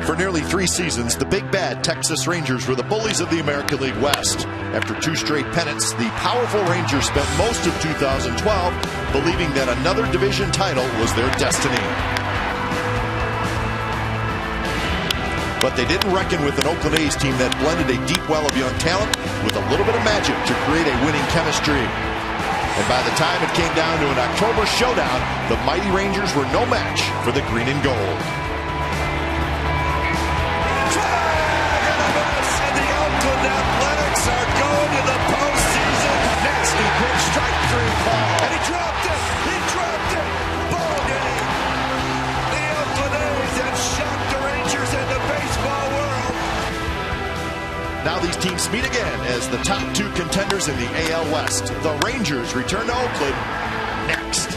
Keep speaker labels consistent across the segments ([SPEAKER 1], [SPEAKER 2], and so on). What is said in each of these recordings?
[SPEAKER 1] For nearly 3 seasons, the big bad Texas Rangers were the bullies of the American League West. After 2 straight pennants, the powerful Rangers spent most of 2012 believing that another division title was their destiny. But they didn't reckon with an Oakland A's team that blended a deep well of young talent with a little bit of magic to create a winning chemistry. And by the time it came down to an October showdown, the mighty Rangers were no match for the green and gold.
[SPEAKER 2] And the Oakland Athletics are going to the postseason. Nasty pitch, strike 3 call. And he dropped it. He dropped it. Ball game. The Oakland A's have shocked the Rangers and the baseball world.
[SPEAKER 1] Now these teams meet again as the top 2 contenders in the AL West. The Rangers return to Oakland next.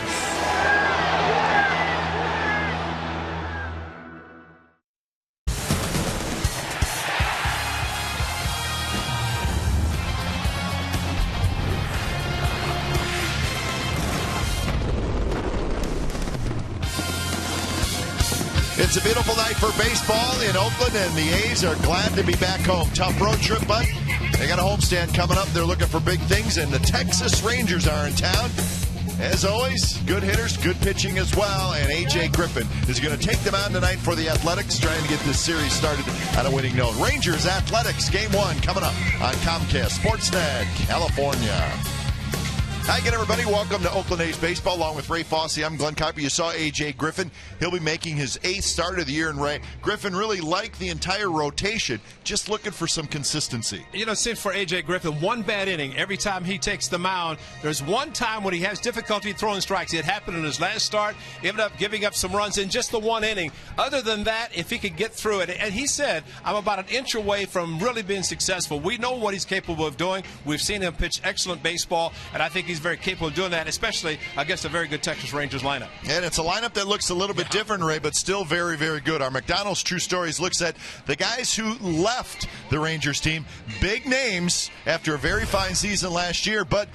[SPEAKER 1] It's a beautiful night for baseball in Oakland, and the A's are glad to be back home. Tough road trip, but they got a homestand coming up. They're looking for big things, and the Texas Rangers are in town. As always, good hitters, good pitching as well, and A.J. Griffin is going to take them out tonight for the Athletics, trying to get this series started on a winning note. Rangers Athletics, Game 1 coming up on Comcast Sportsnet, California. Hi again, everybody. Welcome to Oakland A's Baseball. Along with Ray Fosse, I'm Glenn Kuiper. You saw A.J. Griffin. He'll be making his 8th start of the year. And Ray, Griffin really liked the entire rotation, just looking for some consistency.
[SPEAKER 3] You know, it seems for A.J. Griffin, one bad inning every time he takes the mound. There's one time when he has difficulty throwing strikes. It happened in his last start. He ended up giving up some runs in just the one inning. Other than that, if he could get through it, and he said, I'm about an inch away from really being successful. We know what he's capable of doing. We've seen him pitch excellent baseball, and I think he's very capable of doing that, especially against a very good Texas Rangers lineup.
[SPEAKER 1] And it's a lineup that looks a little bit different, Ray, but still very, very good. Our McDonald's True Stories looks at the guys who left the Rangers team. Big names after a very fine season last year, but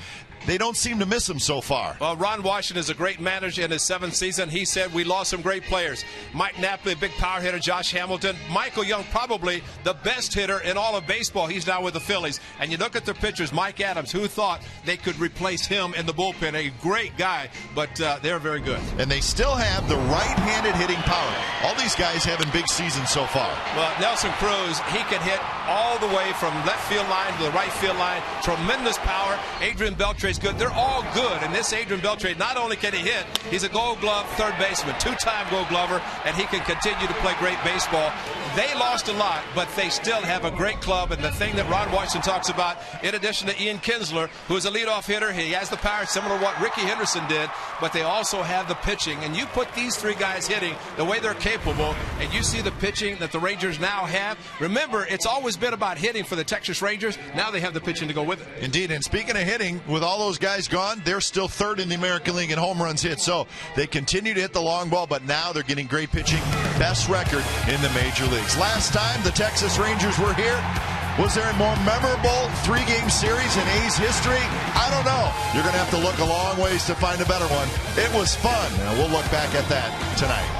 [SPEAKER 1] they don't seem to miss him so far.
[SPEAKER 3] Well, Ron Washington is a great manager in his 7th season. He said we lost some great players. Mike Napoli, a big power hitter. Josh Hamilton. Michael Young, probably the best hitter in all of baseball. He's now with the Phillies. And you look at their pitchers, Mike Adams, who thought they could replace him in the bullpen. A great guy, but they're very good.
[SPEAKER 1] And they still have the right-handed hitting power. All these guys having big seasons so far.
[SPEAKER 3] Well, Nelson Cruz, he can hit all the way from left field line to the right field line. Tremendous power. Adrian Beltre's good. They're all good. And this Adrian Beltre, not only can he hit, he's a Gold Glove third baseman, 2-time Gold Glover, and he can continue to play great baseball. They lost a lot, but they still have a great club. And the thing that Ron Washington talks about, in addition to Ian Kinsler, who is a leadoff hitter, he has the power similar to what Ricky Henderson did, but they also have the pitching. And you put these 3 guys hitting the way they're capable, and you see the pitching that the Rangers now have. Remember, it's always been about hitting for the Texas Rangers. Now they have the pitching to go with it.
[SPEAKER 1] Indeed, and speaking of hitting, with all those guys gone, they're still 3rd in the American League in home runs hit. So they continue to hit the long ball, but now they're getting great pitching. Best record in the major leagues. Last time the Texas Rangers were here, was there a more memorable 3-game series in A's history? I don't know. You're going to have to look a long ways to find a better one. It was fun, and we'll look back at that tonight.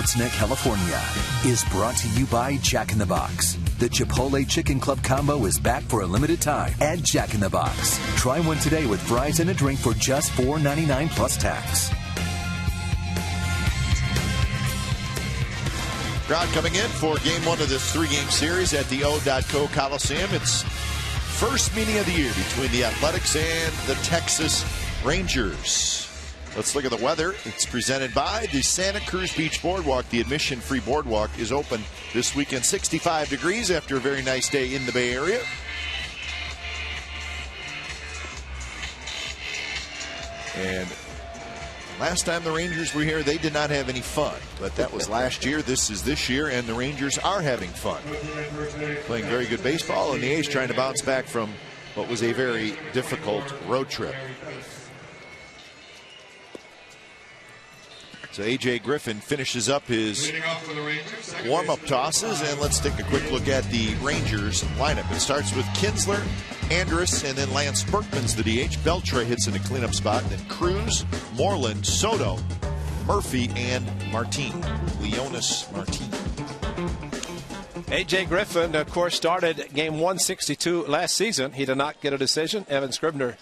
[SPEAKER 4] Sports Net California is brought to you by Jack in the Box. The Chipotle Chicken Club combo is back for a limited time at Jack in the Box. Try one today with fries and a drink for just $4.99 plus tax.
[SPEAKER 1] Crowd coming in for game one of this three-game series at the O.co Coliseum. It's first meeting of the year between the Athletics and the Texas Rangers. Let's look at the weather. It's presented by the Santa Cruz Beach Boardwalk. The admission-free boardwalk is open this weekend. 65 degrees after a very nice day in the Bay Area. And last time the Rangers were here, they did not have any fun. But that was last year. This is this year, and the Rangers are having fun. Playing very good baseball, and the A's trying to bounce back from what was a very difficult road trip. So A.J. Griffin finishes up his warm-up tosses, and let's take a quick look at the Rangers lineup. It starts with Kinsler, Andrus, and then Lance Berkman's the DH. Beltre hits in a cleanup spot, then Cruz, Moreland, Soto, Murphy, and Martin. Leonis Martin.
[SPEAKER 3] A.J. Griffin, of course, started game 162 last season. He did not get a decision. Evan Scribner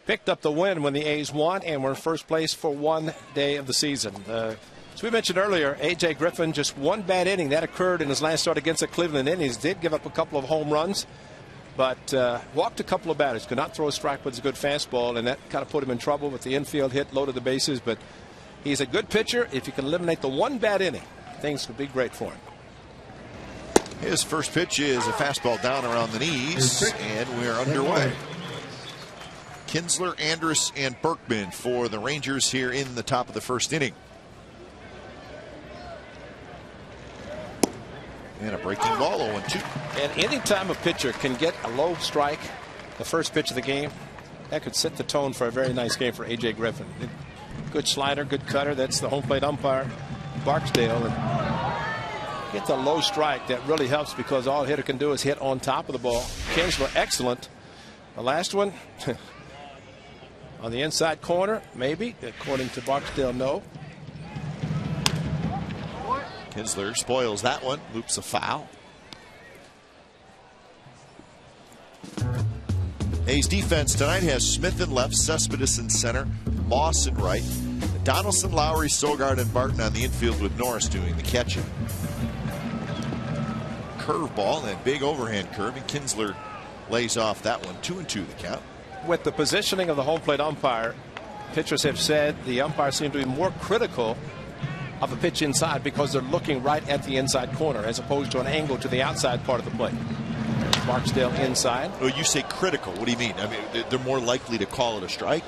[SPEAKER 3] picked up the win when the A's won and were in first place for one day of the season. As we mentioned earlier, A.J. Griffin, just one bad inning. That occurred in his last start against the Cleveland Indians. Did give up a couple of home runs, but walked a couple of batters. Could not throw a strike with his good fastball, and that kind of put him in trouble with the infield hit, loaded the bases. But he's a good pitcher. If you can eliminate the one bad inning, things could be great for him.
[SPEAKER 1] His first pitch is a fastball down around the knees, and we're underway. Kinsler, Andrus, and Berkman for the Rangers here in the top of the first inning. And a breaking ball, 0-2.
[SPEAKER 3] And anytime a pitcher can get a low strike, the first pitch of the game, that could set the tone for a very nice game for A.J. Griffin. Good slider, good cutter. That's the home plate umpire, Barksdale. And get the low strike. That really helps because all a hitter can do is hit on top of the ball. Kinsler, excellent. The last one, on the inside corner, maybe, according to Barksdale, no.
[SPEAKER 1] Kinsler spoils that one, loops a foul. A's defense tonight has Smith in left, Cespedes in center, Moss in right, Donaldson, Lowry, Sogard, and Barton on the infield with Norris doing the catching. Curveball and big overhand curve, and Kinsler lays off that one. 2-2 the count.
[SPEAKER 3] With the positioning of the home plate umpire, pitchers have said the umpires seem to be more critical of a pitch inside because they're looking right at the inside corner as opposed to an angle to the outside part of the plate. Barksdale inside.
[SPEAKER 1] Oh, you say critical. What do you mean? I mean, they're more likely to call it a strike?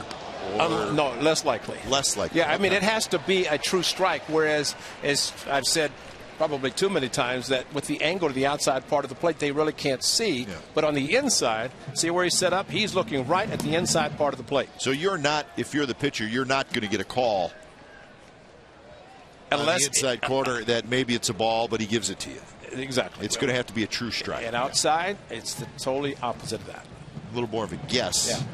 [SPEAKER 3] No, less likely.
[SPEAKER 1] Less likely.
[SPEAKER 3] Yeah, I mean, it has to be a true strike, whereas, as I've said probably too many times, that with the angle to the outside part of the plate, they really can't see. Yeah. But on the inside, see where he's set up? He's looking right at the inside part of the plate.
[SPEAKER 1] So you're not, if you're the pitcher, you're not going to get a call unless on the inside corner that maybe it's a ball, but he gives it to you.
[SPEAKER 3] Exactly.
[SPEAKER 1] It's going to have to be a true strike.
[SPEAKER 3] And outside, it's the totally opposite of that.
[SPEAKER 1] A little more of a guess.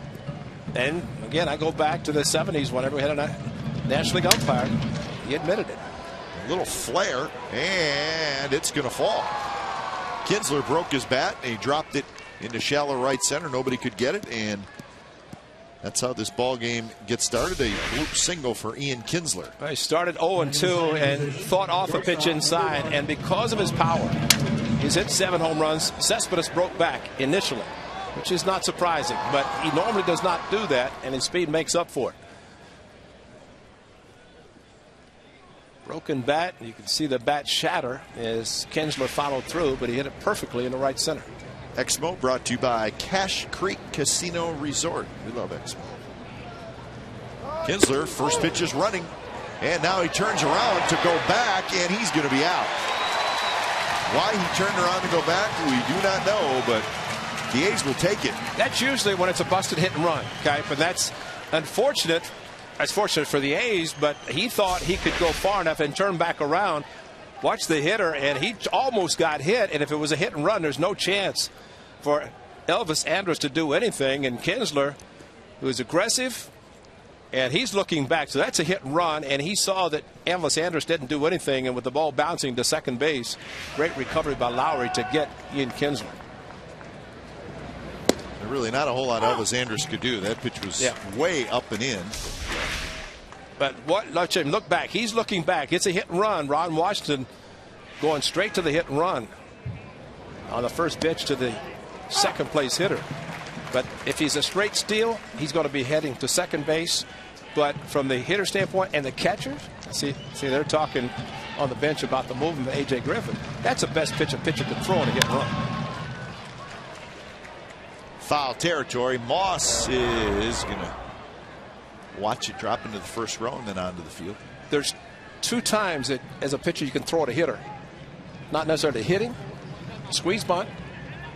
[SPEAKER 3] Yeah. And again, I go back to the 70s whenever we had a National League umpire. He admitted it.
[SPEAKER 1] A little flare, and it's going to fall. Kinsler broke his bat, and he dropped it into shallow right center. Nobody could get it, and that's how this ball game gets started. A bloop single for Ian Kinsler.
[SPEAKER 3] He started 0-2 and fought off a pitch inside, and because of his power, he's hit 7 home runs. Cespedes broke back initially, which is not surprising, but he normally does not do that, and his speed makes up for it. Broken bat. You can see the bat shatter as Kinsler followed through, but he hit it perfectly in the right center.
[SPEAKER 1] Exmo brought to you by Cache Creek Casino Resort. We love Exmo. Kinsler, first pitch is running, and now he turns around to go back, and he's going to be out. Why he turned around to go back, we do not know, but the A's will take it. That's
[SPEAKER 3] usually when it's a busted hit and run, okay? But that's unfortunate. That's fortunate for the A's, but he thought he could go far enough and turn back around. Watch the hitter, and he almost got hit. And if it was a hit and run, there's no chance for Elvis Andrus to do anything. And Kinsler, who is aggressive, And he's looking back. So that's a hit and run. And he saw that Elvis Andrus didn't do anything. And with the ball bouncing to second base, great recovery by Lowry to get Ian Kinsler.
[SPEAKER 1] Really not a whole lot Elvis Andrus could do. That pitch was way up and in.
[SPEAKER 3] But let's look back. He's looking back. It's a hit and run. Ron Washington going straight to the hit and run on the first pitch to the second place hitter. But if he's a straight steal, he's going to be heading to second base. But from the hitter standpoint and the catchers, see they're talking on the bench about the movement of A.J. Griffin. That's the best pitch a pitcher could throw in a hit and run.
[SPEAKER 1] Foul territory. Moss is going to watch it drop into the first row and then onto the field.
[SPEAKER 3] There's 2 times that as a pitcher you can throw at a hitter. Not necessarily hitting, squeeze bunt,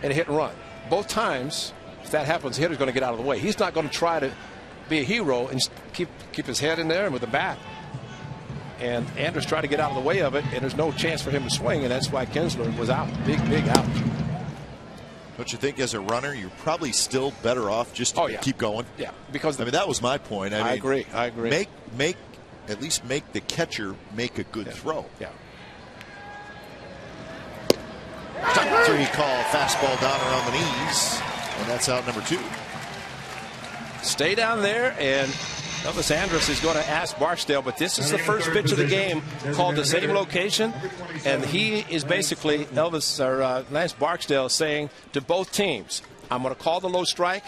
[SPEAKER 3] and a hit and run. Both times, if that happens, the hitter's going to get out of the way. He's not going to try to be a hero and keep his head in there and with the bat. And Andrus tried to get out of the way of it, and there's no chance for him to swing, and that's why Kinsler was out. Big out.
[SPEAKER 1] Don't you think as a runner you're probably still better off just to keep going?
[SPEAKER 3] Yeah, because
[SPEAKER 1] I mean that was my point. I
[SPEAKER 3] agree.
[SPEAKER 1] At least make the catcher make a good throw.
[SPEAKER 3] Yeah.
[SPEAKER 1] 3 call, fastball down around the knees, and that's out number 2.
[SPEAKER 3] Stay down there, and Elvis Andrus is going to ask Barksdale, but this is the first pitch of the game called the same location, and he is basically Lance Barksdale saying to both teams, I'm going to call the low strike,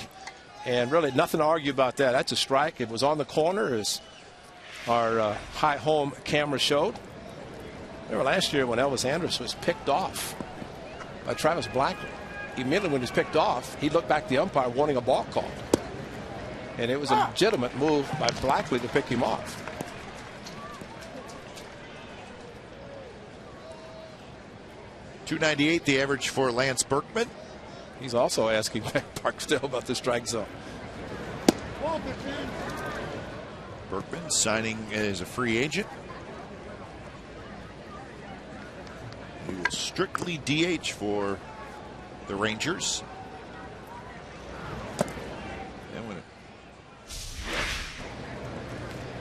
[SPEAKER 3] and really nothing to argue about that. That's a strike. It was on the corner, as our high home camera showed. Remember last year when Elvis Andrus was picked off by Travis Blackley. Immediately when he was picked off, he looked back at the umpire wanting a ball called. And it was a legitimate move by Blackley to pick him off.
[SPEAKER 1] .298 the average for Lance Berkman.
[SPEAKER 3] He's also asking Barksdale about the strike zone.
[SPEAKER 1] Berkman signing as a free agent. He will strictly DH for the Rangers.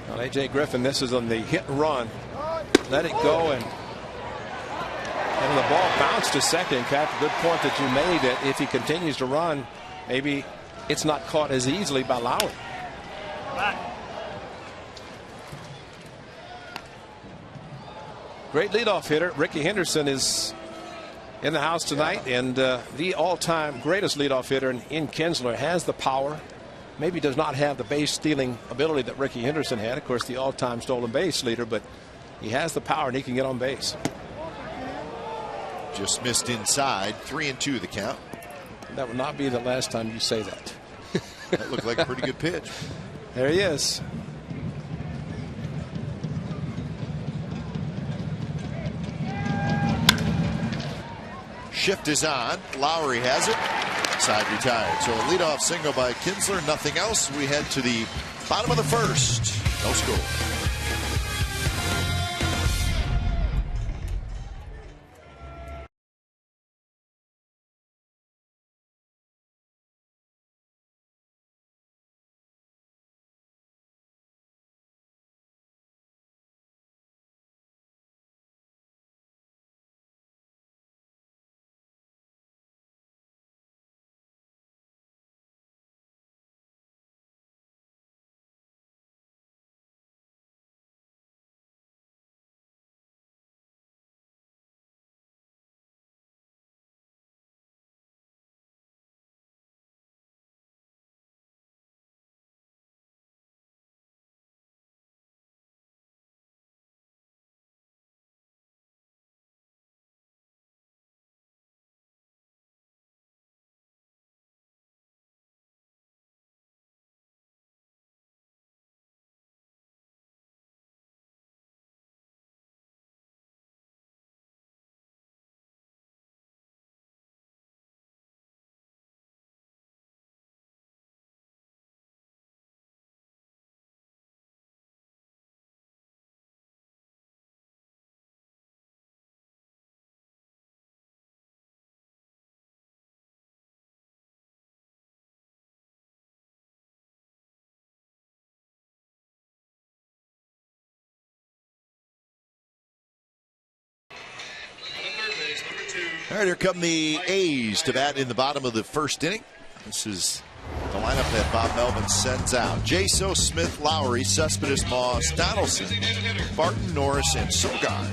[SPEAKER 3] Well, A.J. Griffin, this is on the hit and run. Let it go, and the ball bounced to second. Cap, good point that you made, that if he continues to run, maybe it's not caught as easily by Lowry. Great leadoff hitter. Ricky Henderson is in the house tonight, and the all-time greatest leadoff hitter in Kinsler has the power. Maybe does not have the base stealing ability that Ricky Henderson had. Of course, the all-time stolen base leader, but he has the power and he can get on base.
[SPEAKER 1] Just missed inside. 3-2 the count.
[SPEAKER 3] That would not be the last time you say that.
[SPEAKER 1] That looked like a pretty good pitch.
[SPEAKER 3] There he is.
[SPEAKER 1] Shift is on. Lowry has it. Side retired. So a leadoff single by Kinsler. Nothing else. We head to the bottom of the first. No score. All right, here come the A's to bat in the bottom of the first inning. This is the lineup that Bob Melvin sends out. Jaso, Smith, Lowry, Cespedes, Moss, Donaldson, Barton, Norris, and Sogard.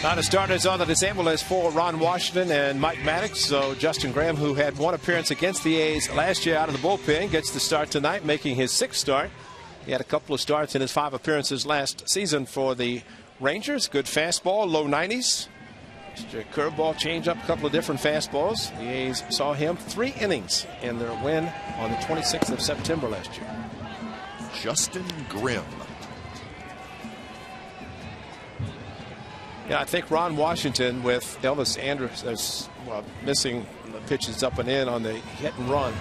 [SPEAKER 3] Now the starters on the disabled list for Ron Washington and Mike Maddox. So Justin Graham, who had one appearance against the A's last year out of the bullpen, gets the start tonight, making his 6th start. He had a couple of starts in his 5 appearances last season for the Rangers. Good fastball, low 90s. Just a curveball, changeup, a couple of different fastballs. The A's saw him 3 innings in their win on the 26th of September last year.
[SPEAKER 1] Justin Grimm.
[SPEAKER 3] Yeah, I think Ron Washington with Elvis Andrus missing the pitches up and in on the hit and run.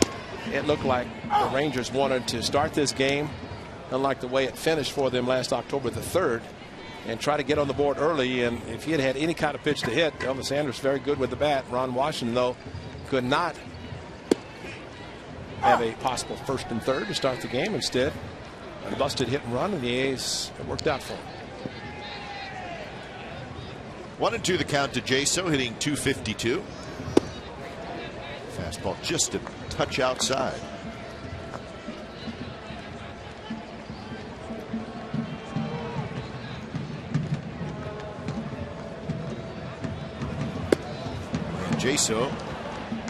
[SPEAKER 3] It looked like the Rangers wanted to start this game, unlike the way it finished for them last October the 3rd, and try to get on the board early. And if he had had any kind of pitch to hit, Elvis Andrus very good with the bat. Ron Washington, though, could not have a possible 1st and 3rd to start the game. Instead, a busted hit and run, and the A's, it worked out for him.
[SPEAKER 1] 1-2 the count to Jaso, hitting .252. Fastball just a touch outside. And Jaso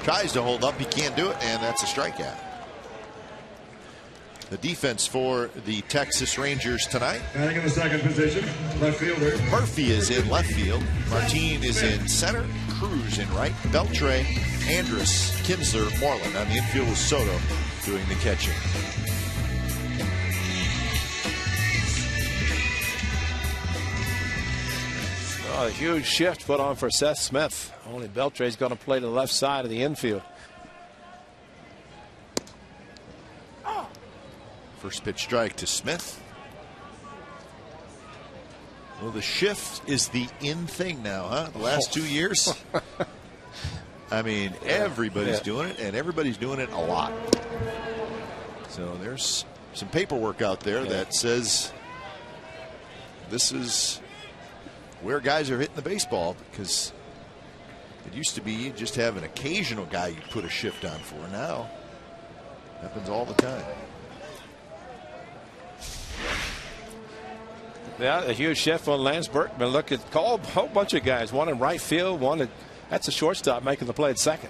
[SPEAKER 1] tries to hold up. He can't do it, and that's a strikeout. The defense for the Texas Rangers tonight.
[SPEAKER 5] Batting in the second position, left fielder.
[SPEAKER 1] Murphy is in left field. Martin is in center. Cruz in right. Beltre, Andrus, Kinsler, Moreland. On the infield with Soto doing the catching.
[SPEAKER 3] Oh, a huge shift put on for Seth Smith. Only Beltre is going to play to the left side of the infield.
[SPEAKER 1] First pitch strike to Smith. Well, the shift is the in thing now, huh? The last 2 years. I mean, everybody's doing it, and everybody's doing it a lot. So there's some paperwork out there that says this is where guys are hitting the baseball, because it used to be you just have an occasional guy you put a shift on for. Now it happens all the time.
[SPEAKER 3] Yeah, a huge shift on Lance Berkman. Look, at called a whole bunch of guys. One in right field, one that's a shortstop making the play at second.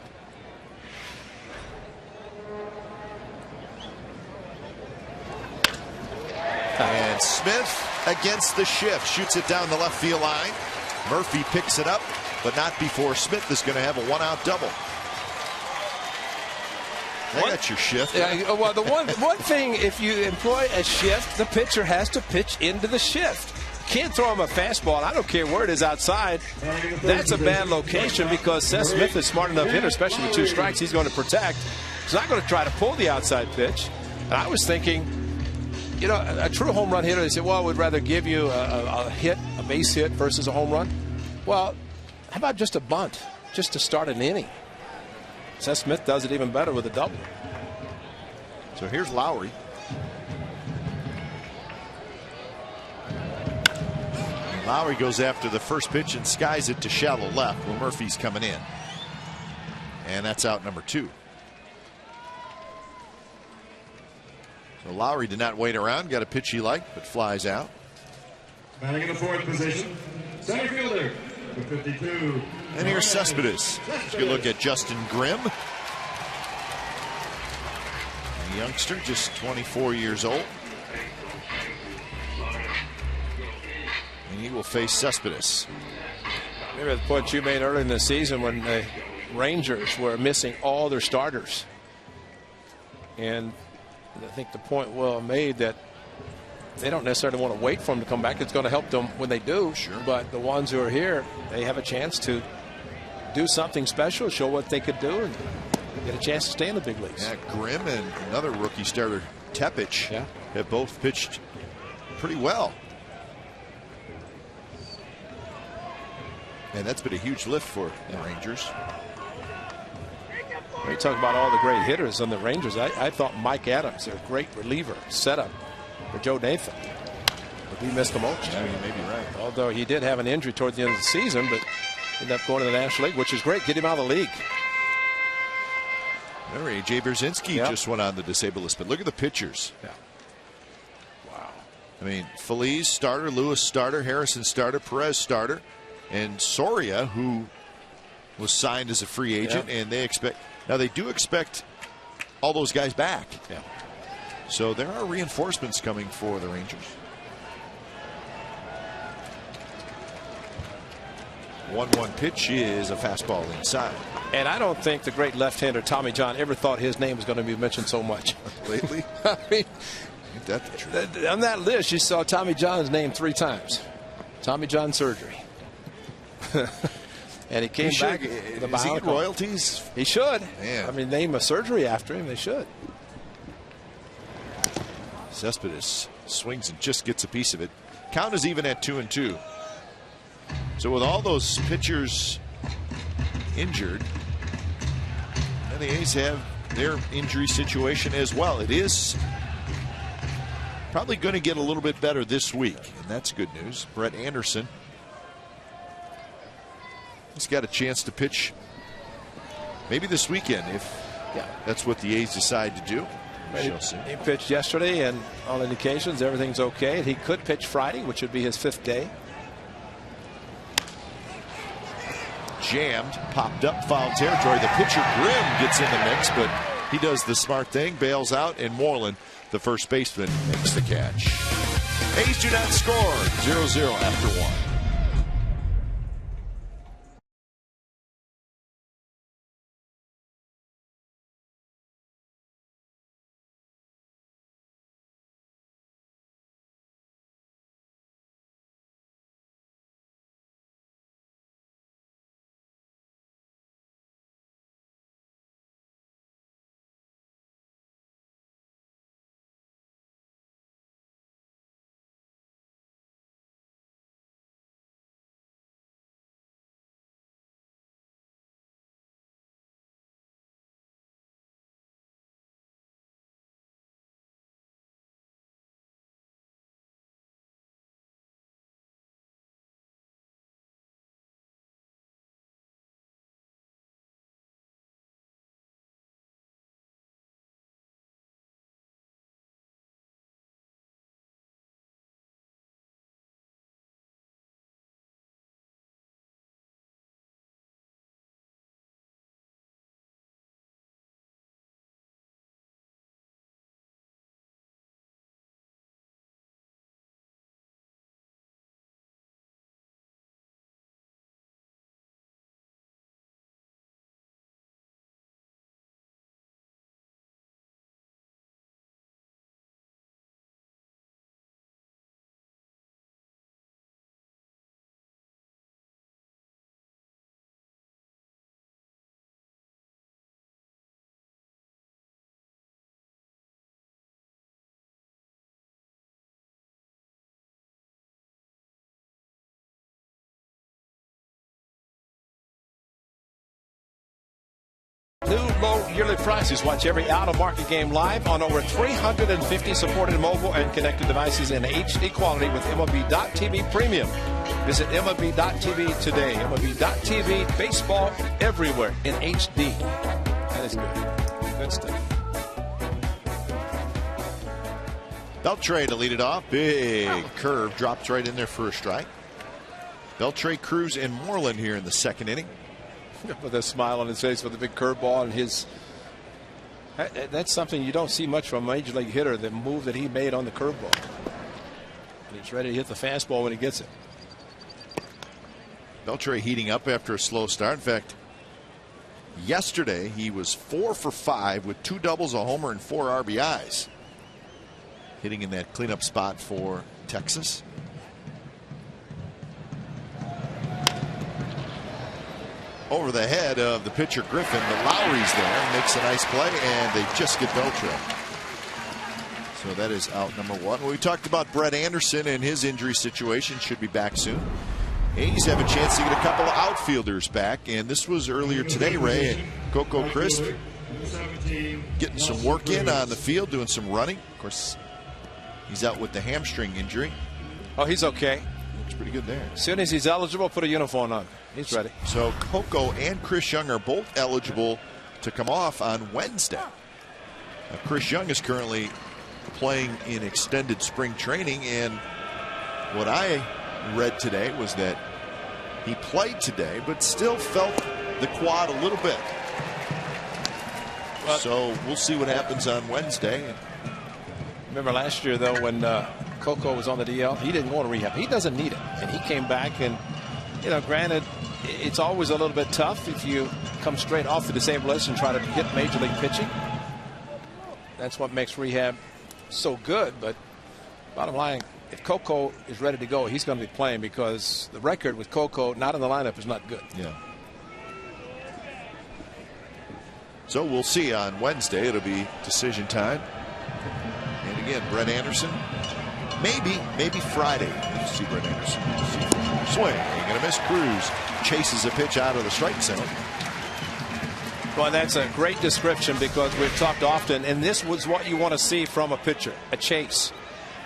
[SPEAKER 1] And Smith against the shift, shoots it down the left field line. Murphy picks it up, but not before Smith is going to have a 1-out double. That's your shift.
[SPEAKER 3] Yeah, well, the one thing, if you employ a shift, the pitcher has to pitch into the shift. You can't throw him a fastball. I don't care where it is outside. That's a bad location, because Seth Smith is smart enough hitter, especially with 2 strikes. He's going to protect. He's not going to try to pull the outside pitch. And I was thinking, you know, a true home run hitter, they say, well, we'd rather give you a hit, a base hit versus a home run. Well, how about just a bunt, just to start an inning? Seth Smith does it even better with a double.
[SPEAKER 1] So here's Lowry. Lowry goes after the first pitch and skies it to shallow left when Murphy's coming in. And that's out number 2. So Lowry did not wait around. Got a pitch he liked, but flies out.
[SPEAKER 5] Batting in the 4th position, center fielder. 52.
[SPEAKER 1] And here's Cespedes. Let's get a look at Justin Grimm. A youngster, just 24 years old. And he will face Cespedes.
[SPEAKER 3] Maybe the point you made early in the season when the Rangers were missing all their starters. And I think the point well made that they don't necessarily want to wait for them to come back. It's going to help them when they do.
[SPEAKER 1] Sure.
[SPEAKER 3] But the ones who are here, they have a chance to do something special, show what they could do, and get a chance to stay in the big leagues.
[SPEAKER 1] Yeah, Grimm and another rookie starter, Tepich, have both pitched pretty well. And that's been a huge lift for the Rangers.
[SPEAKER 3] We talk about all the great hitters on the Rangers. I thought Mike Adams, a great reliever, setup for Joe Nathan.
[SPEAKER 6] He missed the most.
[SPEAKER 1] I mean, you may be right.
[SPEAKER 6] Although he did have an injury toward the end of the season, but ended up going to the National League, which is great. Get him out of the league.
[SPEAKER 1] Remember, A.J. Berzinski just went on the disabled list, but look at the pitchers.
[SPEAKER 6] Yeah.
[SPEAKER 1] Wow. I mean, Feliz starter, Lewis starter, Harrison starter, Perez starter, and Soria, who was signed as a free agent, and they do expect all those guys back.
[SPEAKER 6] Yeah.
[SPEAKER 1] So there are reinforcements coming for the Rangers. 1-1 pitch is a fastball inside.
[SPEAKER 6] And I don't think the great left-hander Tommy John ever thought his name was going to be mentioned so much
[SPEAKER 1] lately.
[SPEAKER 6] I mean,
[SPEAKER 1] ain't that the truth?
[SPEAKER 6] On that list, you saw Tommy John's name 3 times. Tommy John surgery. And he came back.
[SPEAKER 1] Does he get royalties?
[SPEAKER 6] He should.
[SPEAKER 1] Man.
[SPEAKER 6] I mean, name a surgery after him. They should.
[SPEAKER 1] Cespedes swings and just gets a piece of it. Count is even at 2-2. So with all those pitchers injured, and the A's have their injury situation as well. It is probably going to get a little bit better this week, and that's good news. Brett Anderson, he's got a chance to pitch maybe this weekend if that's what the A's decide to do.
[SPEAKER 6] He pitched yesterday, and all indications everything's okay. He could pitch Friday, which would be his 5th day.
[SPEAKER 1] Jammed, popped up, foul territory. The pitcher Grimm gets in the mix, but he does the smart thing, bails out, and Moreland, the first baseman, makes the catch. A's do not score. 0-0 after 1.
[SPEAKER 6] New low yearly prices. Watch every out-of-market game live on over 350 supported mobile and connected devices in HD quality with MLB.TV Premium. Visit MLB.TV today. MLB.TV, baseball everywhere in HD. That is good. Good stuff.
[SPEAKER 1] Beltre to lead it off. Big curve. Drops right in there for a strike. Beltre, Cruz, and Moreland here in the second inning.
[SPEAKER 6] With a smile on his face with a big curveball and his. That's something you don't see much from a major league hitter, the move that he made on the curveball. And he's ready to hit the fastball when he gets it.
[SPEAKER 1] Beltre heating up after a slow start. In fact, yesterday he was 4 for 5 with 2 doubles, a homer, and 4 RBIs. Hitting in that cleanup spot for Texas. Over the head of the pitcher Griffin, but Lowry's there, makes a nice play, and they just get Beltre. So that is out number 1. We talked about Brett Anderson and his injury situation, should be back soon. A's have a chance to get a couple of outfielders back, and this was earlier today, Ray. And Coco Crisp getting some work in on the field, doing some running. Of course, he's out with the hamstring injury.
[SPEAKER 6] Oh, he's okay.
[SPEAKER 1] Looks pretty good there.
[SPEAKER 6] As soon as he's eligible, put a uniform on. He's ready.
[SPEAKER 1] So Coco and Chris Young are both eligible to come off on Wednesday. Now, Chris Young is currently playing in extended spring training, and what I read today was that he played today but still felt the quad a little bit. So we'll see what happens on Wednesday.
[SPEAKER 6] Remember last year, though, when Coco was on the DL, he didn't go to rehab. He doesn't need it. And he came back, and, granted, it's always a little bit tough if you come straight off the disabled list and try to hit major league pitching. That's what makes rehab so good. But bottom line, if Coco is ready to go, he's going to be playing, because the record with Coco not in the lineup is not good.
[SPEAKER 1] Yeah. So we'll see on Wednesday. It'll be decision time. And again, Brett Anderson, maybe Friday. We'll see Brett Anderson. Swing. You're going to miss. Cruz chases a pitch out of the strike zone.
[SPEAKER 6] Well, that's a great description, because we've talked often, and this was what you want to see from a pitcher, a chase.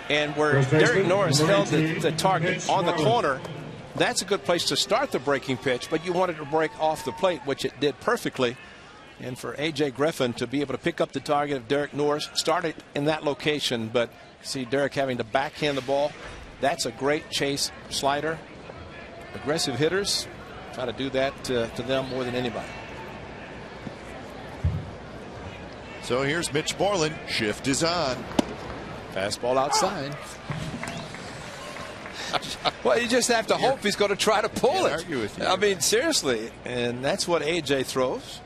[SPEAKER 6] And where Derek Norris held the target on the corner, that's a good place to start the breaking pitch, but you wanted to break off the plate, which it did perfectly. And for A.J. Griffin to be able to pick up the target of Derek Norris, start it in that location, but see Derek having to backhand the ball, that's a great chase slider. Aggressive hitters try to do that to them more than anybody.
[SPEAKER 1] So here's Mitch Moreland. Shift is on.
[SPEAKER 6] Fastball outside. Well, you just have to hope he's going to try to pull it.
[SPEAKER 1] Argue with you.
[SPEAKER 6] I mean, seriously. And that's what A.J. throws.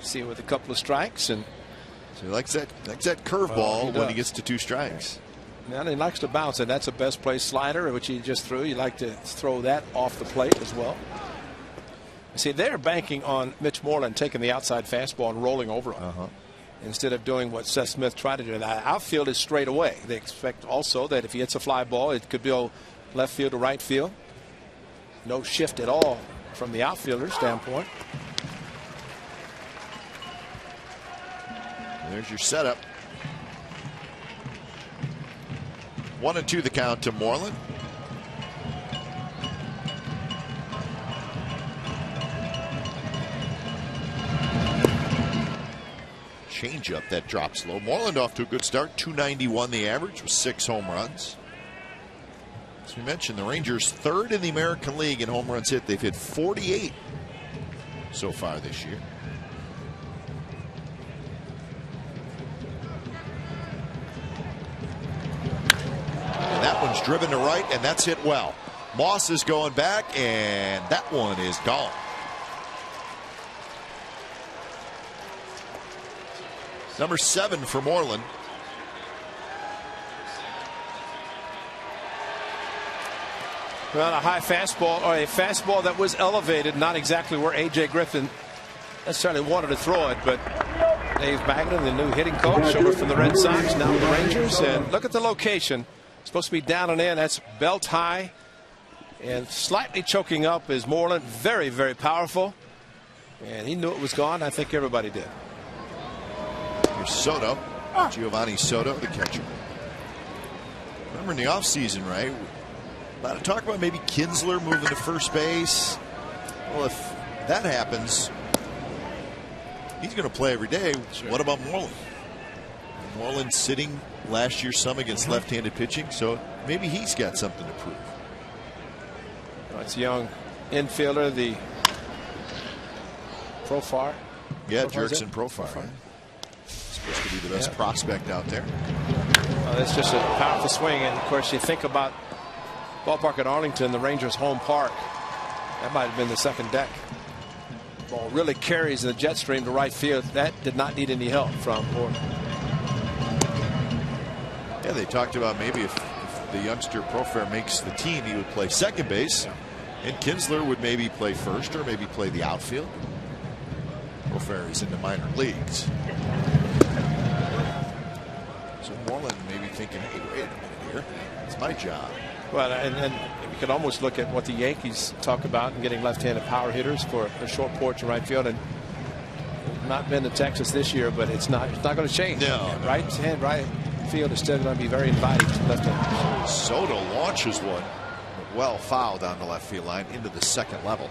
[SPEAKER 6] See with a couple of strikes, and
[SPEAKER 1] so he likes that curveball when he gets to 2 strikes.
[SPEAKER 6] And he likes to bounce, and that's a best play slider, which he just threw. You like to throw that off the plate as well. See, they're banking on Mitch Moreland taking the outside fastball and rolling over him instead of doing what Seth Smith tried to do. The outfield is straight away. They expect also that if he hits a fly ball, it could go left field to right field. No shift at all from the outfielder standpoint.
[SPEAKER 1] There's your setup. 1-2 the count to Moreland. Changeup that drops low. Moreland off to a good start. 291 the average with 6 home runs. As we mentioned, the Rangers 3rd in the American League in home runs hit. They've hit 48 so far this year. That one's driven to right, and that's hit well. Moss is going back, and that one is gone. Number 7 for Moreland.
[SPEAKER 6] Well, a high fastball, or a fastball that was elevated, not exactly where A.J. Griffin necessarily wanted to throw it, but Dave Bagnon, the new hitting coach, over from the Red Sox, now the Rangers, and look at the location. Supposed to be down and in. That's belt high, and slightly choking up is Moreland. Very, very powerful, and he knew it was gone. I think everybody did.
[SPEAKER 1] Here's Soto, Giovanni Soto, the catcher. Remember in the offseason, right? About to talk about maybe Kinsler moving to first base. Well, if that happens, he's going to play every day. Sure. What about Moreland? Moreland sitting last year's sum against left-handed pitching, so maybe he's got something to prove.
[SPEAKER 6] Well, it's a young infielder, the Profar.
[SPEAKER 1] Yeah, Jurickson Profar. Right? Supposed to be the best prospect out there.
[SPEAKER 6] Well, that's just a powerful swing, and of course you think about ballpark at Arlington, the Rangers' home park. That might have been the second deck. Ball really carries the jet stream to right field. That did not need any help from Moreland.
[SPEAKER 1] Yeah, they talked about maybe if the youngster Profar makes the team, he would play second base, and Kinsler would maybe play first or maybe play the outfield. Profar is in the minor leagues. So Moreland maybe thinking, hey, wait a minute here. It's my job.
[SPEAKER 6] Well, and you could almost look at what the Yankees talk about and getting left-handed power hitters for a short porch in right field. And not been to Texas this year, but it's not going to change.
[SPEAKER 1] No.
[SPEAKER 6] Right hand, right. field is still going to be very inviting to left-handers.
[SPEAKER 1] Soto launches one, well fouled on the left field line into the second level.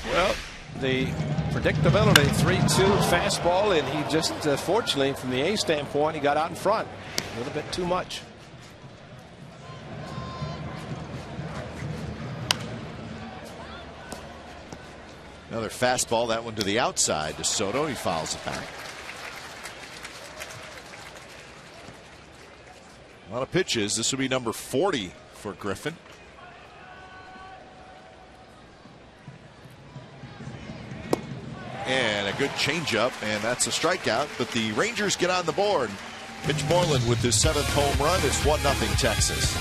[SPEAKER 6] Well, the predictability, 3-2 fastball, and he just, fortunately, from the A standpoint, he got out in front a little bit too much.
[SPEAKER 1] Another fastball, that one to the outside to Soto. He fouls it back. A lot of pitches. This will be number 40 for Griffin. And a good changeup, and that's a strikeout. But the Rangers get on the board. Mitch Moreland with his 7th home run. It's 1-0 Texas.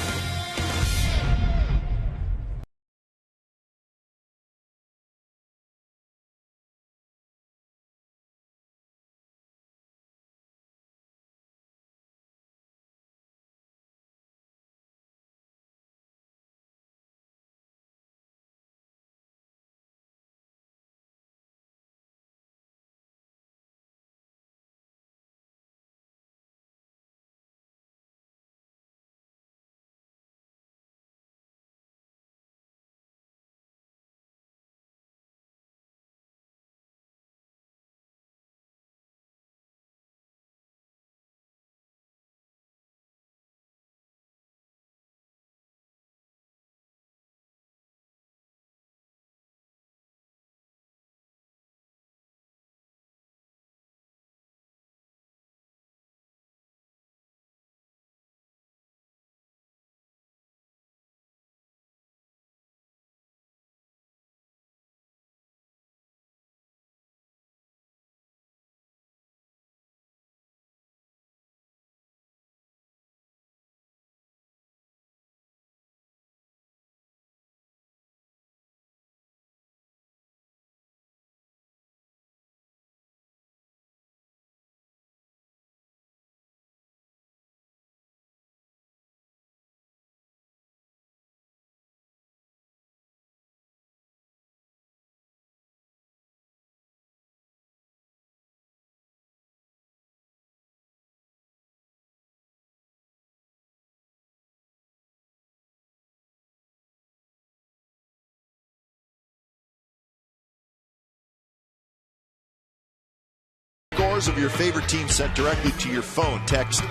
[SPEAKER 1] Of your favorite team sent directly to your phone. Text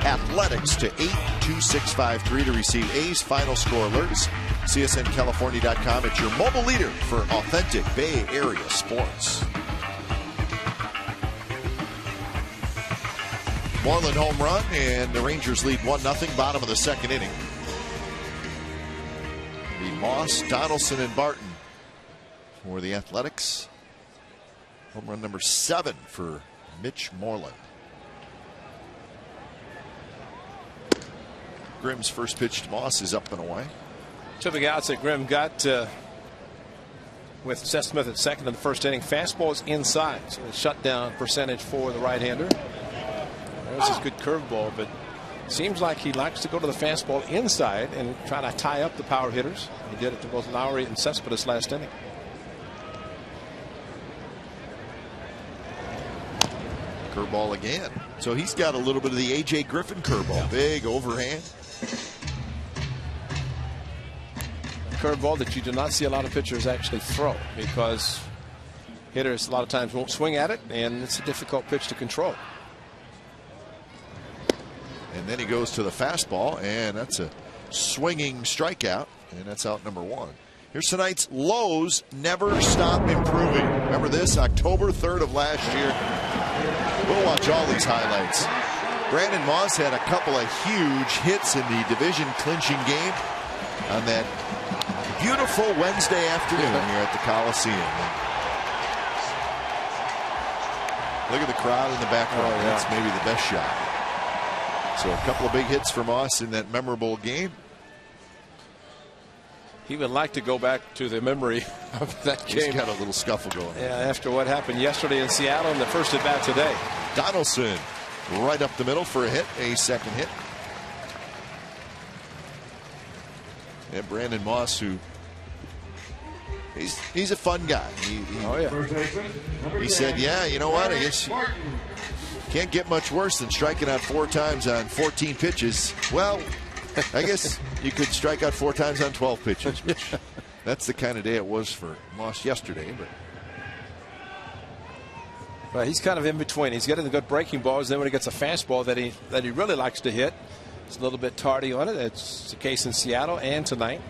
[SPEAKER 1] athletics to 82653 to receive A's final score alerts. CSNCalifornia.com. It's your mobile leader for authentic Bay Area sports. Moreland home run, and the Rangers lead 1-0, bottom of the second inning. The Moss, Donaldson, and Barton for the Athletics. Home run number 7 for Mitch Moreland. Grimm's first pitch to Moss is up and away.
[SPEAKER 6] Two big outs that Grimm got with Seth Smith at second in the first inning. Fastball is inside, so the shutdown percentage for the right-hander. There's his good curveball, but seems like he likes to go to the fastball inside and try to tie up the power hitters. He did it to both Lowry and Cespedes last inning.
[SPEAKER 1] Curveball again. So he's got a little bit of the A.J. Griffin curveball. Yeah. Big overhand.
[SPEAKER 6] Curveball that you do not see a lot of pitchers actually throw, because hitters a lot of times won't swing at it, and it's a difficult pitch to control.
[SPEAKER 1] And then he goes to the fastball, and that's a swinging strikeout, and that's out number 1. Here's tonight's lows never stop improving. Remember this? October 3rd of last year. We'll watch all these highlights. Brandon Moss had a couple of huge hits in the division clinching game on that beautiful Wednesday afternoon here at the Coliseum. Look at the crowd in the background. Oh, yeah. That's maybe the best shot. So a couple of big hits for Moss in that memorable game.
[SPEAKER 6] He would like to go back to the memory of that game.
[SPEAKER 1] He's got a little scuffle going.
[SPEAKER 6] Yeah, after what happened yesterday in Seattle and the first at bat today.
[SPEAKER 1] Donaldson right up the middle for a hit, a second hit. And Brandon Moss, who He's a fun guy. He said, yeah, you know what? I guess can't get much worse than striking out 4 times on 14 pitches. Well, I guess you could strike out 4 times on 12 pitches. Which, that's the kind of day it was for Moss yesterday.
[SPEAKER 6] But he's kind of in between. He's getting the good breaking balls. Then when he gets a fastball that he really likes to hit, it's a little bit tardy on it. That's the case in Seattle and tonight.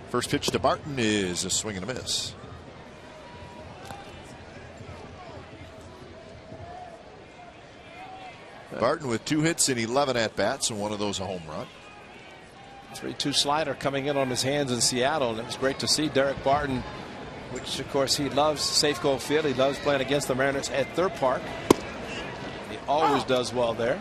[SPEAKER 1] First pitch to Barton is a swing and a miss. Barton with 2 hits and 11 at-bats, and one of those a home run.
[SPEAKER 6] 3-2 slider coming in on his hands in Seattle, and it was great to see Derek Barton, which of course he loves Safeco Field. He loves playing against the Mariners at their park. He always does well there.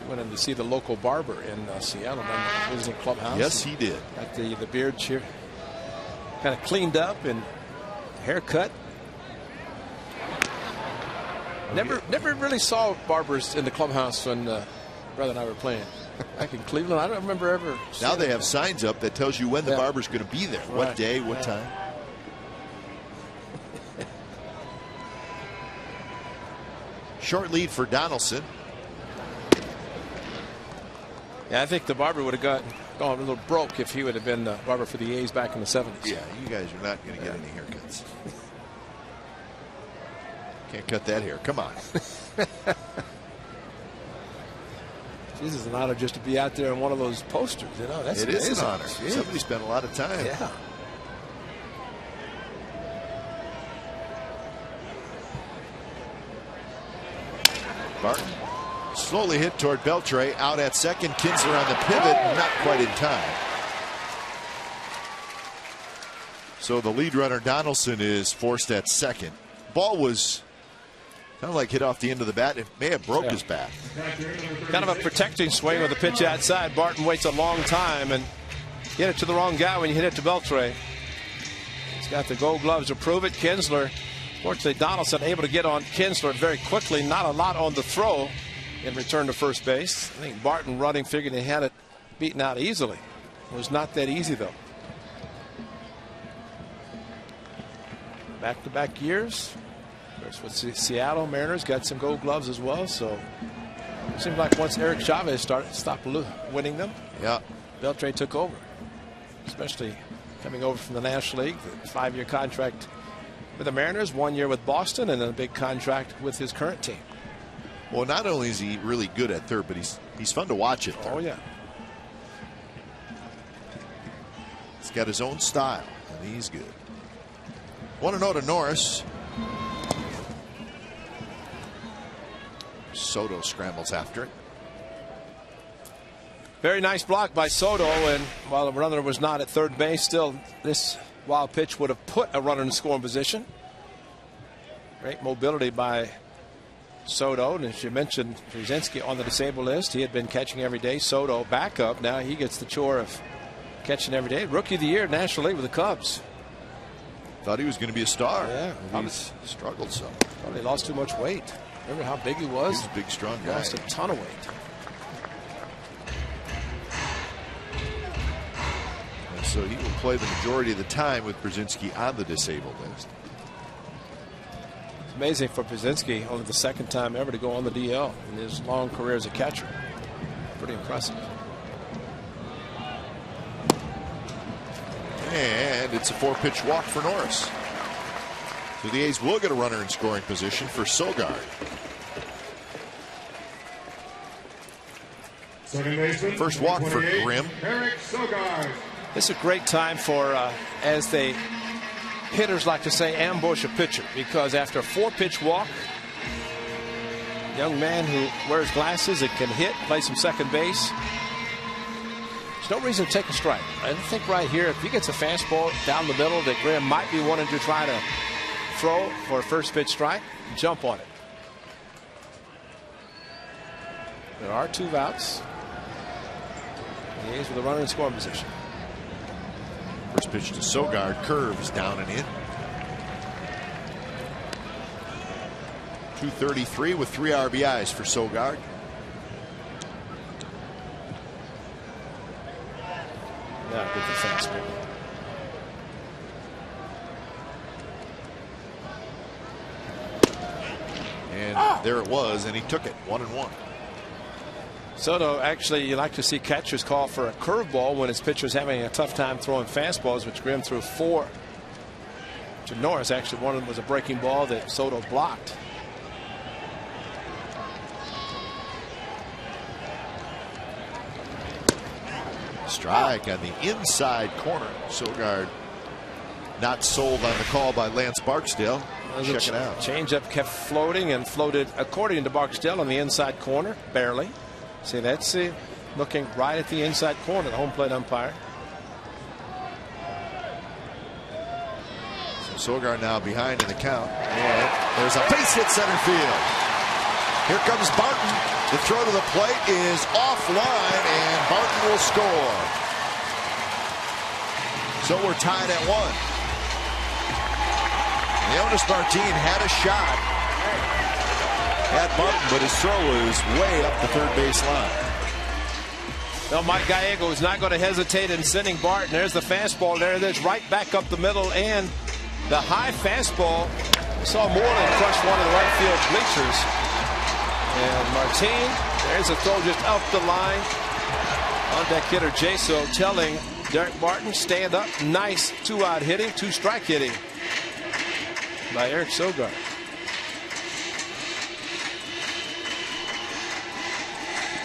[SPEAKER 6] He went in to see the local barber in Seattle, down the visiting clubhouse.
[SPEAKER 1] Yes, he did.
[SPEAKER 6] Got the beard cheer kind of cleaned up and haircut. Never really saw barbers in the clubhouse when brother and I were playing back in Cleveland. I don't remember ever.
[SPEAKER 1] Now they have signs up that tells you when the barber's going to be there, what day, what time. Short lead for Donaldson.
[SPEAKER 6] Yeah, I think the barber would have gone a little broke if he would have been the barber for the A's back in the 70s.
[SPEAKER 1] Yeah, you guys are not going to get any haircuts. Can't cut that hair. Come on.
[SPEAKER 6] This is an honor just to be out there on one of those posters. You know, that's
[SPEAKER 1] it is an honor.
[SPEAKER 6] Jeez.
[SPEAKER 1] Somebody spent a lot of time.
[SPEAKER 6] Yeah.
[SPEAKER 1] Barton slowly hit toward Beltre, out at second. Kinsler on the pivot, not quite in time. So the lead runner Donaldson is forced at second. Ball was kind of like hit off the end of the bat. It may have broke his bat.
[SPEAKER 6] Kind of a protecting swing with the pitch outside. Barton waits a long time and hit it to the wrong guy when you hit it to Beltre. He's got the gold gloves to prove it. Kinsler, fortunately Donaldson able to get on Kinsler very quickly. Not a lot on the throw in return to first base. I think Barton running figured he had it beaten out easily. It was not that easy though. Back-to-back years. Of course, with Seattle Mariners got some gold gloves as well. So it seemed like once Eric Chavez stopped winning them, Beltre took over. Especially coming over from the National League, the 5-year contract with the Mariners, 1 year with Boston, and then a big contract with his current team.
[SPEAKER 1] Well, not only is he really good at third, but he's fun to watch at third.
[SPEAKER 6] Oh yeah.
[SPEAKER 1] He's got his own style, and he's good. 1-0 to Norris. Soto scrambles after it.
[SPEAKER 6] Very nice block by Soto, and while the runner was not at third base, still this wild pitch would have put a runner in scoring position. Great mobility by Soto, and as you mentioned, Brzezinski on the disabled list. He had been catching every day. Soto backup. Now he gets the chore of catching every day. Rookie of the year, National League with the Cubs.
[SPEAKER 1] Thought he was going to be a star.
[SPEAKER 6] Yeah,
[SPEAKER 1] he's struggled some.
[SPEAKER 6] Probably lost too much weight. Remember how big he was?
[SPEAKER 1] He's a big, strong guy.
[SPEAKER 6] Lost a ton of weight.
[SPEAKER 1] And so he will play the majority of the time with Brzezinski on the disabled list.
[SPEAKER 6] It's amazing for Brzezinski, only the second time ever to go on the DL in his long career as a catcher. Pretty impressive.
[SPEAKER 1] And it's a 4-pitch walk for Norris. So the A's will get a runner in scoring position for Sogard. First walk for Grimm.
[SPEAKER 6] This is a great time for, as they hitters like to say, ambush a pitcher, because after a 4-pitch walk, young man who wears glasses and can hit, play some second base. There's no reason to take a strike. I think right here, if he gets a fastball down the middle that Graham might be wanting to try to throw for a first pitch strike, jump on it. There are 2 outs. The A's with a runner in scoring position.
[SPEAKER 1] First pitch to Sogard, curves down and in. 233 with 3 RBIs for Sogard.
[SPEAKER 6] Yeah, good defense.
[SPEAKER 1] And there it was, and he took it 1-1.
[SPEAKER 6] Soto, actually, you like to see catchers call for a curveball when his pitcher's having a tough time throwing fastballs, which Grimm threw 4 to Norris. Actually, one of them was a breaking ball that Soto blocked.
[SPEAKER 1] Strike on the inside corner. Sogard not sold on the call by Lance Barksdale. Check it out.
[SPEAKER 6] Changeup kept floating and floated, according to Barksdale, on the inside corner, barely. See, that's looking right at the inside corner, the home plate umpire.
[SPEAKER 1] So Sogard now behind in the count. And there's a base hit center field. Here comes Barton. The throw to the plate is offline, and Barton will score. So we're tied at 1. Leonis Martin had a shot at Barton, but his throw is way up the third base line.
[SPEAKER 6] Now Mike Gallego is not going to hesitate in sending Barton. There's the fastball there. There's right back up the middle, and the high fastball. We saw Moreland crush one of the right field bleachers. And Martin, there's a throw just up the line. On deck hitter Jaso telling Derek Barton, stand up. Nice 2-out hitting, 2-strike hitting by Eric Sogard.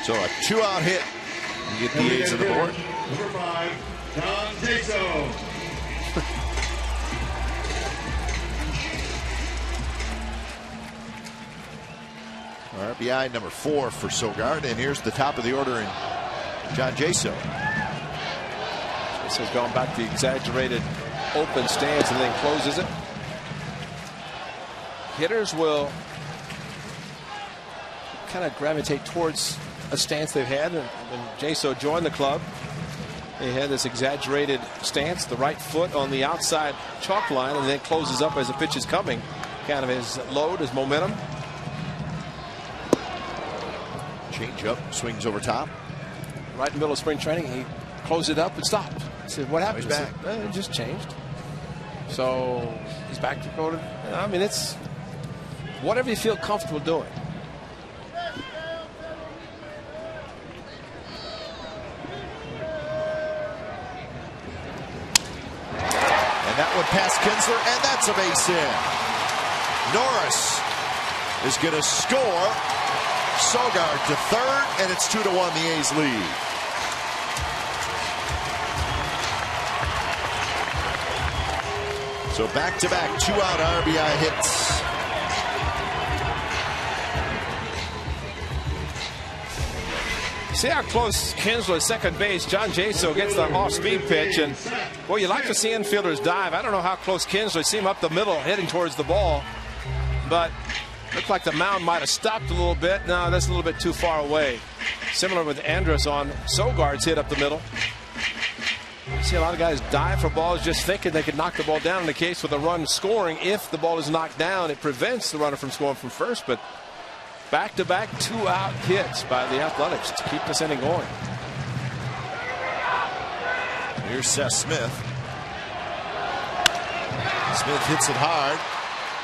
[SPEAKER 1] So a 2-out hit. You get the A's on the board.
[SPEAKER 5] Number 5, John Jaso.
[SPEAKER 1] RBI number 4 for Sogard, and here's the top of the order in John Jaso.
[SPEAKER 6] Jaso's gone back to the exaggerated open stance and then closes it. Hitters will kind of gravitate towards a stance they've had. And when Jaso joined the club, he had this exaggerated stance, the right foot on the outside chalk line, and then closes up as the pitch is coming. Kind of his load, his momentum.
[SPEAKER 1] Change up, swings over top.
[SPEAKER 6] Right in the middle of spring training, he closed it up and stopped. I said, what happened?
[SPEAKER 1] He's back.
[SPEAKER 6] It just changed. So he's back to go to, I mean, it's whatever you feel comfortable doing.
[SPEAKER 1] And that one past Kinsler, and that's a base hit. Norris is going to score. Sogard to third, and it's 2-1, the A's lead. So back-to-back 2-out RBI hits.
[SPEAKER 6] See how close Kinsler is second base. John Jaso gets the off-speed pitch, and well, you like to see infielders dive. I don't know how close Kinsler. See him up the middle, heading towards the ball, but looked like the mound might have stopped a little bit. No, that's a little bit too far away. Similar with Andrus on Sogard's hit up the middle. You see a lot of guys dive for balls just thinking they could knock the ball down. In the case with a run scoring, if the ball is knocked down, it prevents the runner from scoring from first. But back-to-back 2-out hits by the Athletics to keep this inning going.
[SPEAKER 1] Here's Seth Smith. Smith hits it hard.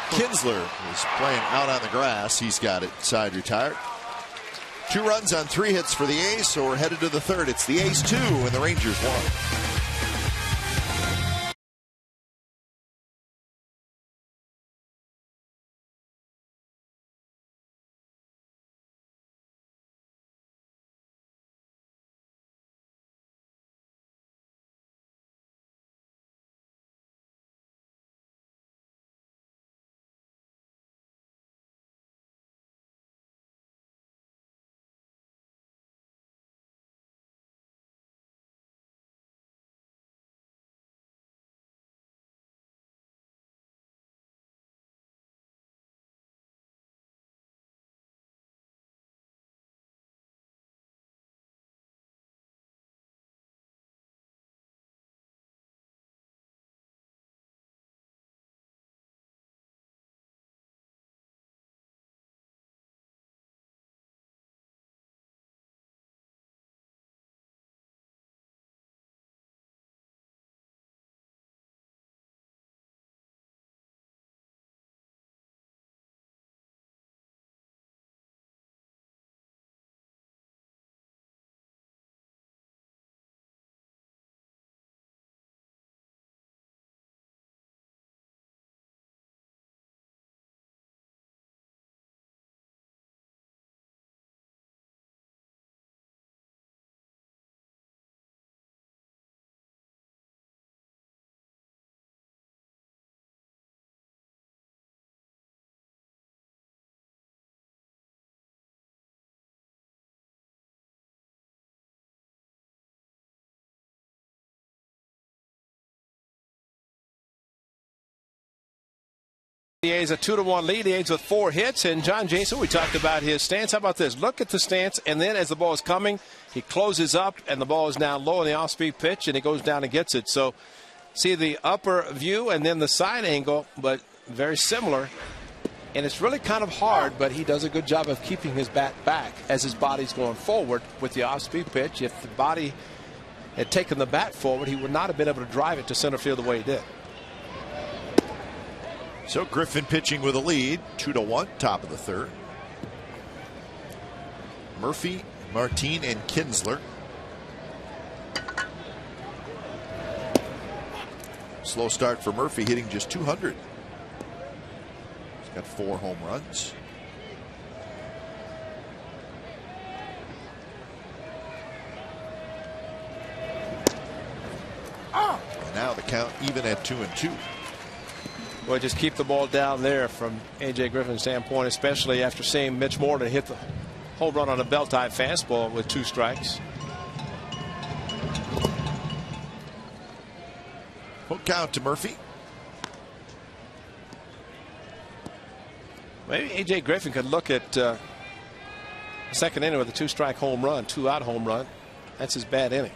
[SPEAKER 1] Kinsler is playing out on the grass. He's got it side retired. 2 runs on 3 hits for the A's, so we're headed to the third. It's the A's 2 and the Rangers 1.
[SPEAKER 6] The A's a 2-1 lead. The A's with 4 hits. And John Jason, we talked about his stance. How about this? Look at the stance, and then as the ball is coming, he closes up, and the ball is now low on the off-speed pitch, and he goes down and gets it. So see the upper view and then the side angle, but very similar. And it's really kind of hard, but he does a good job of keeping his bat back as his body's going forward with the off-speed pitch. If the body had taken the bat forward, he would not have been able to drive it to center field the way he did.
[SPEAKER 1] So Griffin pitching with a lead, 2-1, top of the third. Murphy, Martin, and Kinsler. Slow start for Murphy, hitting just 200. He's got 4 home runs. And now the count even at 2-2.
[SPEAKER 6] Well, just keep the ball down there from A.J. Griffin's standpoint, especially after seeing Mitch Morton hit the home run on a belt-tied fastball with 2 strikes.
[SPEAKER 1] Full count to Murphy.
[SPEAKER 6] Maybe A.J. Griffin could look at the second inning with a 2-strike home run, 2-out home run. That's his bad inning.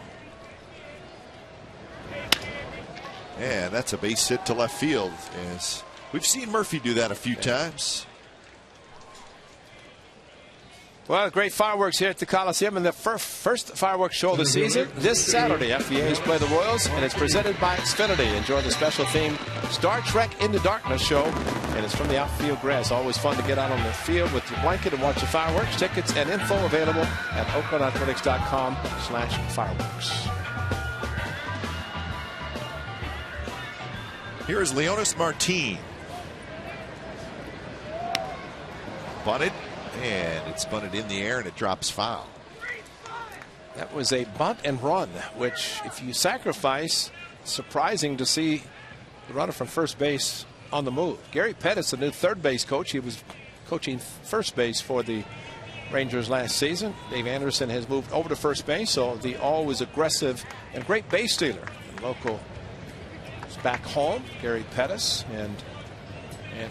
[SPEAKER 1] And that's a base hit to left field. As we've seen Murphy do that a few times.
[SPEAKER 6] Well, great fireworks here at the Coliseum, and the first fireworks show of the season this Saturday. FBA's play the Royals, and it's presented by Xfinity. Enjoy the special theme Star Trek Into Darkness show, and it's from the outfield grass. Always fun to get out on the field with your blanket and watch the fireworks. Tickets and info available at oaklandathletics.com/fireworks.
[SPEAKER 1] Here is Leonis Martin. Bunted, and it's bunted in the air, and it drops foul.
[SPEAKER 6] That was a bunt and run, which if you sacrifice, surprising to see the runner from first base on the move. Gary Pettis, the new third base coach, he was coaching first base for the Rangers last season. Dave Anderson has moved over to first base, so the always aggressive and great base stealer, local back home, Gary Pettis, and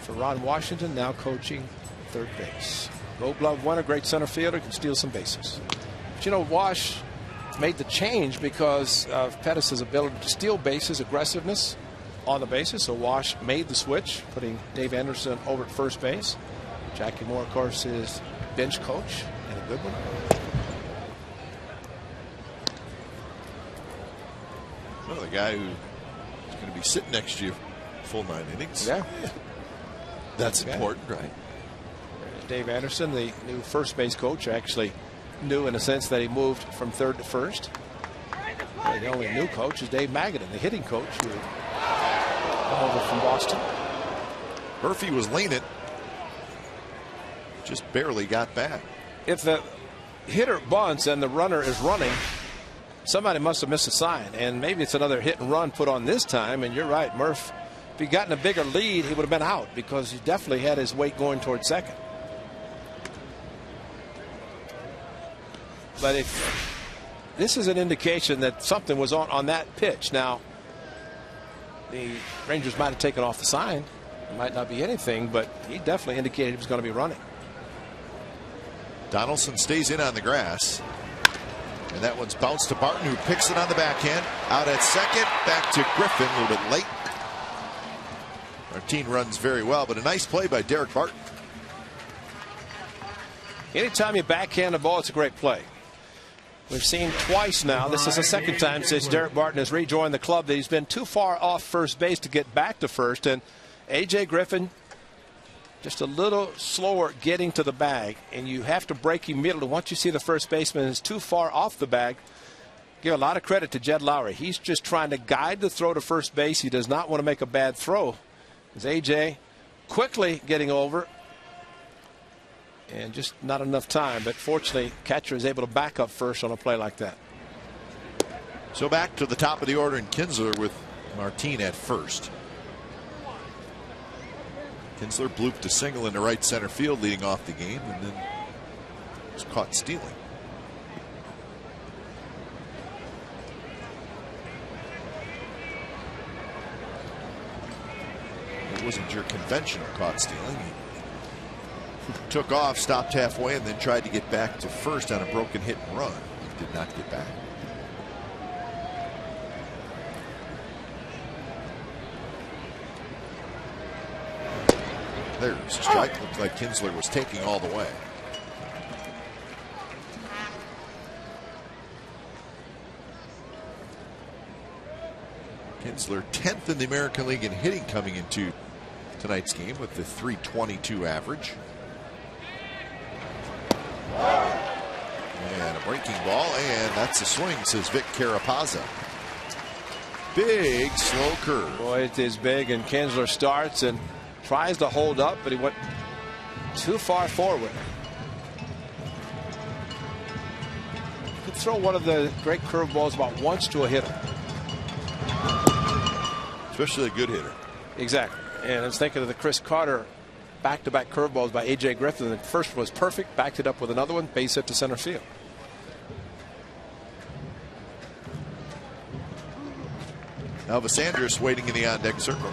[SPEAKER 6] for Ron Washington, now coaching third base. Gold Glove winner, great center fielder, can steal some bases. But you know, Wash made the change because of Pettis' ability to steal bases, aggressiveness on the bases. So Wash made the switch, putting Dave Anderson over at first base. Jackie Moore, of course, is bench coach, and a good one.
[SPEAKER 1] Well, the guy who going to be sitting next to you full 9 innings.
[SPEAKER 6] Yeah.
[SPEAKER 1] That's important, right?
[SPEAKER 6] Dave Anderson, the new first base coach, actually new in a sense that he moved from third to first. The only new coach is Dave Magadan, the hitting coach, who came over from Boston.
[SPEAKER 1] Murphy was leaning, just barely got back.
[SPEAKER 6] If the hitter bunts and the runner is running, somebody must have missed a sign, and maybe it's another hit and run put on this time. And you're right, Murph, if he'd gotten a bigger lead, he would have been out because he definitely had his weight going towards second. But if this is an indication that something was on that pitch. Now, the Rangers might have taken off the sign. It might not be anything, but he definitely indicated he was going to be running.
[SPEAKER 1] Donaldson stays in on the grass. And that one's bounced to Barton, who picks it on the backhand. Out at second, back to Griffin, a little bit late. Martin runs very well, but a nice play by Derek Barton.
[SPEAKER 6] Anytime you backhand the ball, it's a great play. We've seen twice now. This is the second time since Derek Barton has rejoined the club that he's been too far off first base to get back to first. And A.J. Griffin just a little slower getting to the bag, and you have to break immediately once you see the first baseman is too far off the bag. Give a lot of credit to Jed Lowry. He's just trying to guide the throw to first base. He does not want to make a bad throw. As A.J. quickly getting over, and just not enough time. But fortunately, catcher is able to back up first on a play like that.
[SPEAKER 1] So back to the top of the order in Kinsler with Martin at first. Kinsler blooped a single into right center field leading off the game, and then was caught stealing. wasn't your conventional caught stealing. He took off, stopped halfway, and then tried to get back to first on a broken hit and run. He did not get back. There's a strike. Looked like Kinsler was taking all the way. Kinsler 10th in the American League in hitting coming into tonight's game with the .322 average. And a breaking ball, and that's a swing, says Vic Carapazza. Big slow curve.
[SPEAKER 6] Boy, it is big, and Kinsler starts and tries to hold up, but he went too far forward. Could throw one of the great curveballs about once to a hitter.
[SPEAKER 1] Especially a good hitter.
[SPEAKER 6] Exactly. And I was thinking of the Chris Carter back-to-back curveballs by A.J. Griffin. The first was perfect, backed it up with another one, base hit to center field.
[SPEAKER 1] Elvis Andrus waiting in the on-deck circle.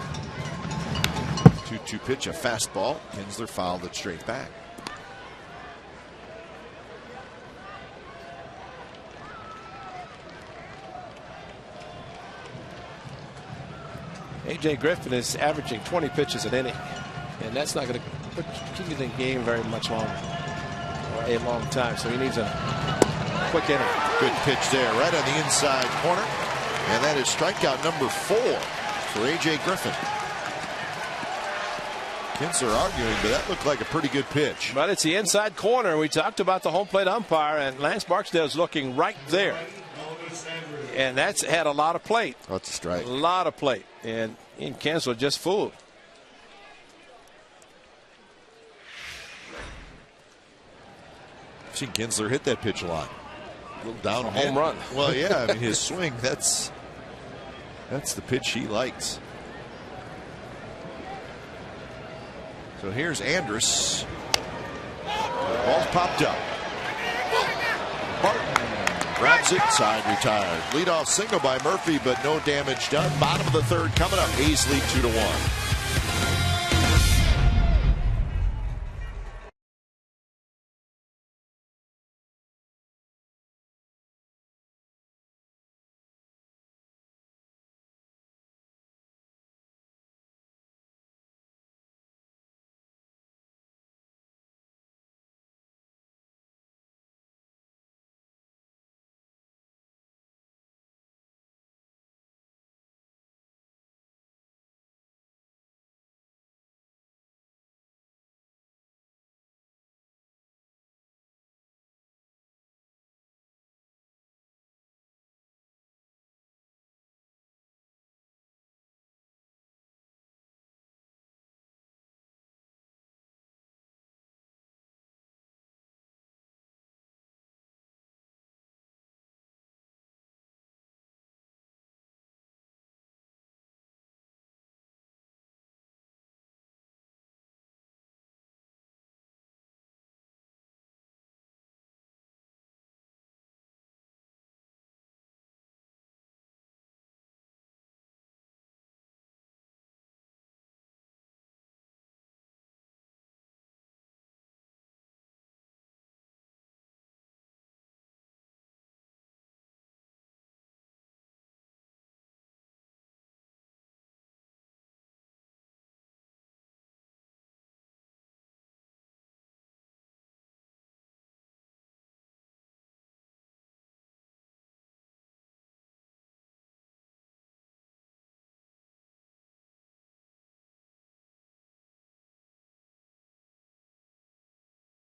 [SPEAKER 1] 2-2 pitch, a fastball. Kinsler fouled it straight back.
[SPEAKER 6] A.J. Griffin is averaging 20 pitches an inning, and that's not going to keep you in the game very much longer, or a long time. So he needs a quick inning.
[SPEAKER 1] Good pitch there, right on the inside corner, and that is strikeout number 4 for A.J. Griffin. Kinsler arguing, but that looked like a pretty good pitch.
[SPEAKER 6] But it's the inside corner. We talked about the home plate umpire, and Lance Barksdale's looking right there. And that's had a lot of plate.
[SPEAKER 1] Oh, it's a strike.
[SPEAKER 6] A lot of plate. And Kinsler just fooled.
[SPEAKER 1] I've seen Kinsler hit that pitch a lot. A little down
[SPEAKER 6] home run.
[SPEAKER 1] Well, yeah, I mean, his swing, that's the pitch he likes. So here's Andrus. The ball's popped up. Barton grabs it, side retired. Leadoff single by Murphy, but no damage done. Bottom of the third coming up. A's lead 2-1.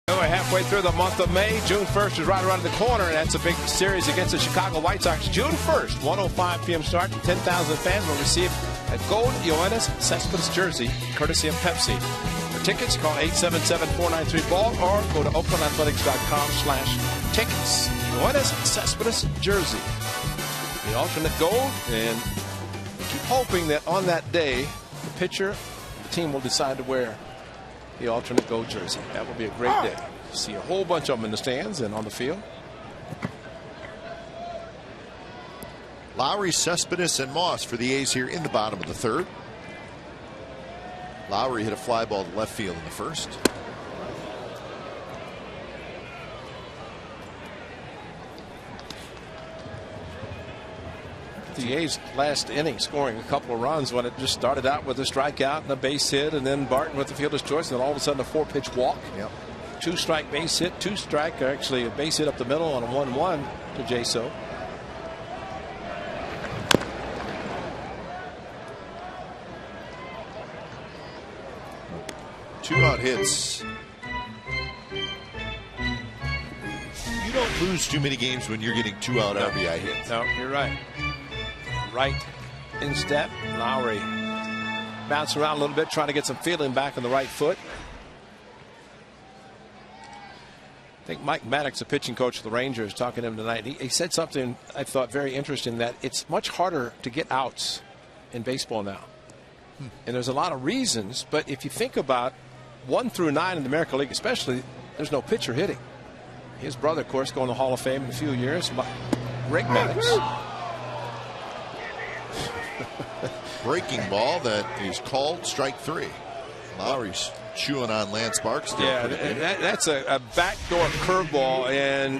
[SPEAKER 6] We're halfway through the month of May. June 1st is right around the corner, and that's a big series against the Chicago White Sox. June 1st, 1:05 p.m. start. 10,000 fans will receive a gold Yoenis Cespedes jersey, courtesy of Pepsi. For tickets, call 877-493-BALL or go to oaklandathletics.com/tickets. Yoenis Cespedes jersey, the alternate gold, and keep hoping that on that day, the pitcher, the team will decide to wear the alternate gold jersey. That will be a great day. See a whole bunch of them in the stands and on the field.
[SPEAKER 1] Lowry, Cespedes, and Moss for the A's here in the bottom of the third. Lowry hit a fly ball to left field in the first.
[SPEAKER 6] The A's last inning scoring a couple of runs when it just started out with a strikeout and a base hit, and then Barton with the fielder's choice, and then all of a sudden a 4-pitch walk.
[SPEAKER 1] Yep.
[SPEAKER 6] 2-strike base hit, 2-strike, or actually a base hit up the middle on a 1-1 to Jaso.
[SPEAKER 1] Two-out hits. You don't lose too many games when you're getting 2-out RBI hits.
[SPEAKER 6] No, you're right. Right in step. Lowry bouncing around a little bit, trying to get some feeling back on the right foot. I think Mike Maddox, the pitching coach of the Rangers, talking to him tonight. He said something I thought very interesting, that it's much harder to get outs in baseball now. And there's a lot of reasons, but if you think about 1 through 9 in the American League especially, there's no pitcher hitting. His brother, of course, going to the Hall of Fame in a few years, Rick Maddox.
[SPEAKER 1] Breaking ball that is called strike 3. Lowry's chewing on Lance Barksdale.
[SPEAKER 6] Yeah, that's a backdoor curveball, and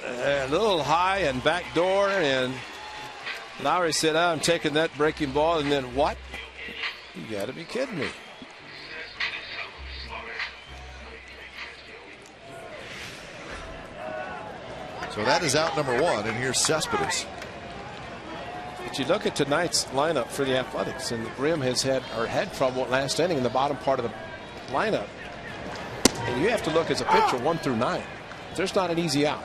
[SPEAKER 6] a little high and backdoor, and Lowry said, I'm taking that breaking ball, and then what? You got to be kidding me.
[SPEAKER 1] So that is out number 1, and here's Cespedes.
[SPEAKER 6] But you look at tonight's lineup for the Athletics, and Grimm has had trouble last inning in the bottom part of the lineup. And you have to look as a pitcher 1 through 9. There's not an easy out.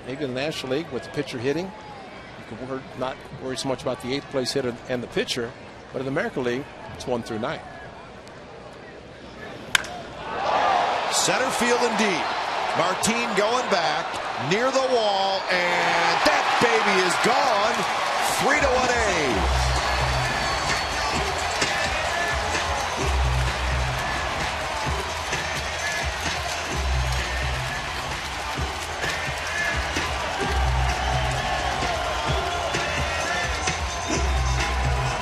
[SPEAKER 6] Maybe in the National League with the pitcher hitting, you can not worry so much about the 8th place hitter and the pitcher, but in the American League, it's 1 through 9.
[SPEAKER 1] Center field and deep. Martin going back near the wall, and that baby is gone. 3-1 A's.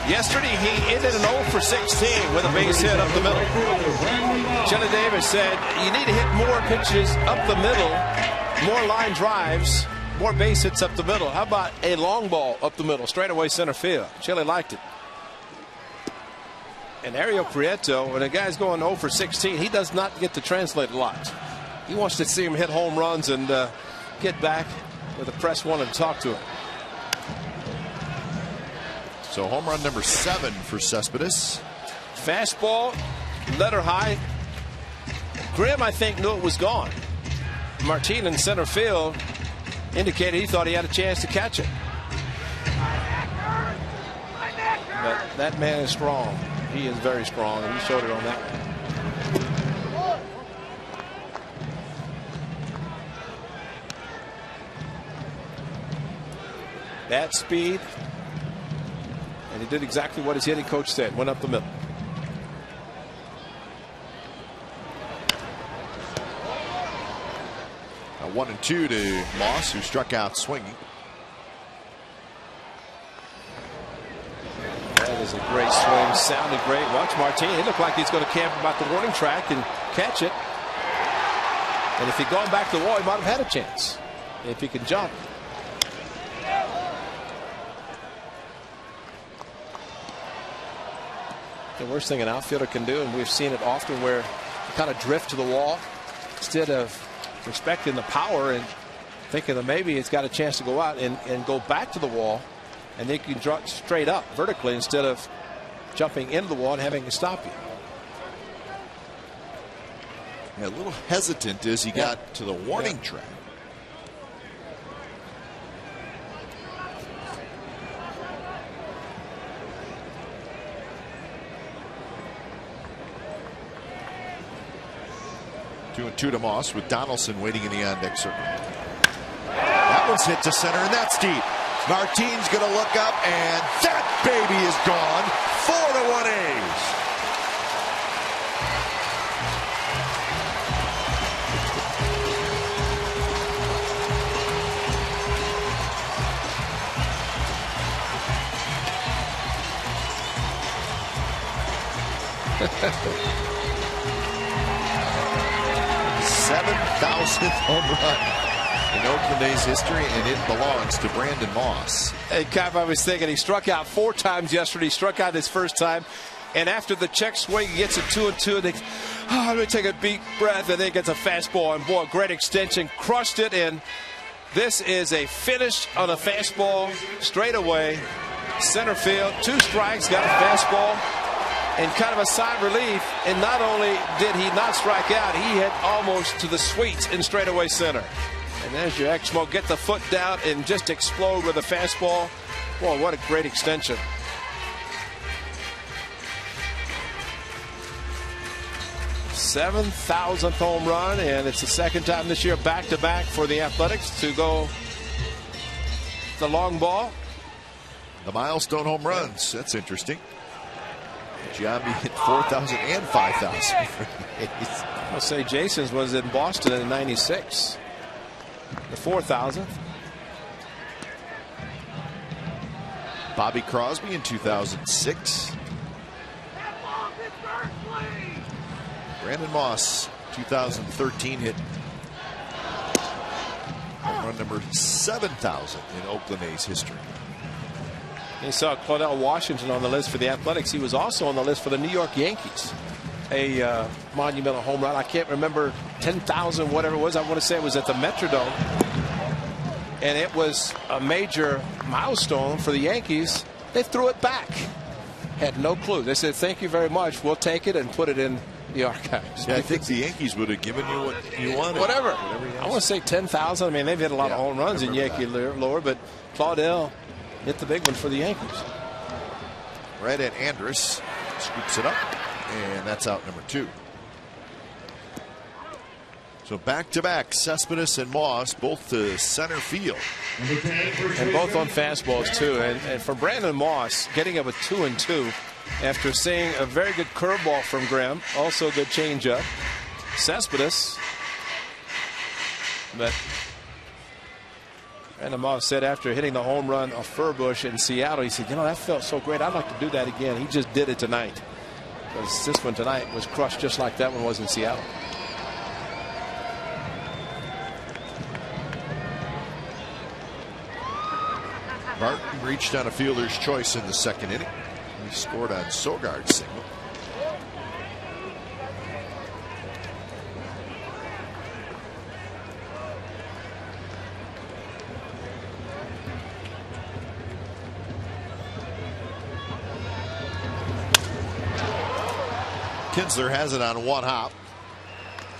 [SPEAKER 6] Yesterday, he ended an 0 for 16 with a base hit up the middle. Chili Davis said, you need to hit more pitches up the middle, more line drives, more base hits up the middle. How about a long ball up the middle, straightaway center field? Chili liked it. And Ariel Prieto, when a guy's going 0 for 16, he does not get to translate a lot. He wants to see him hit home runs and get back where the press wanted to talk to him.
[SPEAKER 1] So home run number 7 for Cespedes.
[SPEAKER 6] Fastball, letter high. Grimm, I think, knew it was gone. Martin in center field indicated he thought he had a chance to catch it. But that man is strong. He is very strong, and he showed it on that one. That speed. And he did exactly what his hitting coach said. Went up the middle.
[SPEAKER 1] A 1-2 to Moss, who struck out swinging.
[SPEAKER 6] That is a great swing. Sounded great. Watch Martin. He looked like he's going to camp about the warning track and catch it. And if he'd gone back to the wall, he might have had a chance. If he can jump. The worst thing an outfielder can do, and we've seen it often, where you kind of drift to the wall instead of respecting the power and thinking that maybe it's got a chance to go out and go back to the wall, and they can draw straight up vertically instead of jumping into the wall and having to stop you.
[SPEAKER 1] Yeah, a little hesitant as he got to the warning track. Two and two to Moss with Donaldson waiting in the on-deck circle. That one's hit to center, and that's deep. Martin's going to look up, and that baby is gone. 4-1 A's. 7,000th home run in Oakland A's history, and it belongs to Brandon Moss.
[SPEAKER 6] Hey, Cap, I was thinking he struck out 4 times yesterday. He struck out his first time. And after the check swing, he gets a 2-2. And let me take a deep breath, and then gets a fastball. And boy, great extension. Crushed it. And this is a finish on a fastball straight away. Center field, 2 strikes, got a fastball. And kind of a sigh of relief. And not only did he not strike out, he hit almost to the sweets in straightaway center. And there's your Exmo. Get the foot down and just explode with a fastball. Boy, what a great extension. '7,000th home run, and it's the second time this year back-to-back for the Athletics to go the long ball.
[SPEAKER 1] The milestone home runs. That's interesting. Giambi hit 4,000 and 5,000 for the A's.
[SPEAKER 6] I'll say Jason's was in Boston in '96. The 4,000th.
[SPEAKER 1] Bobby Crosby in 2006. Brandon Moss, 2013 hit home run number 7,000 in Oakland A's history.
[SPEAKER 6] You saw Claudell Washington on the list for the Athletics. He was also on the list for the New York Yankees. A monumental home run. I can't remember 10,000, whatever it was. I want to say it was at the Metrodome. And it was a major milestone for the Yankees. They threw it back. Had no clue. They said, thank you very much. We'll take it and put it in the archives.
[SPEAKER 1] Yeah, I think the Yankees would have given you what you wanted.
[SPEAKER 6] Whatever I want to say 10,000. I mean, they've hit a lot of home runs in Yankee lore, but Claudell hit the big one for the Yankees.
[SPEAKER 1] Right at Andrus. Scoops it up. And that's out number 2. So back-to-back, Cespedes and Moss, both to center field.
[SPEAKER 6] And both on fastballs, too. And for Brandon Moss, getting up with 2-2 after seeing a very good curveball from Graham, also a good changeup. Cespedes. But Brandon Moss said after hitting the home run off Furbush in Seattle, he said, you know, that felt so great. I'd like to do that again. He just did it tonight. Because this one tonight was crushed just like that one was in Seattle.
[SPEAKER 1] Martin reached on a fielder's choice in the second inning. He scored on Sogard's signal. Kinsler has it on 1 hop.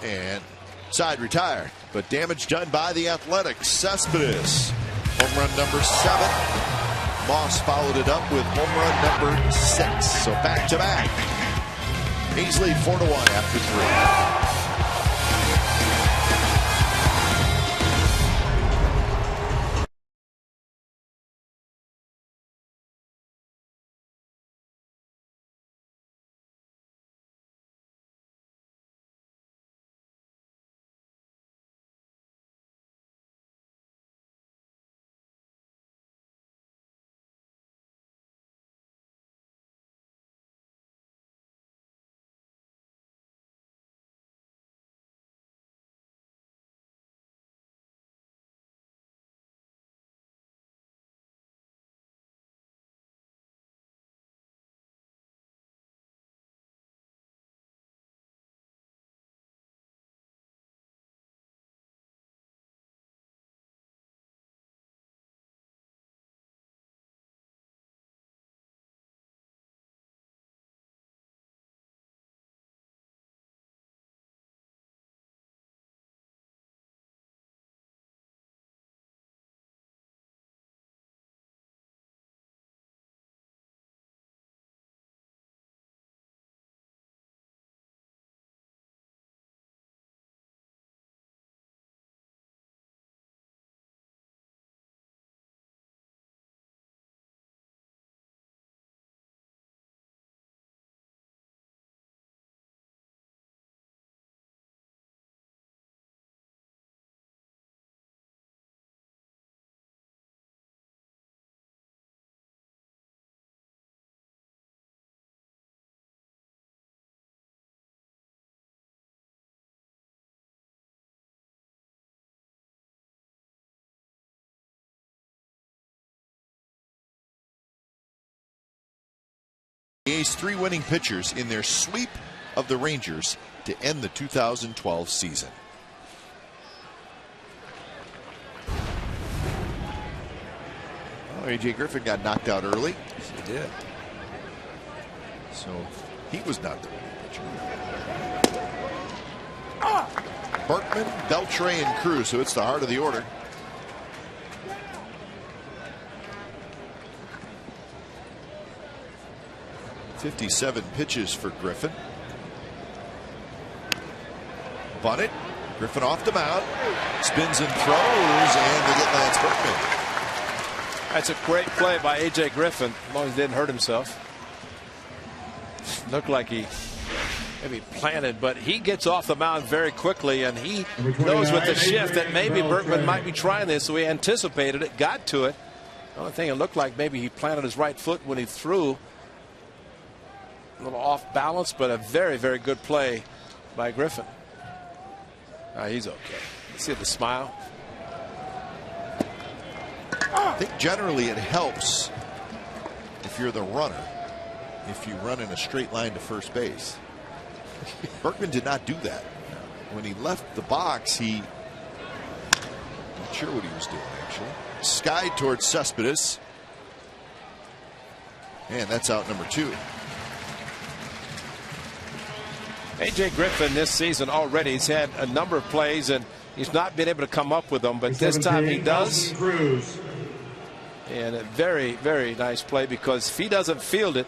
[SPEAKER 1] And side retired. But damage done by the Athletics. Cespedes. Home run number 7. Moss followed it up with home run number 6. So back-to-back. A's lead 4-1 after 3. A's 3 winning pitchers in their sweep of the Rangers to end the 2012 season. A.J. Griffin got knocked out early.
[SPEAKER 6] Yes, he did.
[SPEAKER 1] So he was not the winning pitcher. Berkman, Beltre, and Cruz. So it's the heart of the order. .57 pitches for Griffin. Bunted. Griffin off the mound. Spins and throws, and they get Lance Berkman.
[SPEAKER 6] That's a great play by A.J. Griffin, as long as he didn't hurt himself. Looked like he maybe planted, but he gets off the mound very quickly, and he knows with the shift that maybe Berkman might be trying this, so he anticipated it, got to it. The only thing it looked like maybe he planted his right foot when he threw. A little off balance, but a very, very good play by Griffin. He's okay. You see the smile?
[SPEAKER 1] I think generally it helps if you're the runner, if you run in a straight line to first base. Berkman did not do that. When he left the box, not sure what he was doing actually. Skied towards Cespedes. And that's out number 2.
[SPEAKER 6] A.J. Griffin this season already, he's had a number of plays and he's not been able to come up with them, but this time he does. And a very, very nice play, because if he doesn't field it,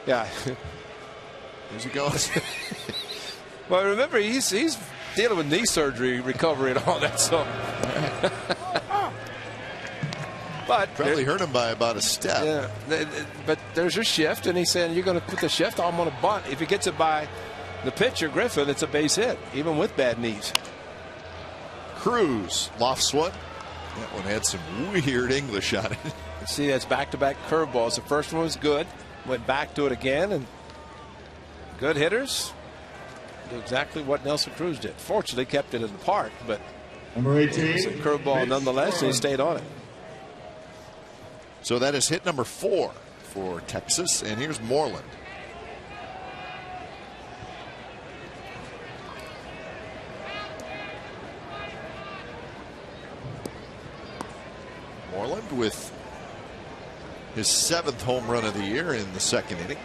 [SPEAKER 6] yeah.
[SPEAKER 1] As he goes.
[SPEAKER 6] Well, remember, he's dealing with knee surgery, recovery, and all that. So, but
[SPEAKER 1] probably hurt him by about a step.
[SPEAKER 6] Yeah, but there's your shift, and he's saying you're going to put the shift. I'm going to bunt. If he gets it by the pitcher, Griffin, it's a base hit, even with bad knees.
[SPEAKER 1] Cruz lofts one. That one had some weird English on it.
[SPEAKER 6] See, that's back-to-back curveballs. The first one was good. Went back to it again, and good hitters do exactly what Nelson Cruz did. Fortunately, kept it in the park, but
[SPEAKER 5] number 18,
[SPEAKER 6] it's a curveball nonetheless, and he stayed on it.
[SPEAKER 1] So that is hit number 4 for Texas, and here's Moreland. Moreland with his 7th home run of the year in the 2nd inning.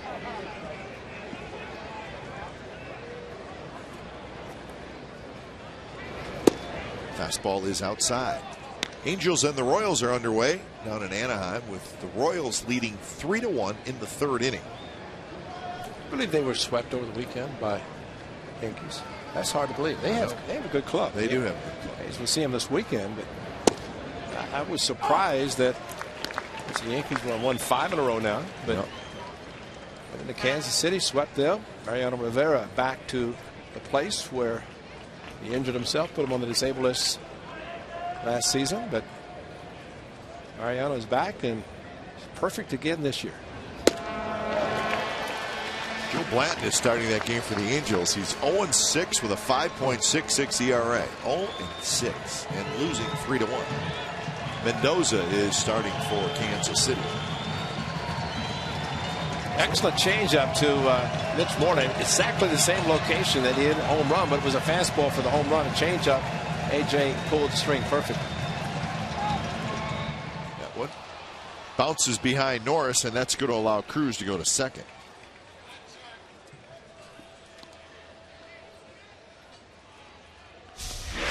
[SPEAKER 1] Fastball is outside. Angels and the Royals are underway down in Anaheim, with the Royals leading 3-1 in the 3rd inning.
[SPEAKER 6] I believe they were swept over the weekend by Yankees. That's hard to believe. They have a good club.
[SPEAKER 1] They do have a good club.
[SPEAKER 6] We'll see them this weekend, but I was surprised that the Yankees won 5 in a row now, but into Kansas City, swept them. Mariano Rivera back to the place where he injured himself, put him on the disabled list last season, but Mariano's back and perfect again this year.
[SPEAKER 1] Joe Blanton is starting that game for the Angels. He's 0-6 with a 5.66 ERA. 0-6 and losing 3-1. Mendoza is starting for Kansas City.
[SPEAKER 6] Excellent changeup to Mitch Moreland. Exactly the same location that he hit a home run, but it was a fastball for the home run. A changeup. A.J. pulled the string perfect.
[SPEAKER 1] That one bounces behind Norris, and that's going to allow Cruz to go to second.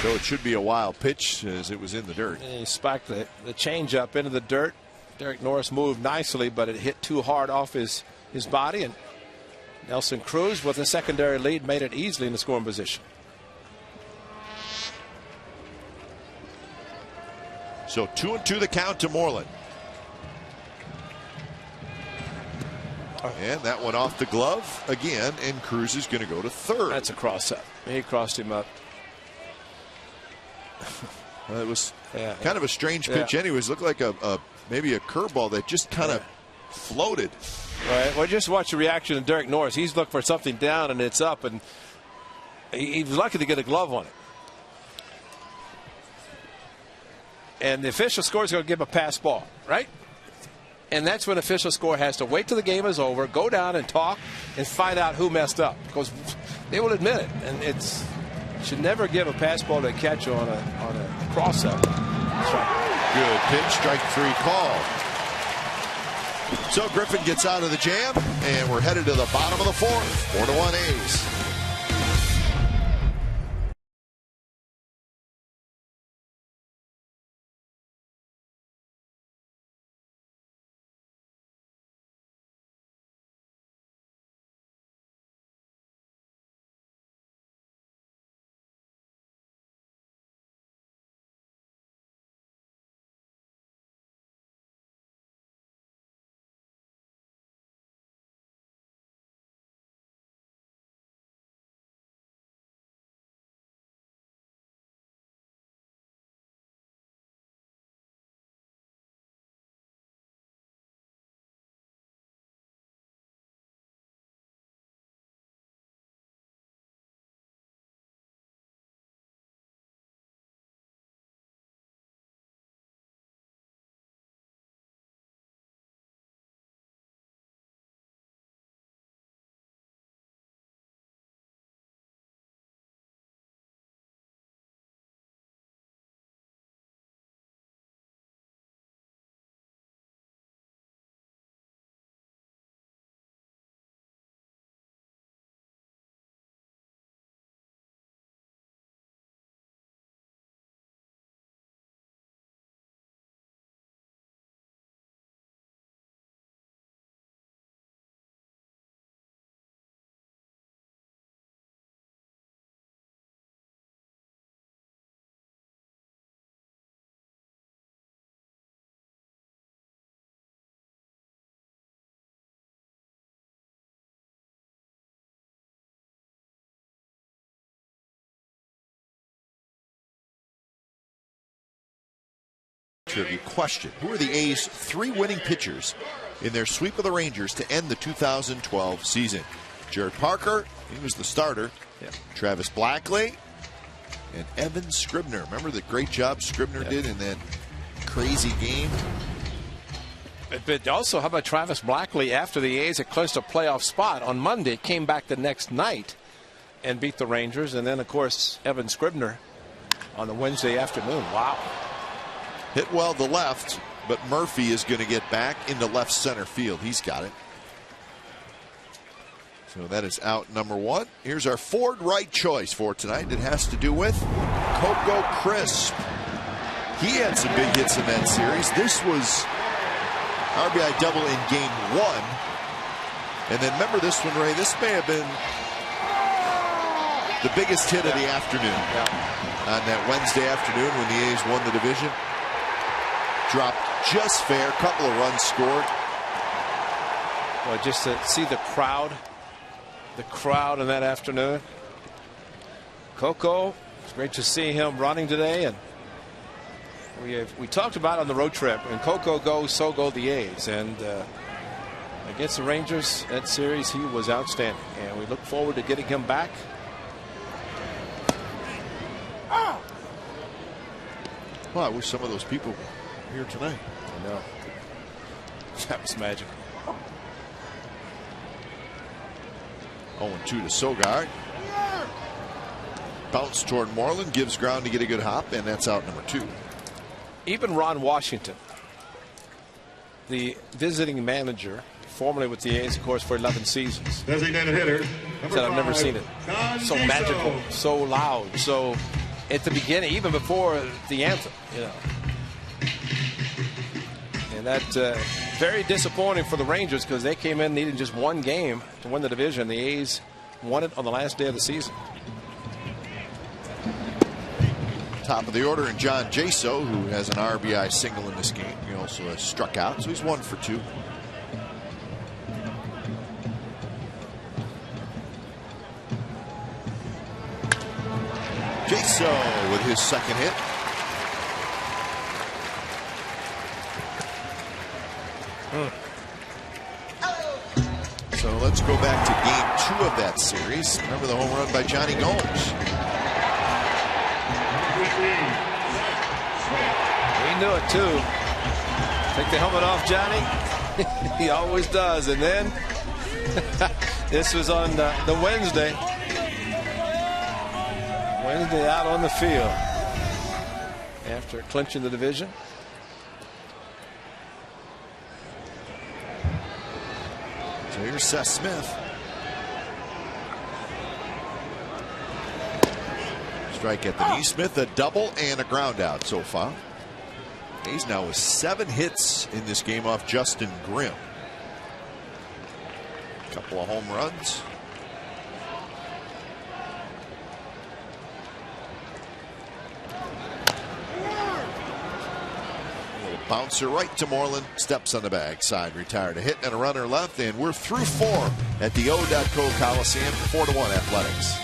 [SPEAKER 1] So it should be a wild pitch, as it was in the dirt.
[SPEAKER 6] He spiked the changeup into the dirt. Derek Norris moved nicely, but it hit too hard off his body, and Nelson Cruz, with a secondary lead, made it easily in the scoring position.
[SPEAKER 1] So 2-2 the count to Moreland. And that one off the glove again, and Cruz is going to go to third.
[SPEAKER 6] That's a cross up. He crossed him up.
[SPEAKER 1] It was kind of a strange pitch anyways. Looked like maybe a curveball that just kind of floated.
[SPEAKER 6] Right. Well, just watch the reaction of Derek Norris. He's looking for something down, and it's up, and he was lucky to get a glove on it. And the official score is going to give him a pass ball, right? And that's when official score has to wait till the game is over, go down and talk, and find out who messed up. Because they will admit it. And it's should never give a pass ball to a catcher on a cross-up.
[SPEAKER 1] Good pitch, strike 3 call. So Griffin gets out of the jam, and we're headed to the bottom of the 4th. 4-1 A's. Trivia question. Who are the A's 3 winning pitchers in their sweep of the Rangers to end the 2012 season? Jared Parker, he was the starter.
[SPEAKER 6] Yeah.
[SPEAKER 1] Travis Blackley and Evan Scribner. Remember the great job Scribner did in that crazy game?
[SPEAKER 6] But also, how about Travis Blackley after the A's had clinched a playoff spot on Monday, came back the next night and beat the Rangers. And then, of course, Evan Scribner on the Wednesday afternoon. Wow.
[SPEAKER 1] Hit well to left, but Murphy is going to get back into left center field. He's got it. So that is out number 1. Here's our Ford right choice for tonight. It has to do with Coco Crisp. He had some big hits in that series. This was RBI double in game 1. And then remember this one, Ray. This may have been the biggest hit of the afternoon. On that Wednesday afternoon when the A's won the division. Dropped just fair, couple of runs scored.
[SPEAKER 6] Well, just to see the crowd in that afternoon. Coco, it's great to see him running today, and we talked about on the road trip. And Coco goes, so go the A's. And against the Rangers, that series, he was outstanding, and we look forward to getting him back.
[SPEAKER 1] Well, I wish some of those people were here tonight.
[SPEAKER 6] I know. That was magic.
[SPEAKER 1] 0-2 to Sogard. Bounce toward Moreland, gives ground to get a good hop, and that's out number 2.
[SPEAKER 6] Even Ron Washington, the visiting manager, formerly with the A's, of course, for 11 seasons.
[SPEAKER 5] Designated hitter.
[SPEAKER 6] Said, I've never seen it so magical, so loud, so at the beginning, even before the anthem, you know. And that's very disappointing for the Rangers because they came in needing just 1 game to win the division. The A's won it on the last day of the season.
[SPEAKER 1] Top of the order, and John Jaso, who has an RBI single in this game. He also has struck out, so he's 1 for 2. Jaso with his second hit. So let's go back to game 2 of that series. Remember the home run by Johnny Gomes.
[SPEAKER 6] We knew it too. Take the helmet off, Johnny. He always does. And then this was on the Wednesday out on the field after clinching the division.
[SPEAKER 1] So here's Seth Smith. Strike at the knee. Smith a double and a ground out so far. He's now with 7 hits in this game off Justin Grimm. Couple of home runs. A little bouncer right to Moreland. Steps on the bag side. Retired a hit and a runner left. And we're through 4 at the O.co Coliseum. 4-1 Athletics.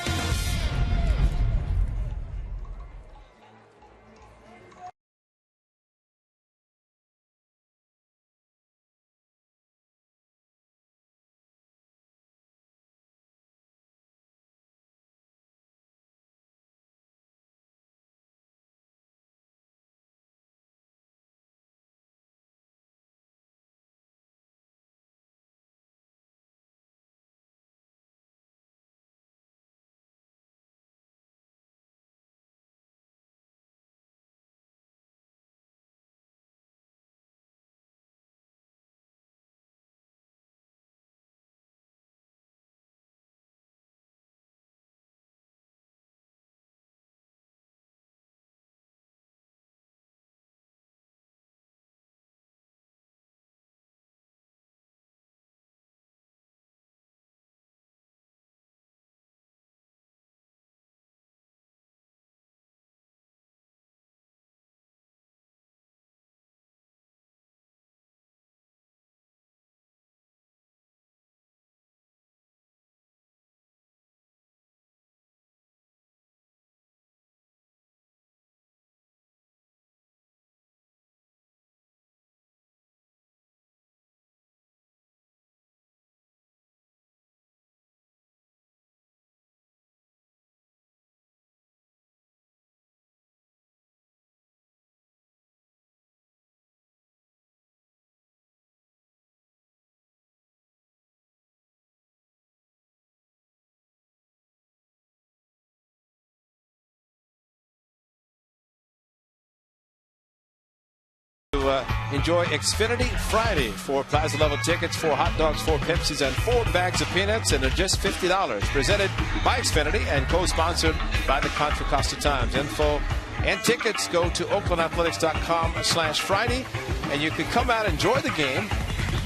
[SPEAKER 6] Enjoy Xfinity Friday. 4 Plaza level tickets, 4 hot dogs, 4 Pepsis, and 4 bags of peanuts, and they're just $50. Presented by Xfinity and co-sponsored by the Contra Costa Times. Info and tickets go to oaklandathletics.com/Friday, and you can come out and enjoy the game,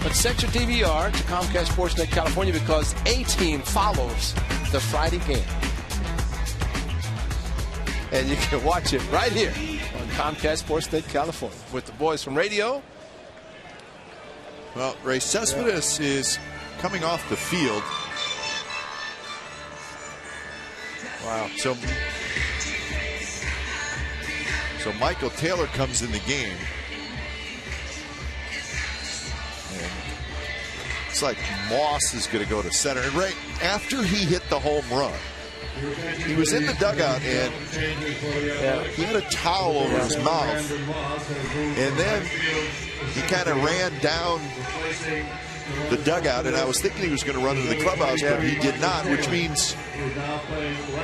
[SPEAKER 6] but set your DVR to Comcast Sportsnet California because A-Team follows the Friday game. And you can watch it right here on Comcast Sportsnet California with the boys from radio.
[SPEAKER 1] Well, Ray Cespedes is coming off the field. Wow. So Michael Taylor comes in the game. And it's like Moss is going to go to center. And Ray, after he hit the home run, he was in the dugout and he had a towel over his mouth, and then he kind of ran down the dugout, and I was thinking he was going to run into the clubhouse, but he did not, which means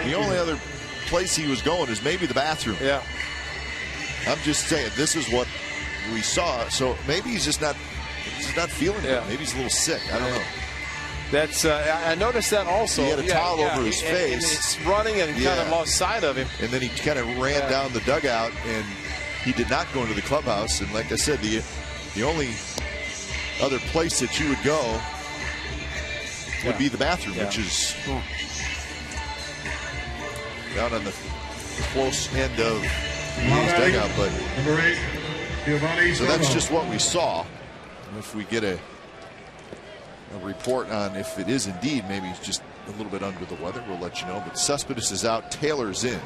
[SPEAKER 1] the only other place he was going is maybe the bathroom.
[SPEAKER 6] Yeah.
[SPEAKER 1] I'm just saying, this is what we saw. So maybe he's just not feeling it. Maybe he's a little sick. I don't know.
[SPEAKER 6] That's I noticed that also.
[SPEAKER 1] He had a towel over his face.
[SPEAKER 6] And it's running and kind of lost sight of him.
[SPEAKER 1] And then he kind of ran down the dugout, and he did not go into the clubhouse. And like I said, the only other place that you would go would be the bathroom, which is down on the close end of his dugout. But so that's just what we saw. And if we get a report on if it is indeed, maybe he's just a little bit under the weather, we'll let you know. But Cespedes is out, Taylor's in.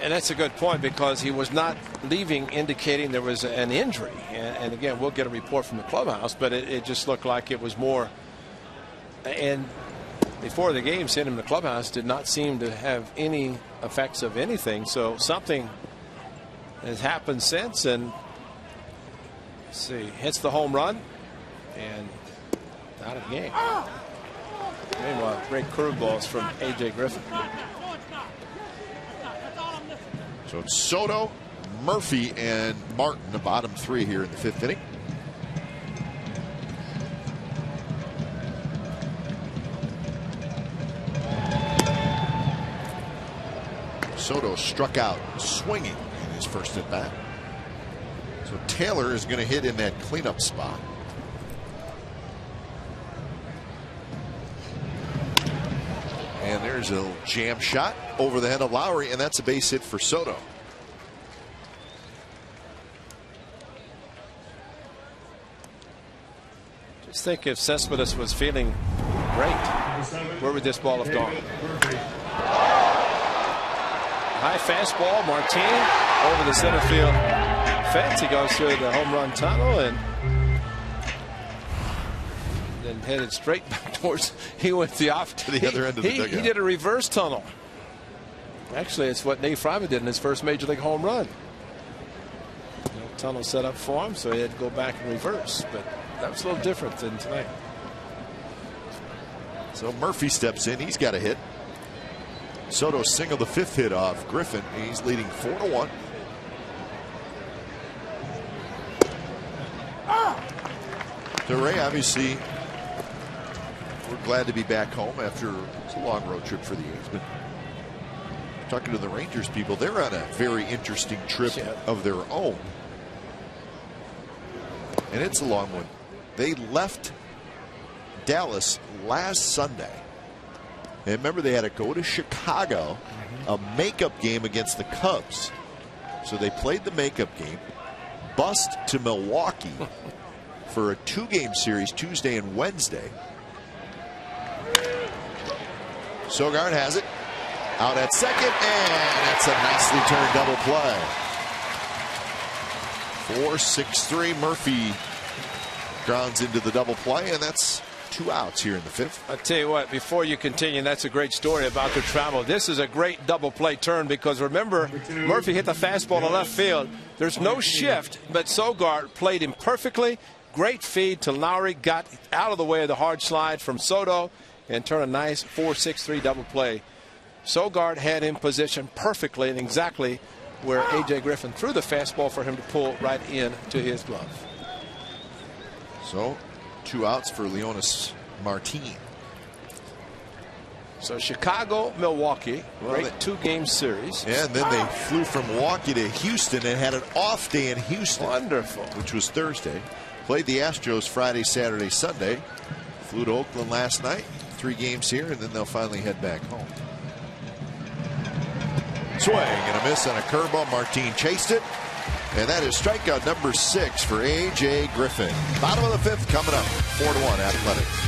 [SPEAKER 6] And that's a good point, because he was not leaving indicating there was an injury. And again, we'll get a report from the clubhouse, but it just looked like it was more. And before the game, sent him to the clubhouse, did not seem to have any effects of anything. So something has happened since, and Let's see, hits the home run and out of the game. Meanwhile, great curveballs from A.J. Griffin.
[SPEAKER 1] So it's Soto, Murphy, and Martin, the bottom three here in the fifth inning. Soto struck out swinging in his first at bat. So Taylor is going to hit in that cleanup spot. And there's a jam shot over the head of Lowry, and that's a base hit for Soto.
[SPEAKER 6] Just think if Cespedes was feeling great, where would this ball have gone? High fastball, Martin over the center field fence. He goes through the home run tunnel and then headed straight back towards. He went to the
[SPEAKER 1] other end of the dugout.
[SPEAKER 6] He did a reverse tunnel. Actually, it's what Nate Fryman did in his first major league home run. Tunnel set up for him, so he had to go back and reverse. But that was a little different than tonight.
[SPEAKER 1] So Murphy steps in. He's got a hit. Soto singled the fifth hit off Griffin. He's leading 4-1. So Ray, obviously, we're glad to be back home after it's a long road trip for the A's. But talking to the Rangers people, they're on a very interesting trip of their own. And it's a long one. They left Dallas last Sunday. And remember, they had to go to Chicago, a makeup game against the Cubs. So they played the makeup game, bust to Milwaukee for a 2-game series Tuesday and Wednesday. Sogard has it out at second, and that's a nicely turned double play. 4-6-3. Murphy grounds into the double play, and that's 2 outs here in the fifth.
[SPEAKER 6] I'll tell you what, before you continue, that's a great story about their travel. This is a great double play turn because remember, Murphy hit the fastball to left field. There's no shift, but Sogard played him perfectly. Great feed to Lowry, got out of the way of the hard slide from Soto and turned a nice 4-6-3 double play. Sogard had him positioned perfectly and exactly where A.J. Griffin threw the fastball for him to pull right into his glove.
[SPEAKER 1] So 2 outs for Leonis Martin.
[SPEAKER 6] So Chicago, Milwaukee, great 2-game series.
[SPEAKER 1] And then they flew from Milwaukee to Houston and had an off day in Houston.
[SPEAKER 6] Wonderful.
[SPEAKER 1] Which was Thursday. Played the Astros Friday, Saturday, Sunday. Flew to Oakland last night. 3 games here, and then they'll finally head back home. Swing and a miss on a curveball. Martin chased it. And that is strikeout number 6 for A.J. Griffin. Bottom of the fifth coming up. 4-1 Athletics.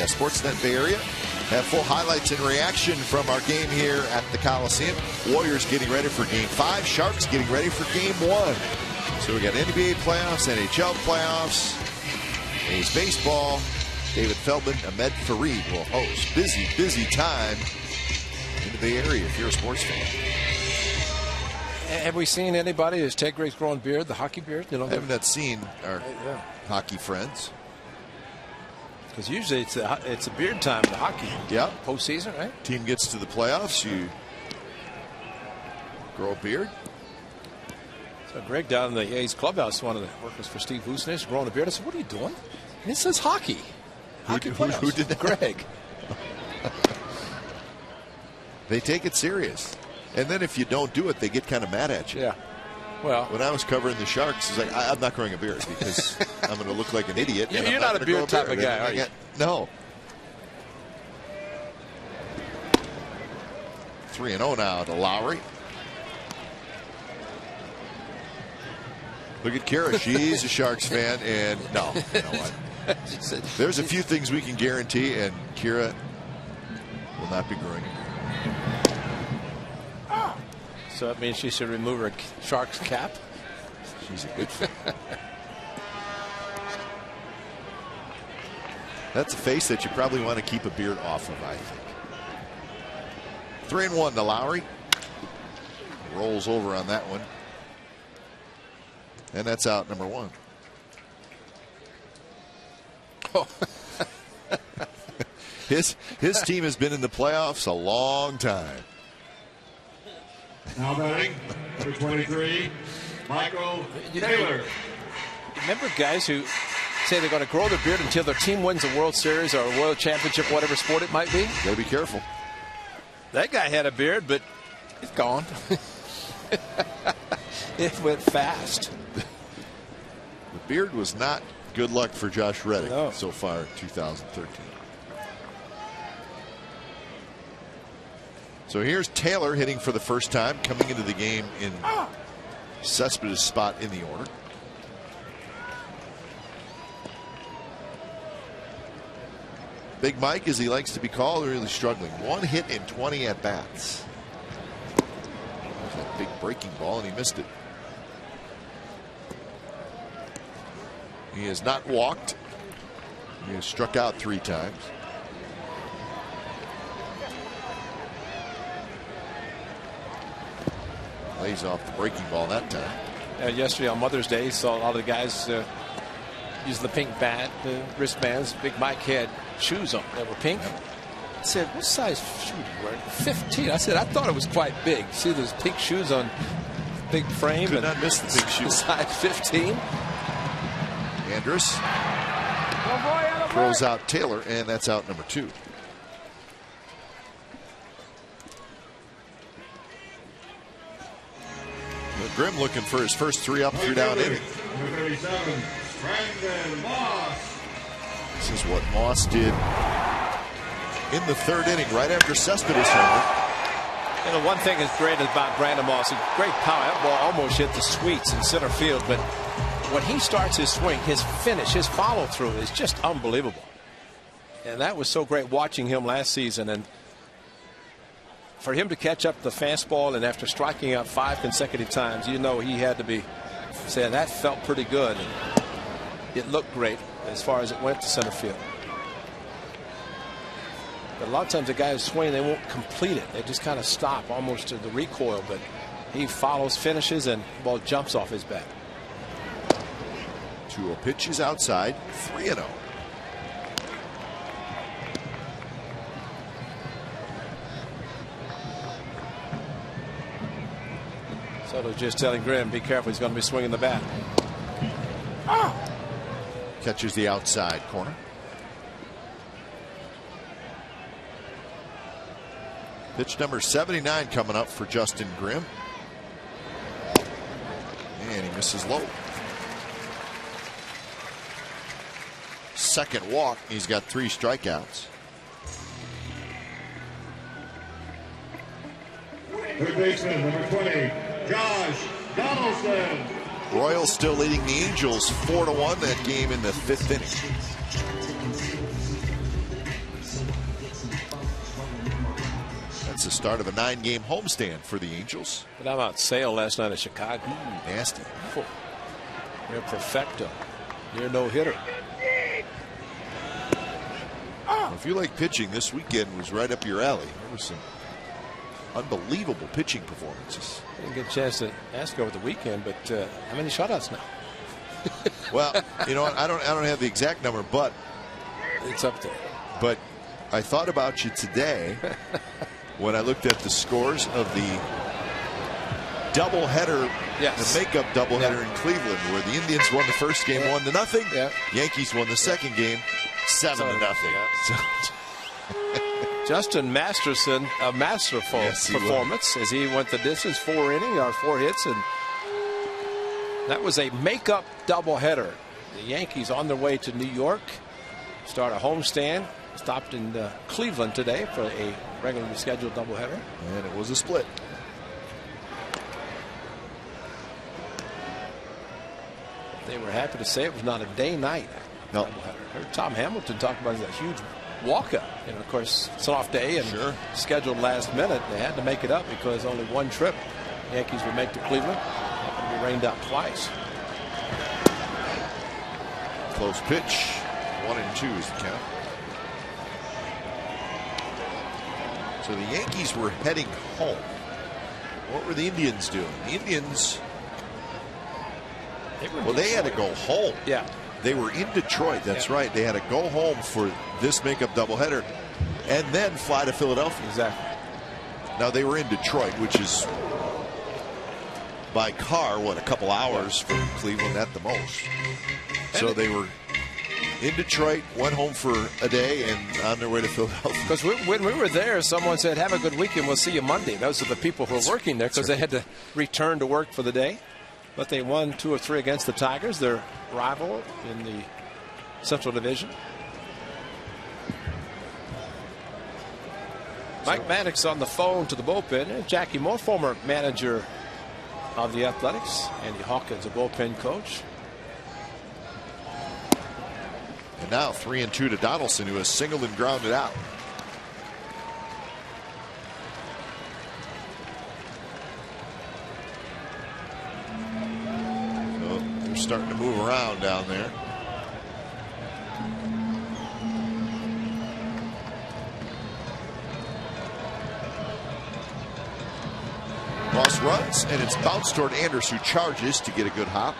[SPEAKER 1] Sportsnet Bay Area. Have full highlights and reaction from our game here at the Coliseum. Warriors getting ready for Game 5. Sharks getting ready for Game 1. So we got NBA playoffs, NHL playoffs, A's baseball. David Feldman, Ahmed Fareed will host. Busy time in the Bay Area if you're a sports fan.
[SPEAKER 6] Have we seen anybody? Is Ted Griggs growing beard, the hockey beard? You know,
[SPEAKER 1] I have not seen our hockey friends.
[SPEAKER 6] Because usually it's a beard time in the hockey.
[SPEAKER 1] Yeah.
[SPEAKER 6] Postseason, right?
[SPEAKER 1] Team gets to the playoffs, you grow a beard.
[SPEAKER 6] So Greg down in the A's clubhouse, one of the workers for Steve Vucinich, growing a beard. I said, "What are you doing?" And it says hockey.
[SPEAKER 1] Who did that?
[SPEAKER 6] Greg.
[SPEAKER 1] They take it serious. And then if you don't do it, they get kind of mad at you.
[SPEAKER 6] Yeah. Well,
[SPEAKER 1] when I was covering the Sharks, it's like, I'm not growing a beard because I'm going to look like an idiot.
[SPEAKER 6] You're not a beard type of guy, are you?
[SPEAKER 1] No. 3-0 now to Lowry. Look at Kira. She's a Sharks fan. And no, you know what? There's a few things we can guarantee, and Kira will not be growing a beard.
[SPEAKER 6] So that means she should remove her Sharks cap?
[SPEAKER 1] She's a good fan. That's a face that you probably want to keep a beard off of, I think. 3-1 to Lowry. Rolls over on that one. And that's out number 1. Oh. His team has been in the playoffs a long time.
[SPEAKER 5] Now batting, number 23, Michael Taylor.
[SPEAKER 6] Remember guys who say they're going to grow their beard until their team wins a World Series or a World Championship, whatever sport it might be?
[SPEAKER 1] Got to be careful.
[SPEAKER 6] That guy had a beard, but it's gone. It went fast.
[SPEAKER 1] The beard was not good luck for Josh Reddick so far in 2013. So here's Taylor hitting for the first time, coming into the game in Cespedes' spot in the order. Big Mike, as he likes to be called, really struggling. 1 hit in 20 at-bats. That big breaking ball, and he missed it. He has not walked. He has struck out 3 times. Lays off the breaking ball that time.
[SPEAKER 6] Yesterday on Mother's Day, saw a lot of the guys using the pink bat, the wristbands. Big Mike had shoes on that were pink. I said, what size shoe do you wear? 15. I said, I thought it was quite big. See those pink shoes on big frame?
[SPEAKER 1] Could not miss the big shoes.
[SPEAKER 6] Size 15.
[SPEAKER 1] Andrus throws out Taylor, and that's out number 2. Grimm looking for his first 3 up, 3 down inning. This is what Moss did in the 3rd inning, right after Cespedes homer.
[SPEAKER 6] You know, one thing is great about Brandon Moss, a great power. That ball almost hit the sweets in center field, but when he starts his swing, his finish, his follow through is just unbelievable. And that was so great watching him last season, and for him to catch up the fastball, and after striking out 5 consecutive times, you know he had to be saying that felt pretty good. And it looked great as far as it went to center field. But a lot of times the guys swing, they won't complete it. They just kind of stop almost to the recoil, but he follows, finishes, and the ball jumps off his bat.
[SPEAKER 1] 2-0 pitch is outside, 3-0.
[SPEAKER 6] Soto just telling Grimm, be careful, he's going to be swinging the bat.
[SPEAKER 1] Catches the outside corner. Pitch number 79 coming up for Justin Grimm. And he misses low. Second walk. He's got 3 strikeouts.
[SPEAKER 5] Third baseman, number 20, Josh Donaldson.
[SPEAKER 1] Royals still leading the Angels 4-1 that game in the 5th inning. It's the start of a 9-game homestand for the Angels.
[SPEAKER 6] But how about Sale last night in Chicago?
[SPEAKER 1] Nasty.
[SPEAKER 6] Near perfecto. Near no-hitter.
[SPEAKER 1] If you like pitching, this weekend was right up your alley. There were some unbelievable pitching performances.
[SPEAKER 6] I didn't get a chance to ask over the weekend, but how many shutouts now?
[SPEAKER 1] Well, you know what? I don't have the exact number, but
[SPEAKER 6] it's up there.
[SPEAKER 1] But I thought about you today when I looked at the scores of the doubleheader, the makeup doubleheader in Cleveland, where the Indians won the first game 1-0.
[SPEAKER 6] Yeah.
[SPEAKER 1] Yankees won the second game 7-0.
[SPEAKER 6] Justin Masterson, a masterful performance as he went the distance, 4 innings, or 4 hits, and that was a makeup doubleheader. The Yankees on their way to New York, start a homestand, stopped in Cleveland today for a regularly scheduled doubleheader.
[SPEAKER 1] And it was a split.
[SPEAKER 6] They were happy to say it was not a day-night doubleheader. I heard Tom Hamilton talk about it as a huge walk-up. And of course, it's an off day and scheduled last minute. They had to make it up because only one trip the Yankees would make to Cleveland. Happened to be rained out twice.
[SPEAKER 1] Close pitch. 1-2 is the count. So the Yankees were heading home. What were the Indians doing? The Indians, they had to go home.
[SPEAKER 6] Yeah.
[SPEAKER 1] They were in Detroit. That's right. They had to go home for this makeup doubleheader and then fly to Philadelphia.
[SPEAKER 6] Exactly.
[SPEAKER 1] Now, they were in Detroit, which is by car, a couple hours from Cleveland at the most. So they were in Detroit, went home for a day, and on their way to Philadelphia.
[SPEAKER 6] Because when we were there, someone said, have a good weekend, we'll see you Monday. Those are the people who were working there because they had to return to work for the day. But they won 2 of 3 against the Tigers, their rival in the Central Division. Mike Maddox on the phone to the bullpen. And Jackie Moore, former manager of the Athletics. Andy Hawkins, a bullpen coach.
[SPEAKER 1] And now 3-2 to Donaldson, who has singled and grounded out. So they're starting to move around down there. Ross runs, and it's bounced toward Anders, who charges to get a good hop.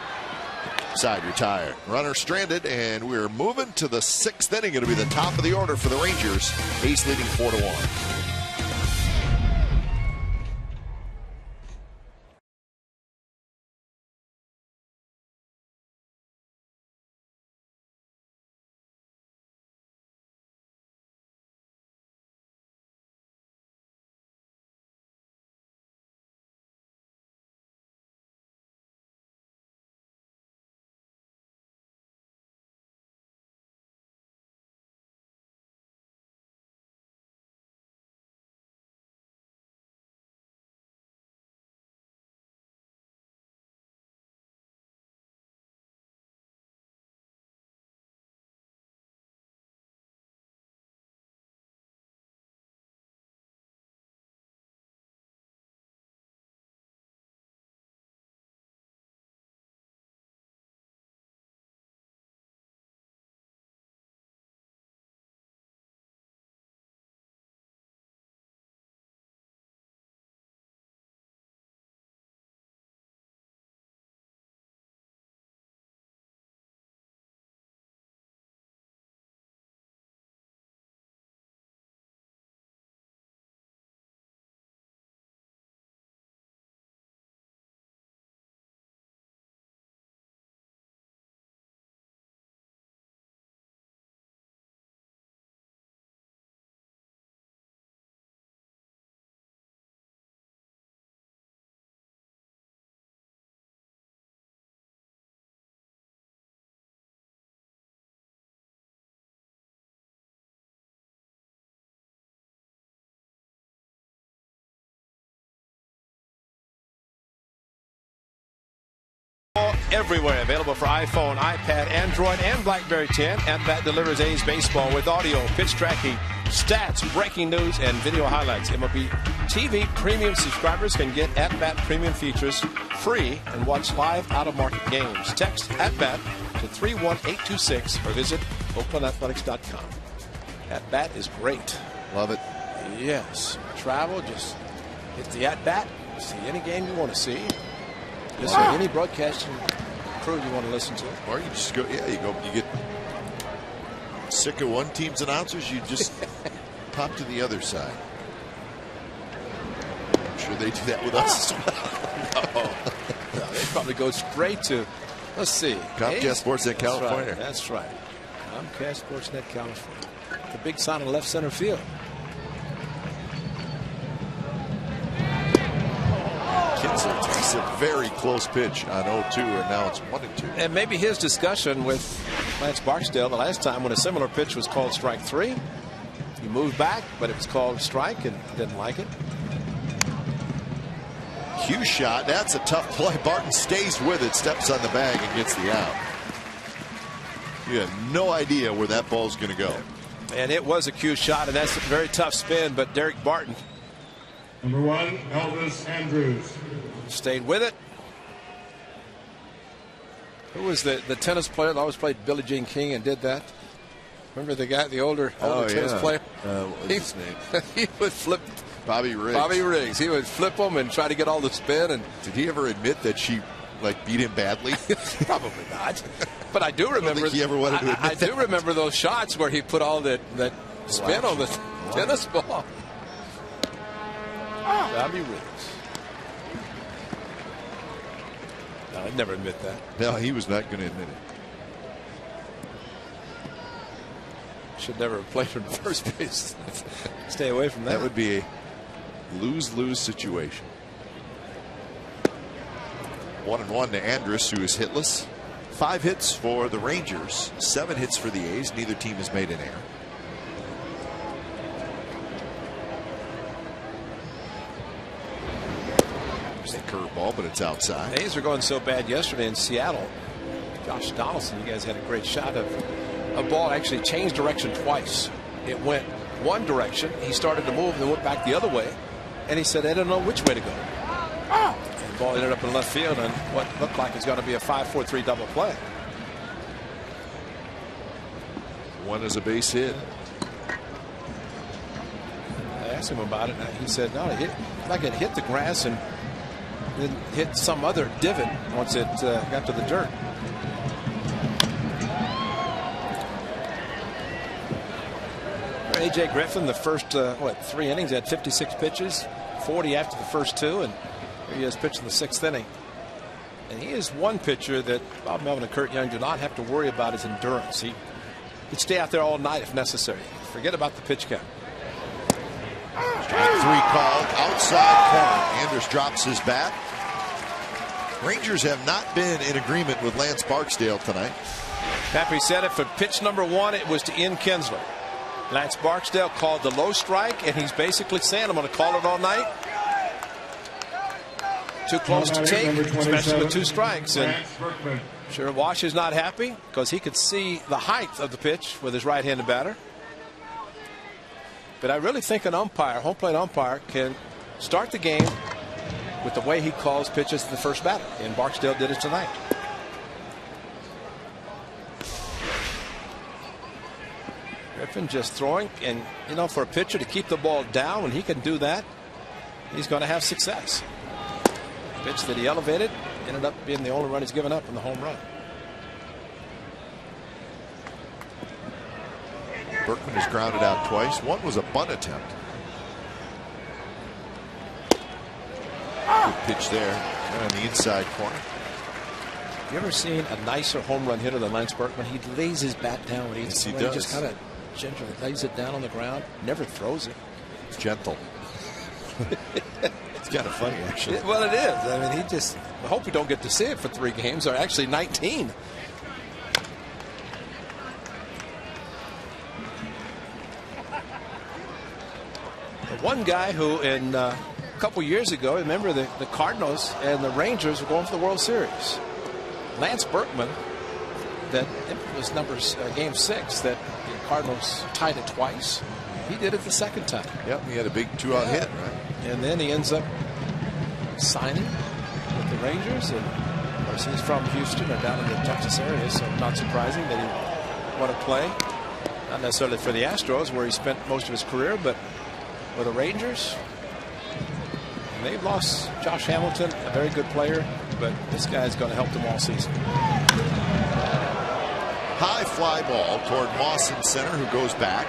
[SPEAKER 1] Side retired. Runner stranded, and we're moving to the 6th inning. It'll be the top of the order for the Rangers. Ace leading 4-1.
[SPEAKER 6] everywhere. Available for iPhone, iPad, Android, and BlackBerry 10. At Bat delivers A's baseball with audio, pitch tracking, stats, breaking news, and video highlights. MLB TV Premium subscribers can get At Bat Premium features free and watch live out-of-market games. Text At Bat to 31826 or visit OaklandAthletics.com. At Bat is great.
[SPEAKER 1] Love it.
[SPEAKER 6] Yes. Travel, just hit the At Bat. See any game you want to see. Listen to any broadcasting crew you want to listen to.
[SPEAKER 1] Or you just go, you get sick of one team's announcers, you just pop to the other side. I'm sure they do that with us as well.
[SPEAKER 6] No, they probably go straight to, let's see.
[SPEAKER 1] Comcast Sportsnet California.
[SPEAKER 6] That's right. Comcast Sportsnet California. The big sign in left center field.
[SPEAKER 1] Kinsler takes a very close pitch on 0-2, and now it's 1-2.
[SPEAKER 6] And maybe his discussion with Lance Barksdale the last time when a similar pitch was called strike 3. He moved back, but it was called strike and didn't like it.
[SPEAKER 1] Cue shot. That's a tough play. Barton stays with it, steps on the bag, and gets the out. You have no idea where that ball's going to go.
[SPEAKER 6] And it was a cue shot, and that's a very tough spin, but Derek Barton.
[SPEAKER 5] Number 1, Elvis Andrews.
[SPEAKER 6] Stayed with it. Who was the tennis player that always played Billie Jean King and did that? Remember the guy, the older tennis player?
[SPEAKER 1] What's his name?
[SPEAKER 6] He would flip.
[SPEAKER 1] Bobby Riggs.
[SPEAKER 6] Bobby Riggs. He would flip them and try to get all the spin. And
[SPEAKER 1] did he ever admit that she beat him badly?
[SPEAKER 6] Probably not. But I do remember.
[SPEAKER 1] I don't think he ever wanted to admit
[SPEAKER 6] I do remember those shots where he put all that spin on the tennis ball. Bobby Riggs. No, I'd never admit that.
[SPEAKER 1] No, he was not going to admit it.
[SPEAKER 6] Should never have played from first base. Stay away from that.
[SPEAKER 1] That would be a lose-lose situation. 1-1 to Andrus, who is hitless. 5 hits for the Rangers, 7 hits for the A's. Neither team has made an error. There's a curveball, but it's outside.
[SPEAKER 6] The A's were going so bad yesterday in Seattle. Josh Donaldson, you guys had a great shot of a ball actually changed direction twice. It went one direction. He started to move and then went back the other way. And he said, I don't know which way to go. And the ball ended up in left field on what looked like is going to be a 5-4-3 double play.
[SPEAKER 1] One is a base hit.
[SPEAKER 6] I asked him about it. And he said, no, like it hit the grass and then hit some other divot once it got to the dirt. A.J. Griffin, the first 3 innings, had 56 pitches, 40 after the first 2, and here he is pitching the 6th inning. And he is one pitcher that Bob Melvin and Kurt Young do not have to worry about his endurance. He could stay out there all night if necessary. Forget about the pitch count.
[SPEAKER 1] Strike 3 called outside corner. Andrus drops his bat. Rangers have not been in agreement with Lance Barksdale tonight.
[SPEAKER 6] Pappy said it for pitch number 1, it was to end Kinsler. Lance Barksdale called the low strike, and he's basically saying, I'm going to call it all night. Too close to take, especially with 2 strikes. And sure, Wash is not happy because he could see the height of the pitch with his right-handed batter. But I really think an umpire, home plate umpire, can start the game with the way he calls pitches to the first batter. And Barksdale did it tonight. Griffin just throwing, and you know, for a pitcher to keep the ball down, when he can do that, he's going to have success. Pitch that he elevated ended up being the only run he's given up in the home run.
[SPEAKER 1] Berkman has grounded out twice. One was a bunt attempt. Good pitch there on the inside corner.
[SPEAKER 6] Have you ever seen a nicer home run hitter than Lance Berkman? He lays his bat down when
[SPEAKER 1] yes, he
[SPEAKER 6] does. He just kind of gently lays it down on the ground, never throws it.
[SPEAKER 1] It's gentle. It's kind of funny, actually.
[SPEAKER 6] Well, it is. I mean, he just, I hope we don't get to see it for 3 games, or actually 19. The one guy who, in a couple years ago, remember the Cardinals and the Rangers were going for the World Series. Lance Berkman, that was game 6, that the Cardinals tied it twice. He did it the second time.
[SPEAKER 1] Yep, he had a big 2-out hit, right?
[SPEAKER 6] And then he ends up signing with the Rangers. And of course, he's from Houston or down in the Texas area, so not surprising that he wanted to play. Not necessarily for the Astros, where he spent most of his career, but with the Rangers. And they've lost Josh Hamilton, a very good player, but this guy's going to help them all season.
[SPEAKER 1] High fly ball toward Moss in center, who goes back.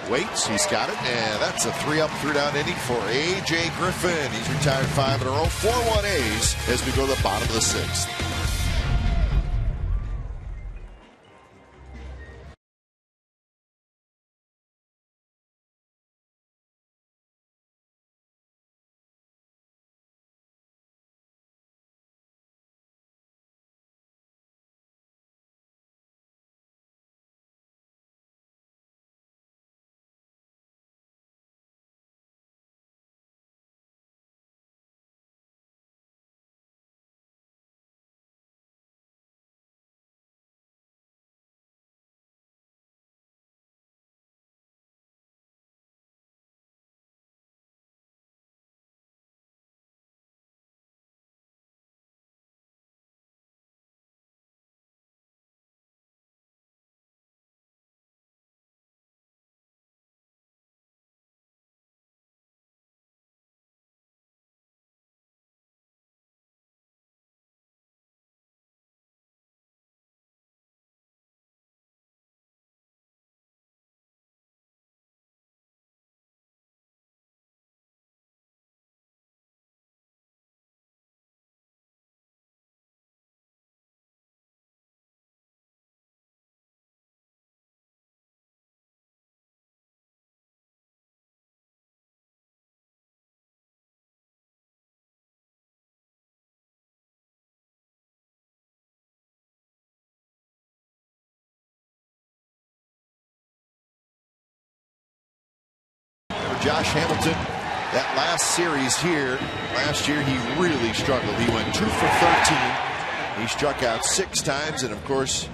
[SPEAKER 1] Waits, he's got it, and that's a 3-up, 3-down inning for A.J. Griffin. He's retired 5 in a row, 4-1 A's as we go to the bottom of the 6th. Josh Hamilton, that last series here, last year he really struggled. He went 2 for 13. He struck out 6 times, and of course,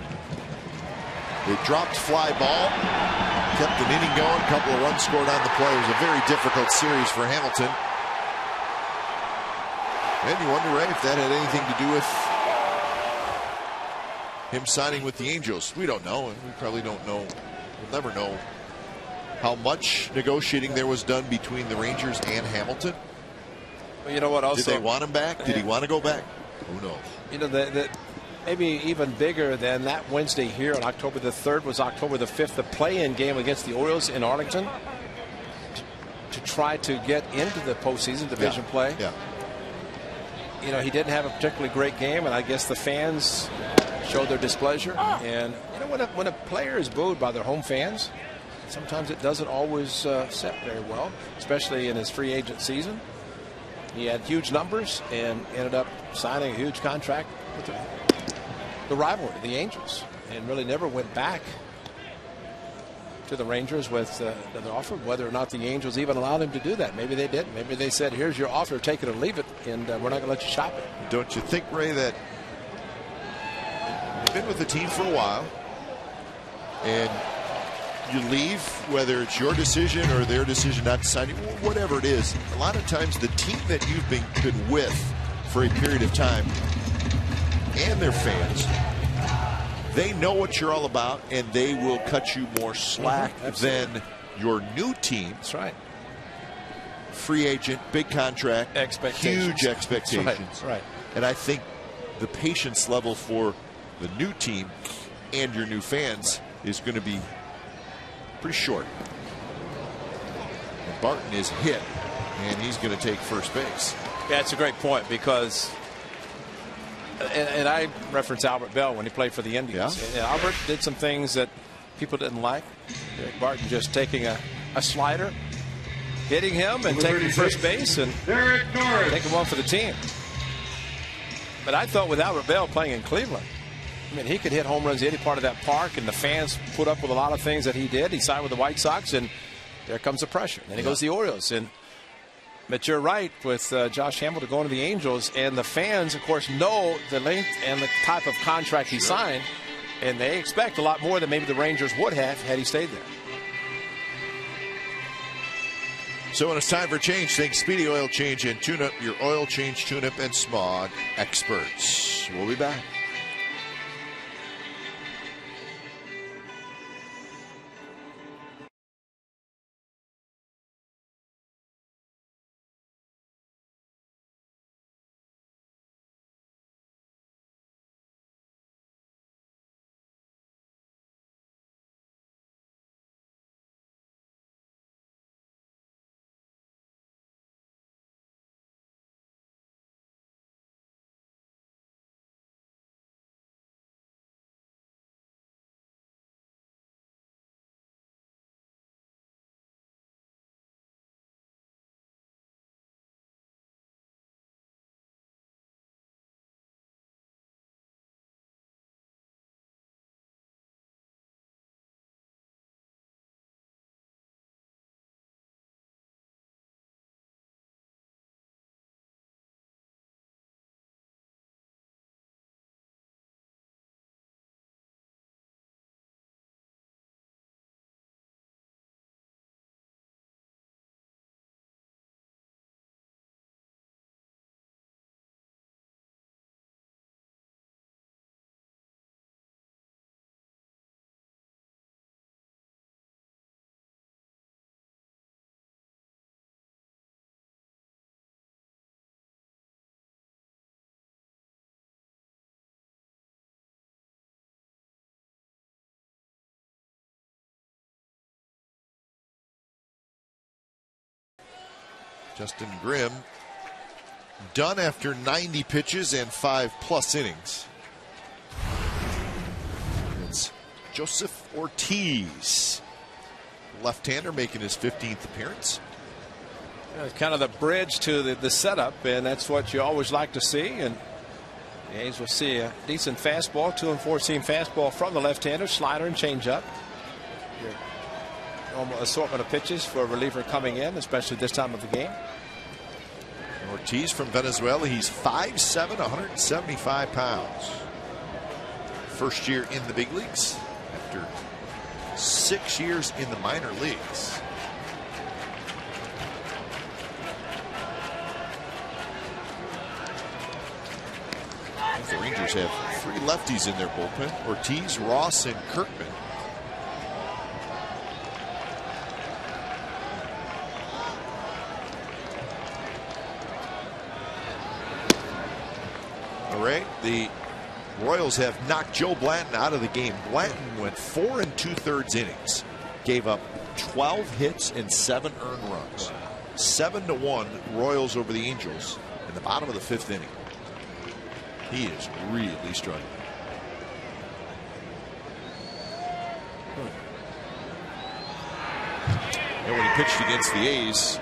[SPEAKER 1] they dropped fly ball, kept an inning going, a couple of runs scored on the play. It was a very difficult series for Hamilton. And you wonder, Ray, if that had anything to do with him signing with the Angels. We don't know, and we probably don't know. We'll never know how much negotiating there was done between the Rangers and Hamilton.
[SPEAKER 6] Well, you know what? Also,
[SPEAKER 1] did they want him back? Did he want to go back? Who knows?
[SPEAKER 6] You know, maybe even bigger than that Wednesday here on October the 3rd was October the 5th, the play-in game against the Orioles in Arlington to try to get into the postseason division play.
[SPEAKER 1] Yeah.
[SPEAKER 6] You know, he didn't have a particularly great game, and I guess the fans showed their displeasure. And you know, when a player is booed by their home fans, sometimes it doesn't always set very well, especially in his free agent season. He had huge numbers and ended up signing a huge contract with the rivalry, the Angels, and really never went back to the Rangers with the offer, whether or not the Angels even allowed him to do that. Maybe they didn't. Maybe they said, here's your offer, take it or leave it, and we're not going to let you shop it.
[SPEAKER 1] Don't you think, Ray, that you've been with the team for a while, and you leave, whether it's your decision or their decision not to sign you, whatever it is, a lot of times the team that you've been with for a period of time and their fans, they know what you're all about, and they will cut you more slack than your new team.
[SPEAKER 6] That's right.
[SPEAKER 1] Free agent, big contract, huge expectations.
[SPEAKER 6] That's right.
[SPEAKER 1] And I think the patience level for the new team and your new fans is going to be pretty short. And Barton is hit, and he's going to take first base.
[SPEAKER 6] Yeah, it's a great point, because and I reference Albert Bell when he played for the Indians.
[SPEAKER 1] Yeah.
[SPEAKER 6] And Albert did some things that people didn't like. Barton just taking a slider, hitting him, and taking first base, and taking one for the team. But I thought with Albert Bell playing in Cleveland, I mean, he could hit home runs any part of that park, and the fans put up with a lot of things that he did. He signed with the White Sox, and there comes the pressure. Then he goes to the Orioles, and But you're right with Josh Hamilton going to the Angels, and the fans, of course, know the length and the type of contract he signed, and they expect a lot more than maybe the Rangers would have had he stayed there.
[SPEAKER 1] So when it's time for change, think Speedy Oil Change and Tune-Up, your oil change, tune-up, and smog experts. We'll be back. Justin Grimm done after 90 pitches and 5+ innings. It's Joseph Ortiz, left-hander, making his 15th appearance.
[SPEAKER 6] Kind of the bridge to the setup, and that's what you always like to see. And the A's will see a decent fastball, 2-4 seam fastball from the left-hander, slider and changeup. Your normal assortment of pitches for a reliever coming in, especially this time of the game.
[SPEAKER 1] Ortiz from Venezuela, he's 5'7", 175 pounds. First year in the big leagues after 6 years in the minor leagues. The Rangers have 3 lefties in their bullpen: Ortiz, Ross, and Kirkman. All right, the Royals have knocked Joe Blanton out of the game. Blanton went 4 2/3 innings, gave up 12 hits and 7 earned runs. 7-1 Royals over the Angels in the bottom of the 5th inning. He is really struggling. And when he pitched against the A's,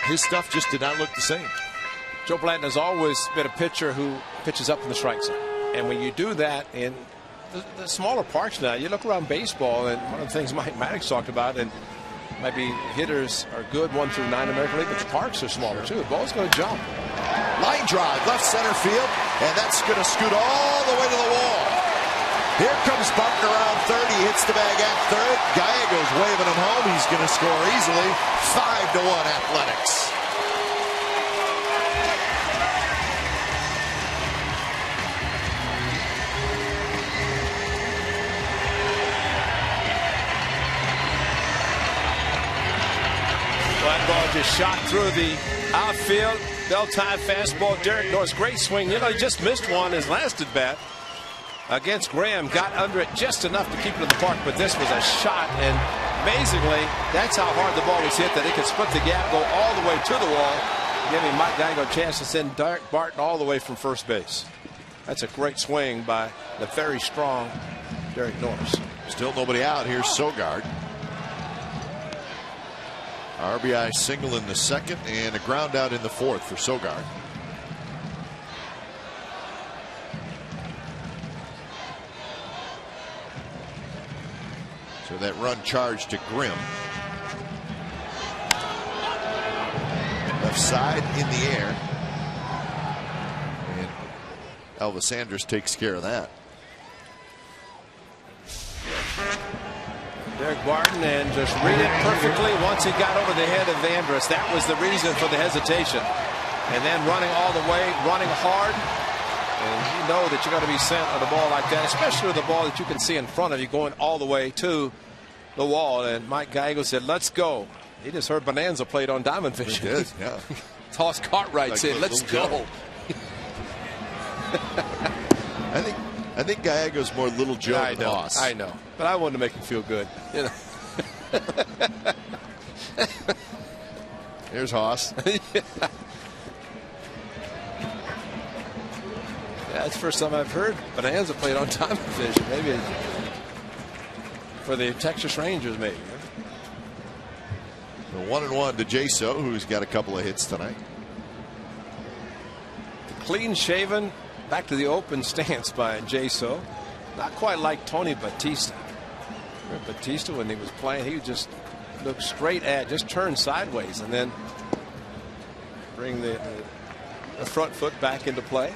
[SPEAKER 1] his stuff just did not look the same.
[SPEAKER 6] Joe Blanton has always been a pitcher who pitches up in the strike zone. And when you do that in the smaller parks now, you look around baseball, and one of the things Mike Maddox talked about, and maybe hitters are good 1 through 9 American League, but the parks are smaller too. The ball's going to jump.
[SPEAKER 1] Line drive, left center field, and that's going to scoot all the way to the wall. Here comes Buckner around third. He hits the bag at third. Gallego's waving him home. He's going to score easily. 5-1 Athletics.
[SPEAKER 6] That ball just shot through the outfield. Bell-tied fastball. Derek Norris, great swing. You know, he just missed one his last at bat against Graham. Got under it just enough to keep it in the park, but this was a shot. And amazingly, that's how hard the ball was hit, that it could split the gap, go all the way to the wall, giving Mike Gallego a chance to send Derek Barton all the way from first base. That's a great swing by the very strong Derek Norris.
[SPEAKER 1] Still nobody out. Here's Sogard. RBI single in the second and a ground out in the fourth for Sogard. So that run charged to Grimm. left side in the air. And Elvis Sanders takes care of that.
[SPEAKER 6] Derek Barton, and just read it perfectly once he got over the head of Andrus. That was the reason for the hesitation. And then running all the way, running hard. And you know that you're going to be sent on a ball like that, especially with a ball that you can see in front of you going all the way to the wall. And Mike Gallego said, let's go. He just heard Bonanza played on Diamond Fishing.
[SPEAKER 1] He did, yeah.
[SPEAKER 6] Toss Cartwright
[SPEAKER 1] like
[SPEAKER 6] said, let's go.
[SPEAKER 1] I think Gallego's more Little Joe than Hoss.
[SPEAKER 6] I know, but I wanted to make him feel good. You know.
[SPEAKER 1] Here's Hoss.
[SPEAKER 6] Yeah, that's the first time I've heard Bonanza played on Diamond Fishing. Maybe for the Texas Rangers, maybe.
[SPEAKER 1] The 1-1 to Jaso, who's got a couple of hits tonight.
[SPEAKER 6] Clean-shaven, back to the open stance by Jaso. Not quite like Tony Batista. Batista, when he was playing, he just looked straight at, just turn sideways, and then bring the front foot back into play.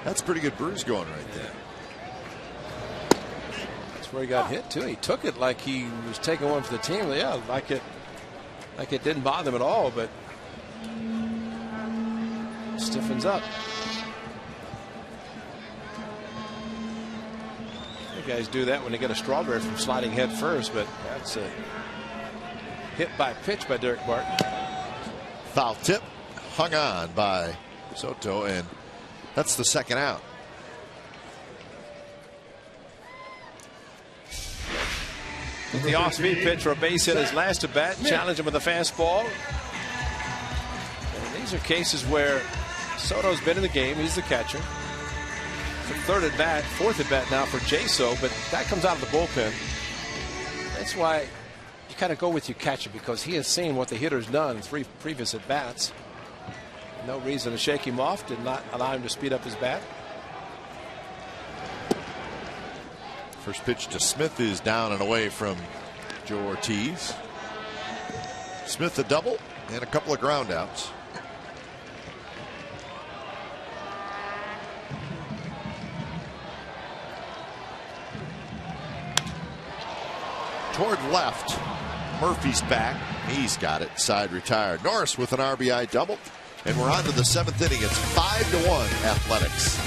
[SPEAKER 1] That's a pretty good bruise going right there.
[SPEAKER 6] That's where he got hit too. He took it like he was taking one for the team. Yeah, like it didn't bother him at all, but stiffens up. You guys do that when they get a strawberry from sliding head first, but that's a hit by pitch by Derek Barton.
[SPEAKER 1] Foul tip, hung on by Soto, and that's the second out.
[SPEAKER 6] The off-speed pitch for a base hit his last at bat. Challenge him with a fastball. And these are cases where Soto's been in the game. He's the catcher. It's the third at bat, fourth at bat now for Jaso, but that comes out of the bullpen. That's why you kind of go with your catcher, because he has seen what the hitter's done in 3 previous at bats. No reason to shake him off. Did not allow him to speed up his bat.
[SPEAKER 1] First pitch to Smith is down and away from Joe Ortiz. Smith a double and a couple of ground outs. Toward left, Murphy's back. He's got it. Side retired. Norris with an RBI double. And we're on to the 7th inning. It's 5-1 Athletics.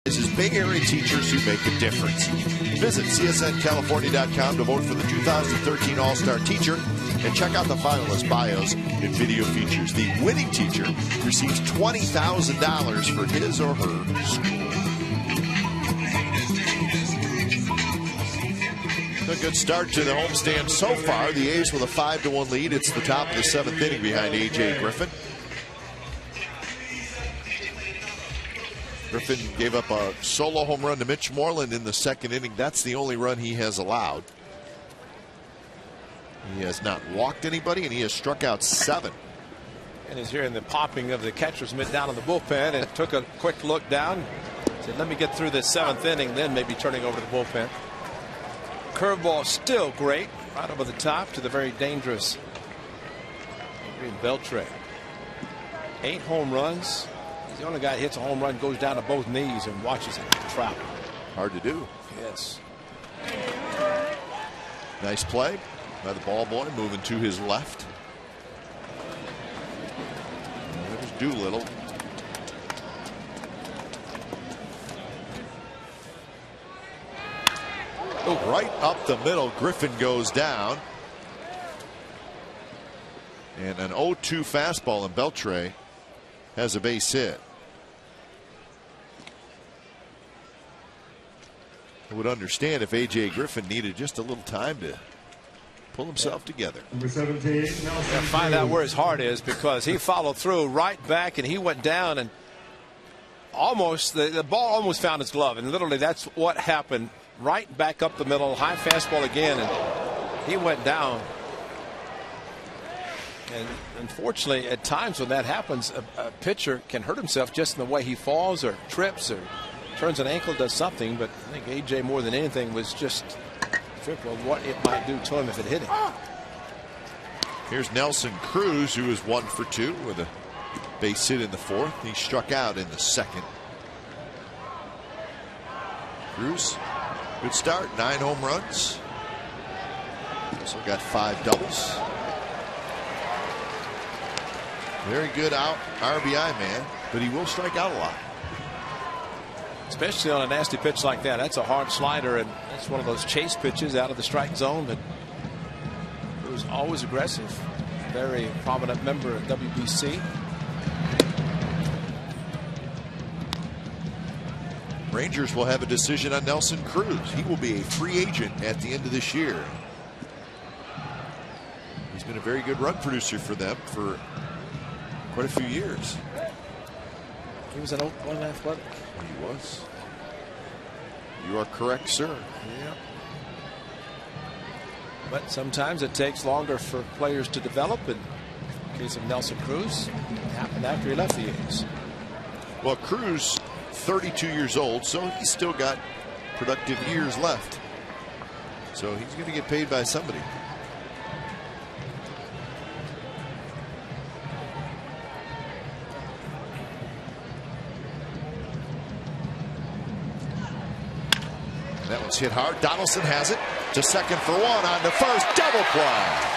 [SPEAKER 1] This is Bay Area teachers who make a difference. Visit csncalifornia.com to vote for the 2013 All-Star Teacher and check out the finalist bios and video features. The winning teacher receives $20,000 for his or her school. A good start to the homestand so far. The A's with a 5-1 lead. It's the top of the 7th inning behind A.J. Griffin. Griffin gave up a solo home run to Mitch Moreland in the 2nd inning. That's the only run he has allowed. He has not walked anybody, and he has struck out 7.
[SPEAKER 6] And he's hearing the popping of the catcher's mitt down in the bullpen, and took a quick look down. Said, let me get through this 7th inning, then maybe turning over to the bullpen. Curveball still great, right over the top to the very dangerous Adrian Beltre. 8 home runs. He's the only guy that hits a home run, goes down to both knees and watches it travel.
[SPEAKER 1] Hard to do.
[SPEAKER 6] Yes.
[SPEAKER 1] Nice play by the ball boy, moving to his left. There's Doolittle. Right up the middle, Griffin goes down. And an 0-2 fastball, and Beltre has a base hit. I would understand if A.J. Griffin needed just a little time to pull himself together.
[SPEAKER 5] Number 17, Nelson.
[SPEAKER 6] Find out where his heart is, because he followed through right back, and he went down, and almost the ball almost found his glove, and literally that's what happened. Right back up the middle, high fastball again, and he went down. And unfortunately, at times when that happens, a pitcher can hurt himself just in the way he falls or trips or turns an ankle, does something. But I think A.J. more than anything was just fearful of what it might do to him if it hit him.
[SPEAKER 1] Here's Nelson Cruz, who is 1 for 2 with a base hit in the 4th. He struck out in the 2nd. Cruz, good start, 9 home runs. Also got 5 doubles. Very good out RBI man, but he will strike out a lot.
[SPEAKER 6] Especially on a nasty pitch like that. That's a hard slider, and that's one of those chase pitches out of the strike zone. But it was always aggressive. Very prominent member of WBC.
[SPEAKER 1] Rangers will have a decision on Nelson Cruz. He will be a free agent at the end of this year. He's been a very good run producer for them for quite a few years.
[SPEAKER 6] He was an Oakland Athletic.
[SPEAKER 1] He was. You are correct, sir.
[SPEAKER 6] Yeah. But sometimes it takes longer for players to develop. In the case of Nelson Cruz, it happened after he left the A's.
[SPEAKER 1] Well, Cruz, 32 years old, so he's still got productive years left. So he's going to get paid by somebody. That one's hit hard. Donaldson has it to second for 1, on to first, double play.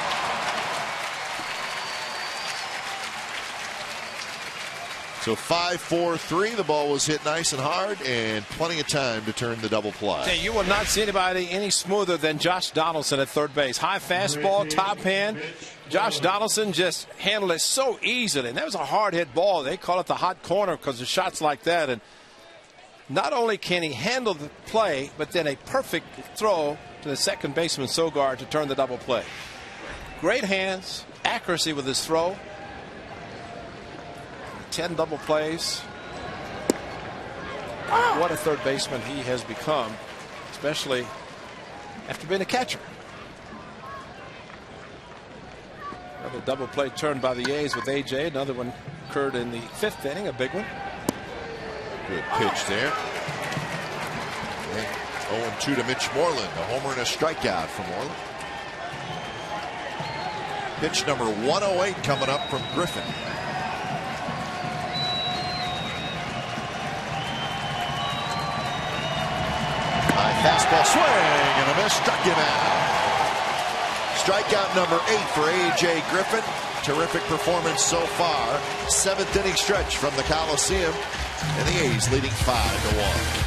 [SPEAKER 1] So 5-4-3. The ball was hit nice and hard, and plenty of time to turn the double play.
[SPEAKER 6] Hey, you will not see anybody any smoother than Josh Donaldson at third base. High fastball, top hand. Josh Donaldson just handled it so easily. And that was a hard hit ball. They call it the hot corner because of shots like that. And not only can he handle the play, but then a perfect throw to the second baseman Sogard to turn the double play. Great hands, accuracy with his throw. 10 double plays. What a third baseman he has become, especially after being a catcher. Another double play turned by the A's with A.J. Another one occurred in the 5th inning, a big one.
[SPEAKER 1] Good pitch there. 0-2 to Mitch Moreland. A homer and a strikeout from Moreland. Pitch number 108 coming up from Griffin. High fastball swing and a miss, struck him out. Strikeout number 8 for A.J. Griffin. Terrific performance so far. 7th inning stretch from the Coliseum. And the A's leading 5-1.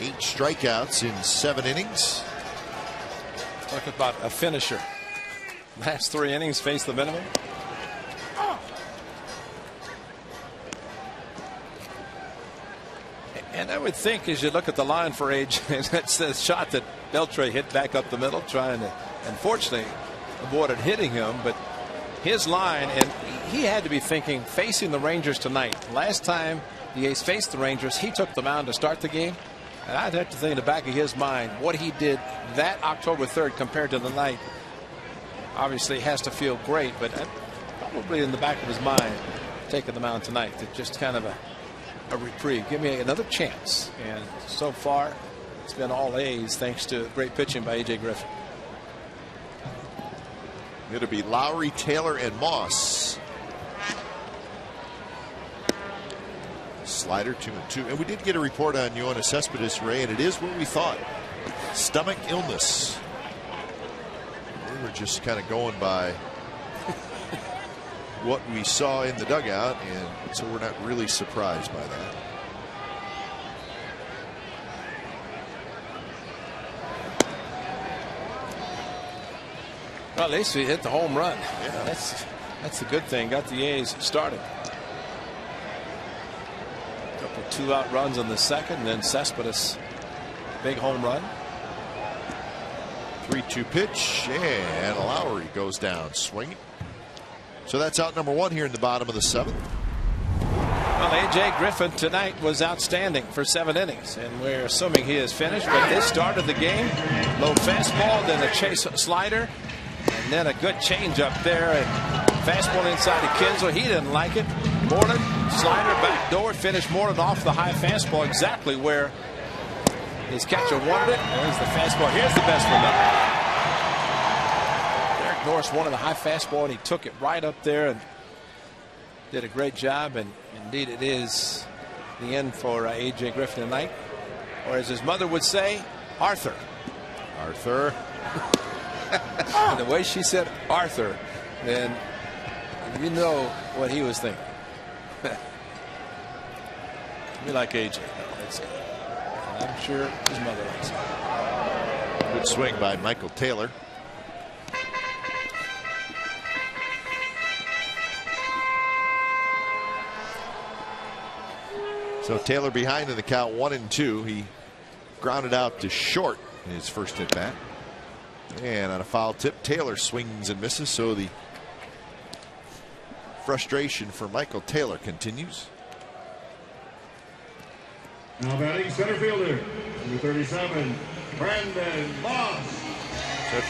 [SPEAKER 1] 8 strikeouts in 7 innings.
[SPEAKER 6] Talk about a finisher. Last 3 innings face the minimum. And I would think, as you look at the line for AJ, that's the shot that Beltre hit back up the middle, trying to, unfortunately, avoided hitting him. But his line, and he had to be thinking, facing the Rangers tonight. Last time the A's faced the Rangers, he took the mound to start the game. And I'd have to think in the back of his mind what he did that October 3rd compared to the night. Obviously, has to feel great, but probably in the back of his mind, taking the mound tonight to just kind of a reprieve. Give me another chance. And so far, it's been all A's thanks to great pitching by A.J. Griffin.
[SPEAKER 1] It'll be Lowry, Taylor, and Moss. Slider 2-2. And we did get a report on Yoenis Cespedes, Ray, and it is what we thought. Stomach illness. We were just kind of going by what we saw in the dugout, and so we're not really surprised by that.
[SPEAKER 6] Well, at least we hit the home run.
[SPEAKER 1] Yeah.
[SPEAKER 6] That's the good thing. Got the A's started. Couple 2-out runs in the second, and then Cespedes, big home run.
[SPEAKER 1] 3-2 pitch, and Lowry goes down swinging. So that's out number 1 here in the bottom of the 7th.
[SPEAKER 6] Well, A.J. Griffin tonight was outstanding for 7 innings, and we're assuming he is finished. But this started the game. Low fastball, then a chase slider, and then a good change up there. And fastball inside to Kinsler. He didn't like it. Moreland, slider back door, finished Moreland off the high fastball, exactly where his catcher wanted it. There's the fastball. Here's the best one up. Norris wanted a high fastball, and he took it right up there and did a great job. And indeed, it is the end for A.J. Griffin tonight, or as his mother would say, Arthur.
[SPEAKER 1] Arthur.
[SPEAKER 6] And the way she said Arthur, then you know what he was thinking. We like A.J. That's good. And I'm sure his mother likes him.
[SPEAKER 1] Good swing by Michael Taylor. So Taylor behind in the count 1-2. He grounded out to short in his first at bat. And on a foul tip, Taylor swings and misses. So the frustration for Michael Taylor continues.
[SPEAKER 5] Now batting center fielder, number 37, Brandon Moss.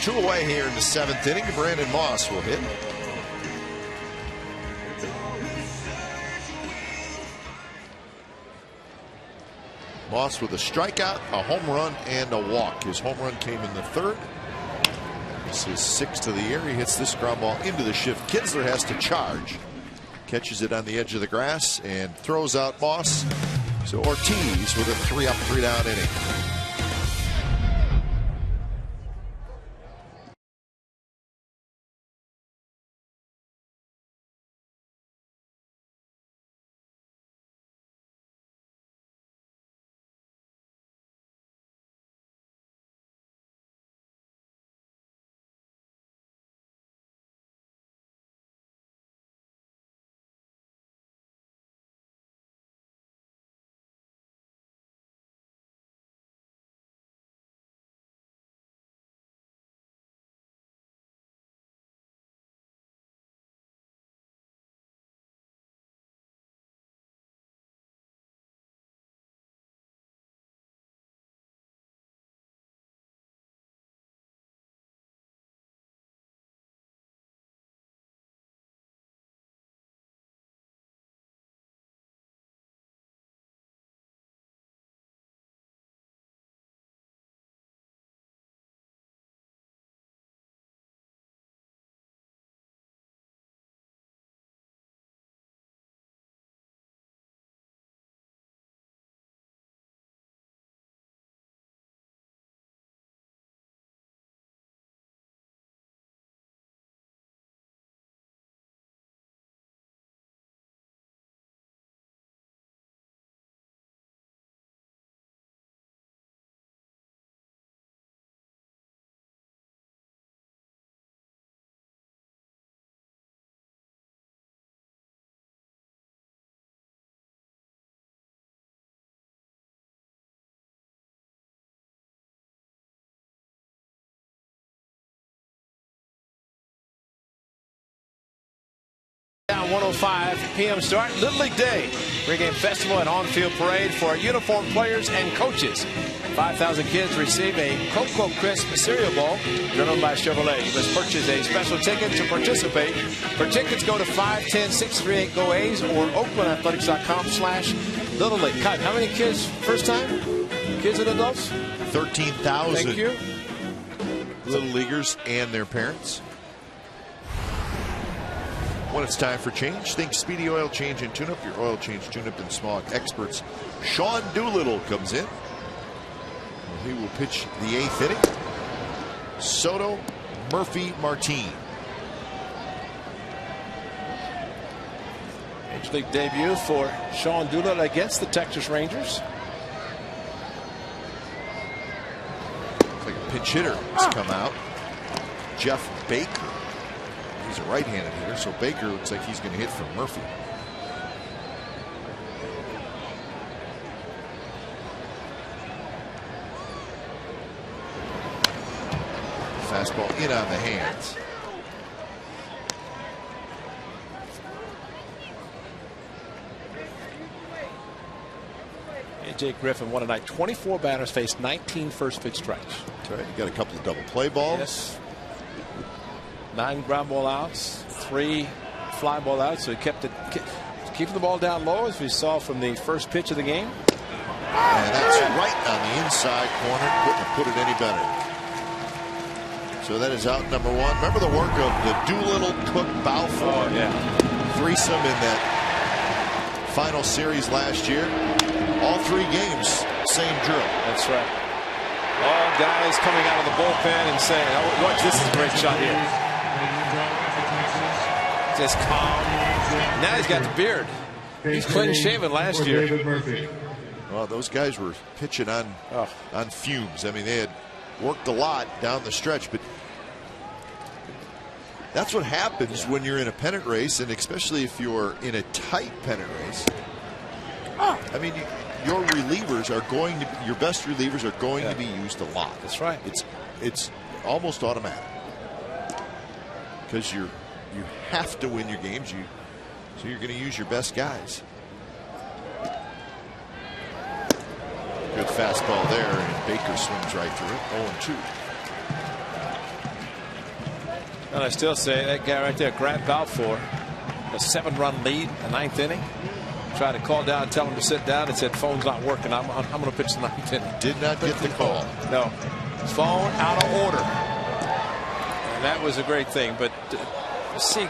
[SPEAKER 1] So 2 away here in the 7th inning. Brandon Moss will hit. Moss with a strikeout, a home run, and a walk. His home run came in the 3rd. This is 6th of the year. He hits this ground ball into the shift. Kinsler has to charge. Catches it on the edge of the grass and throws out Moss. So Ortiz with a 3-up, 3-down inning.
[SPEAKER 6] time, 1:05 p.m. start. Little League Day, pregame festival and on-field parade for uniformed players and coaches. 5,000 kids receive a Cocoa Crisp cereal bowl driven by Chevrolet. You must purchase a special ticket to participate. For tickets, go to 510-638-GO-A's or OaklandAthletics.com/Little League. Cut. How many kids first time? Kids and adults?
[SPEAKER 1] 13,000.
[SPEAKER 6] Thank you.
[SPEAKER 1] Little leaguers and their parents. When it's time for change, think Speedy Oil Change and Tune-Up. Your oil change, tune-up, and smog experts. Sean Doolittle comes in. He will pitch the 8th inning. Soto, Murphy, Martin.
[SPEAKER 6] Major League debut for Sean Doolittle against the Texas Rangers.
[SPEAKER 1] Looks like a pinch hitter has come out. Jeff Baker. He's a right-handed hitter, so Baker looks like he's going to hit for Murphy. Fastball in on the hands.
[SPEAKER 6] Jake Griffin won tonight. 24 batters faced 19 first pitch strikes.
[SPEAKER 1] That's right. You got a couple of double play balls.
[SPEAKER 6] Yes. 9 ground ball outs, 3 fly ball outs. So he kept it, keeping the ball down low, as we saw from the first pitch of the game.
[SPEAKER 1] And that's right on the inside corner. Couldn't have put it any better. So that is out number 1. Remember the work of the Doolittle, Cook, Balfour threesome in that final series last year. All 3 games, same drill.
[SPEAKER 6] That's right. All guys coming out of the bullpen and saying, oh, watch, this is a great shot here. Just calm. Now he's got the beard. He's clean shaven last year.
[SPEAKER 1] Well, those guys were pitching on fumes. I mean, they had worked a lot down the stretch, but that's what happens when you're in a pennant race, and especially if you're in a tight pennant race. I mean, your relievers are going to be, your best relievers are going to be used a lot.
[SPEAKER 6] That's right.
[SPEAKER 1] It's almost automatic because you have to win your games. So you're going to use your best guys. Good fastball there, and Baker swings right through it. 0-2.
[SPEAKER 6] And I still say that guy right there, Grant Balfour, a 7-run lead in the 9th inning. Tried to call down and tell him to sit down, and said, phone's not working. I'm going to pitch the 9th inning.
[SPEAKER 1] Did not get the call.
[SPEAKER 6] No. Phone out of order. And that was a great thing. But to see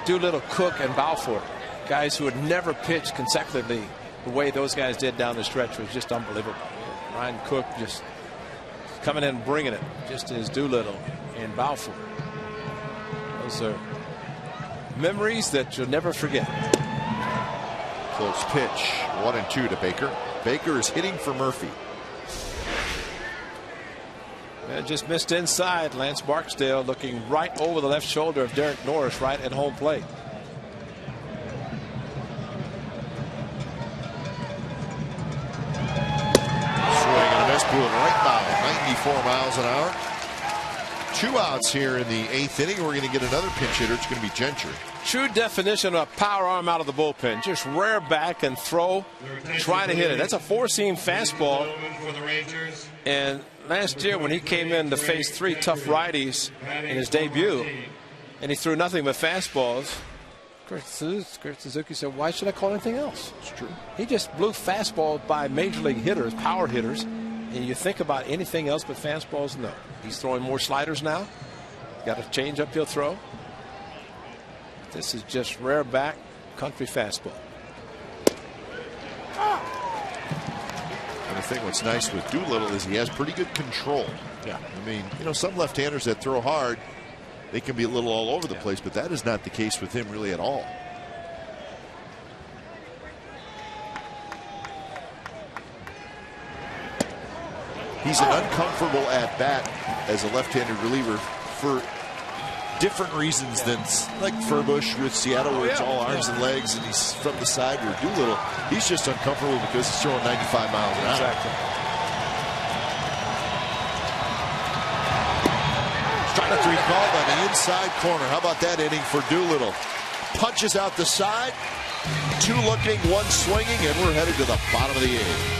[SPEAKER 6] Doolittle, Cook, and Balfour, guys who had never pitched consecutively, the way those guys did down the stretch was just unbelievable. Ryan Cook just coming in and bringing it, just as Doolittle and Balfour. Those are memories that you'll never forget.
[SPEAKER 1] Close pitch, 1-2 to Baker. Baker is hitting for Murphy.
[SPEAKER 6] And just missed inside. Lance Barksdale looking right over the left shoulder of Derek Norris, right at home plate.
[SPEAKER 1] Swing and a miss, blew it right by 94 miles an hour. 2 outs here in the 8th inning. We're going to get another pinch hitter. It's going to be Gentry.
[SPEAKER 6] True definition of a power arm out of the bullpen. Just rear back and throw, try to hit it. That's a 4-seam fastball. And last year when he came in to face 3 tough righties in his debut, and he threw nothing but fastballs, Kurt Suzuki said, why should I call anything else?
[SPEAKER 1] It's true.
[SPEAKER 6] He just blew fastballs by major league hitters, power hitters. And you think about anything else but fastballs? No. He's throwing more sliders now. Got a change up he'll throw. This is just rare back country fastball.
[SPEAKER 1] And I think what's nice with Doolittle is he has pretty good control.
[SPEAKER 6] Yeah.
[SPEAKER 1] I mean, you know, some left-handers that throw hard, they can be a little all over the place, but that is not the case with him really at all. He's an uncomfortable at-bat as a left-handed reliever for different reasons than like Furbush with Seattle, where it's all arms and legs, and he's from the side. Where Doolittle, he's just uncomfortable because he's throwing 95 miles an hour.
[SPEAKER 6] Exactly.
[SPEAKER 1] Strike 3 called on the inside corner. How about that inning for Doolittle? punches out the side. 2 looking, 1 swinging, and we're headed to the bottom of the 8th.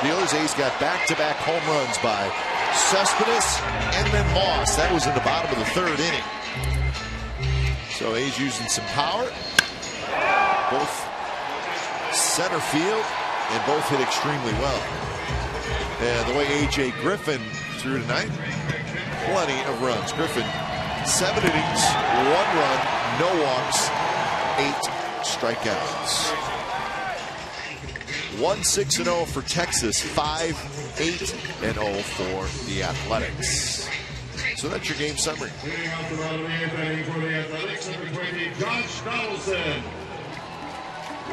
[SPEAKER 1] Dealers, A's got back-to-back home runs by Cespedes and then Moss. That was in the bottom of the 3rd inning. So A's using some power. Both center field and both hit extremely well. And the way A.J. Griffin threw tonight, plenty of runs. Griffin, 7 innings, 1 run, no walks, 8 strikeouts. 1-6-0 for Texas, 5-8-0 for the Athletics. So that's your game summary.
[SPEAKER 5] Leading off the bottom of the 8th inning for the Athletics, number 20, Josh Donaldson.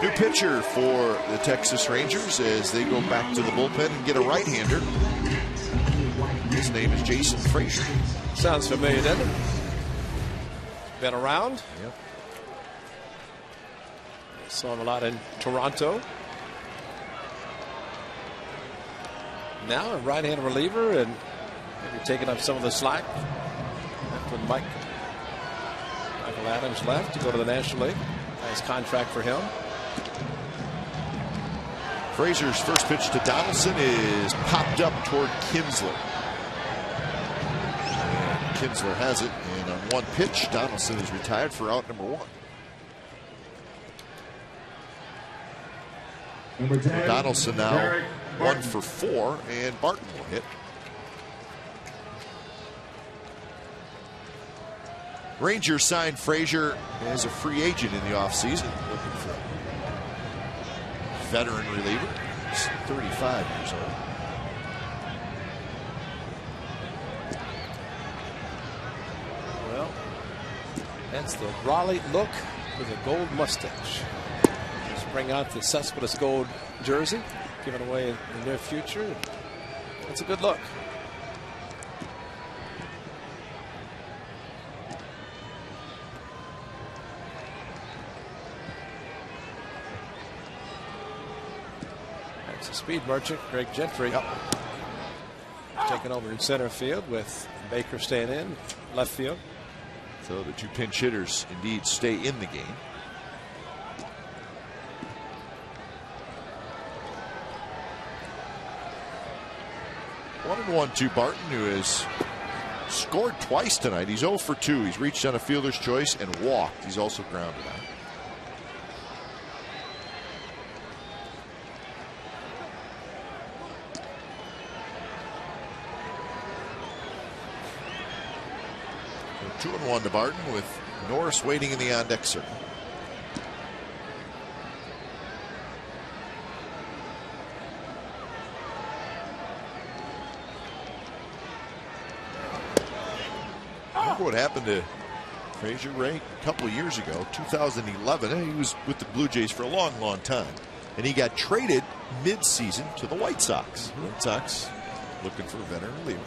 [SPEAKER 1] New pitcher for the Texas Rangers as they go back to the bullpen and get a right-hander. His name is Jason Frazier.
[SPEAKER 6] Sounds familiar, doesn't it? Been around.
[SPEAKER 1] Yep.
[SPEAKER 6] Saw him a lot in Toronto. Now a right-hand reliever and maybe taking up some of the slack after Michael Adams left to go to the National League. Nice contract for him.
[SPEAKER 1] Frazier's first pitch to Donaldson is popped up toward Kinsler. And Kinsler has it, and on 1 pitch, Donaldson is retired for out number 1.
[SPEAKER 5] Number 10,
[SPEAKER 1] Donaldson now
[SPEAKER 5] Derek
[SPEAKER 1] 1 for 4, and Barton will hit. Rangers signed Frazier as a free agent in the offseason, looking for a veteran reliever. He's 35 years old.
[SPEAKER 6] Well, that's the Raleigh look with a gold mustache. Just bring out the Cespedes gold jersey, given away in the near future. That's a good look. That's a speed merchant, Greg Gentry.
[SPEAKER 1] Yep.
[SPEAKER 6] Taking over in center field with Baker staying in left field.
[SPEAKER 1] So the 2 pinch hitters indeed stay in the game. One and 1 to Barton, who has scored twice tonight. He's 0 for 2. He's reached on a fielder's choice and walked. He's also grounded out. So 2 and 1 to Barton with Norris waiting in the on-deck circle. What happened to Frazier, Ray, a couple of years ago, 2011. He was with the Blue Jays for a long, long time. and he got traded mid-season to the White Sox. White Sox looking for a veteran reliever.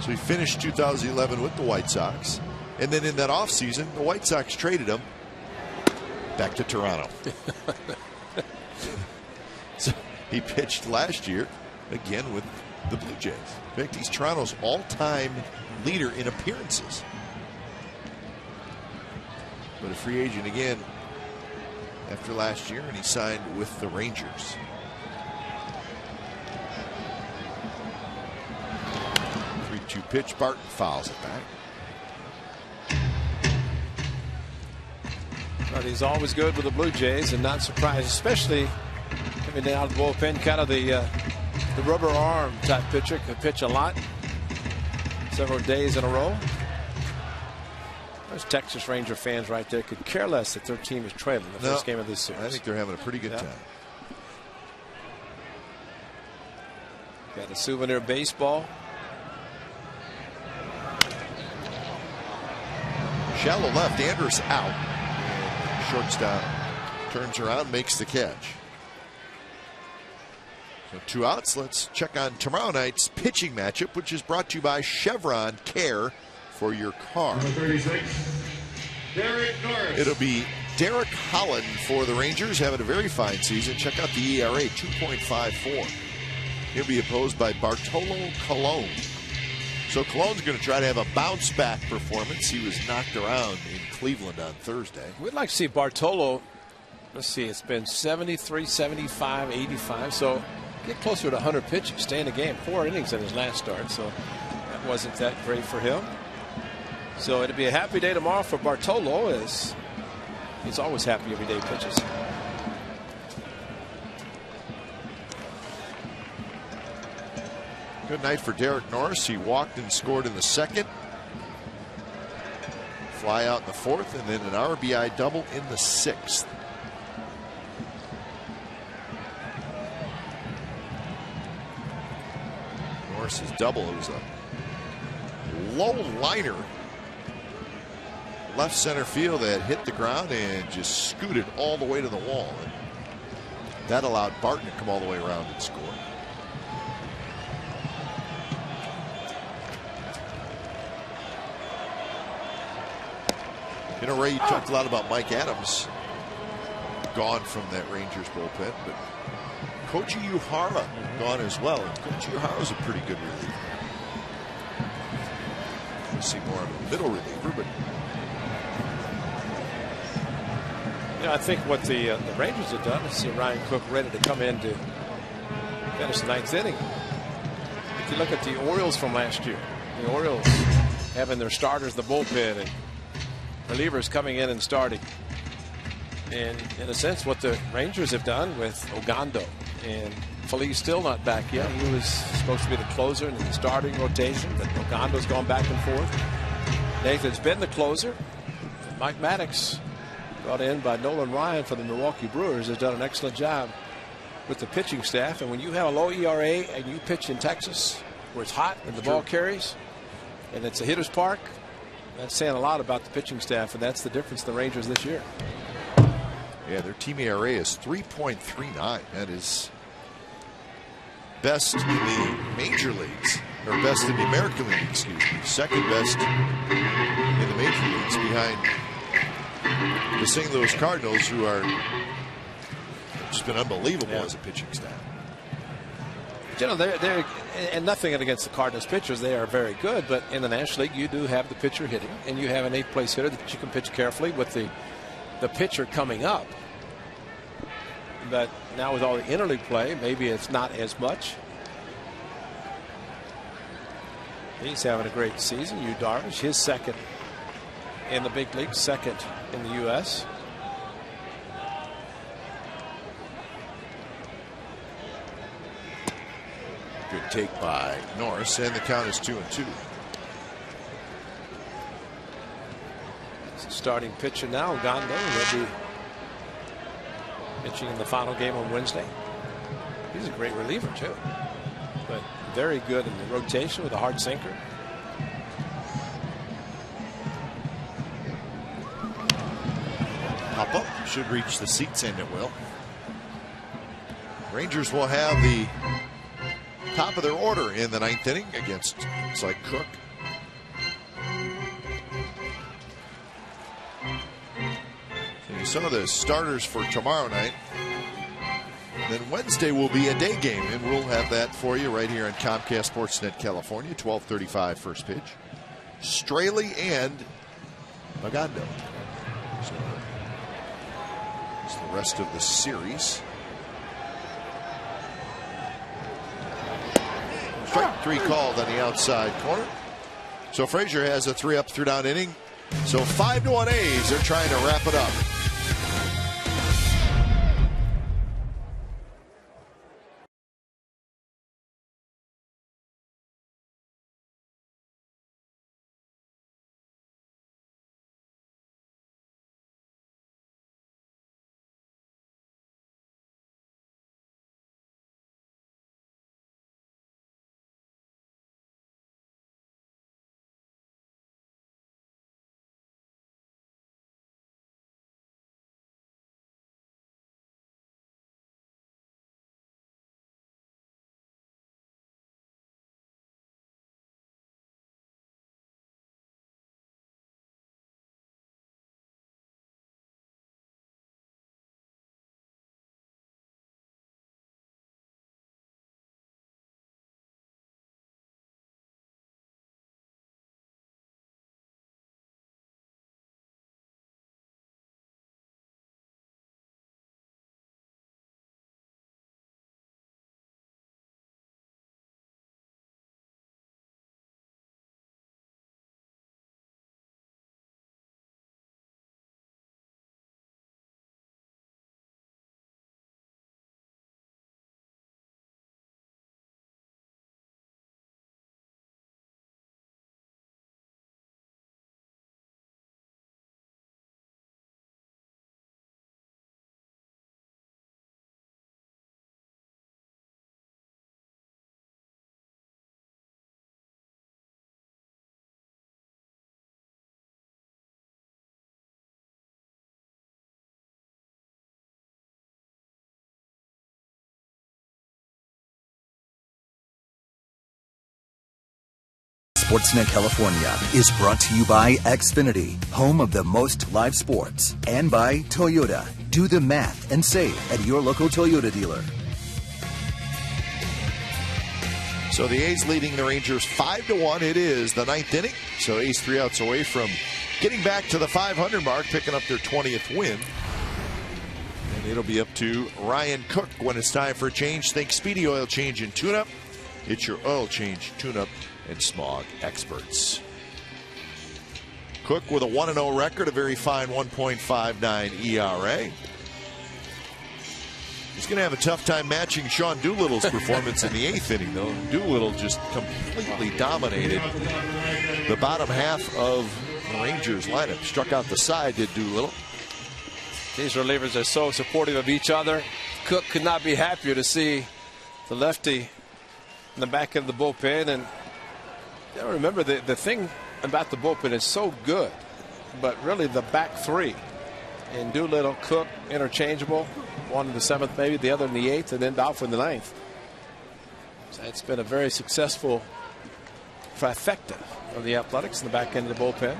[SPEAKER 1] So he finished 2011 with the White Sox, and then in that offseason, the White Sox traded him back to Toronto. So he pitched last year again with the Blue Jays. In fact, he's Toronto's all-time leader in appearances. But a free agent again after last year, and he signed with the Rangers. Two pitch, Barton fouls it back.
[SPEAKER 6] But he's always good with the Blue Jays, and not surprised, especially coming down the bullpen, kind of the rubber arm type pitcher. Could pitch a lot, several days in a row. Those Texas Ranger fans right there could care less that their team is trailing the first game of this series.
[SPEAKER 1] I think they're having a pretty good time.
[SPEAKER 6] Got a souvenir baseball.
[SPEAKER 1] Shallow left, Andrus out. And shortstop turns around, makes the catch. So 2 outs. Let's check on tomorrow night's pitching matchup, which is brought to you by Chevron Care for your car.
[SPEAKER 5] Number 36, Derek Norris.
[SPEAKER 1] It'll be Derek Holland for the Rangers, having a very fine season. Check out the ERA, 2.54. He'll be opposed by Bartolo Colon. So Colon's going to try to have a bounce-back performance. He was knocked around in Cleveland on Thursday.
[SPEAKER 6] We'd like to see Bartolo. Let's see, it's been 73, 75, 85. So get closer to 100 pitches, stay in the game. 4 innings in his last start, so that wasn't that great for him. So it'll be a happy day tomorrow for Bartolo, as he's always happy every day he pitches.
[SPEAKER 1] Good night for Derek Norris. He walked and scored in the second. Fly out in the fourth, and then an RBI double in the sixth. Norris's double, it was a low liner left center field that hit the ground and just scooted all the way to the wall. And that allowed Barton to come all the way around and score. You know, Ray, you talked a lot about Mike Adams gone from that Rangers bullpen, but Koji Uehara gone as well. And Koji Uehara is a pretty good reliever. We'll see more of a middle reliever, but
[SPEAKER 6] I think what the Rangers have done is see Ryan Cook ready to come in to finish the 9th inning. If you look at the Orioles from last year, the Orioles having their starters, the bullpen, and relievers coming in and starting. And in a sense, what the Rangers have done with Ogando, and Feliz still not back yet. He was supposed to be the closer in the starting rotation, but Ogando's gone back and forth. Nathan's been the closer. Mike Maddox, brought in by Nolan Ryan for the Milwaukee Brewers, has done an excellent job with the pitching staff. And when you have a low ERA and you pitch in Texas, where it's hot and the ball carries, and it's a hitter's park, that's saying a lot about the pitching staff, and that's the difference in the Rangers this year.
[SPEAKER 1] Yeah, their team ERA is 3.39. That is best in the major leagues, or best in the American League, excuse me. Second best in the major leagues, behind the St. Louis Cardinals, who are just been unbelievable as a pitching staff.
[SPEAKER 6] You know, they're and nothing against the Cardinals pitchers. They are very good, but in the National League, you do have the pitcher hitting, and you have an 8th place hitter that you can pitch carefully with the pitcher coming up. But now with all the interleague play, maybe it's not as much. He's having a great season. Yu Darvish, his second in the big league, second in the U.S.
[SPEAKER 1] Good take by Norris, and the count is 2-2.
[SPEAKER 6] Starting pitcher now, Ogando, will be pitching in the final game on Wednesday. He's a great reliever too, but very good in the rotation with a hard sinker.
[SPEAKER 1] Pop up should reach the seats, and it will. Rangers will have the top of their order in the 9th inning against, it's like Cook. So you saw the starters for tomorrow night. Then Wednesday will be a day game, and we'll have that for you right here on Comcast Sportsnet California, 12:35 first pitch. Straley and Magando. So it's the rest of the series. Strike 3 called on the outside corner. So Frazier has a 3-up, 3-down inning. So 5-1 A's. They're trying to wrap it up.
[SPEAKER 4] Sportsnet California is brought to you by Xfinity, home of the most live sports, and by Toyota. Do the math and save at your local Toyota dealer.
[SPEAKER 1] So the A's leading the Rangers 5-1. It is the 9th inning. So A's 3 outs away from getting back to the 500 mark, picking up their 20th win. And it'll be up to Ryan Cook when it's time for a change. Think Speedy Oil Change and Tune-Up. It's your oil change, tune-up, and smog experts. Cook with a 1-0 record, a very fine 1.59 ERA. He's going to have a tough time matching Sean Doolittle's performance in the 8th inning, though. Doolittle just completely dominated the bottom half of the Rangers lineup. Struck out the side, did Doolittle.
[SPEAKER 6] These relievers are so supportive of each other. Cook could not be happier to see the lefty in the back of the bullpen. And you know, remember, the thing about the bullpen is so good, but really the back three. And Doolittle, Cook, interchangeable. One in the 7th, maybe the other in the 8th, and then Dolph in the 9th. So it's been a very successful trifecta of the Athletics in the back end of the bullpen.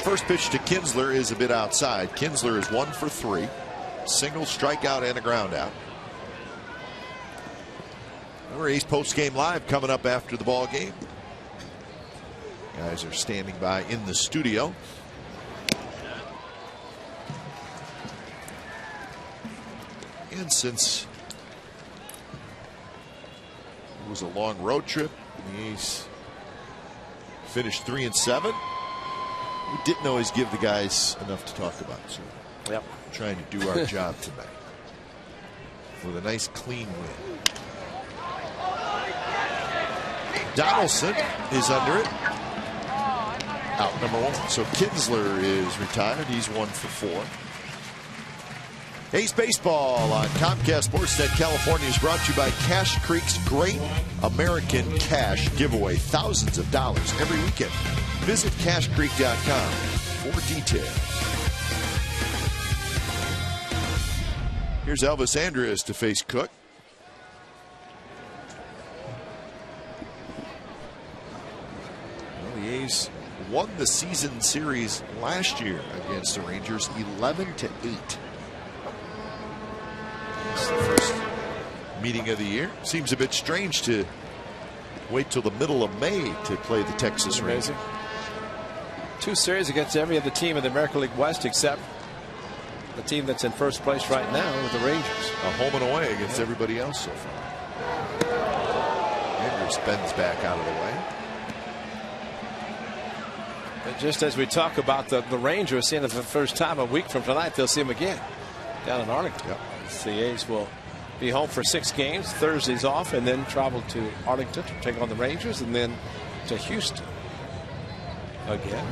[SPEAKER 1] First pitch to Kinsler is a bit outside. Kinsler is 1 for 3. Single, strikeout, and a ground out. We're A's post-game live coming up after the ball game. Guys are standing by in the studio. And since it was a long road trip, the A's finished 3-7. We didn't always give the guys enough to talk about, so
[SPEAKER 6] yep,
[SPEAKER 1] trying to do our job tonight with a nice clean win. Donaldson is under it. Out number 1. So Kinsler is retired. He's 1 for 4. A's Baseball on Comcast Sportsnet California is brought to you by Cash Creek's Great American Cash Giveaway. Thousands of dollars every weekend. Visit cashcreek.com for details. Here's Elvis Andrus to face Cook. Well, the A's won the season series last year against the Rangers 11-8. It's the first meeting of the year. Seems a bit strange to wait till the middle of May to play the Texas Rangers.
[SPEAKER 6] 2 series against every other team in the American League West except the team that's in first place right now with the Rangers.
[SPEAKER 1] A home and away against everybody else so far. Andrews bends back out of the way.
[SPEAKER 6] And just as we talk about the Rangers seeing it for the first time, a week from tonight they'll see them again down in Arlington.
[SPEAKER 1] Yep.
[SPEAKER 6] The A's will be home for 6 games. Thursday's off and then travel to Arlington to take on the Rangers and then to Houston again.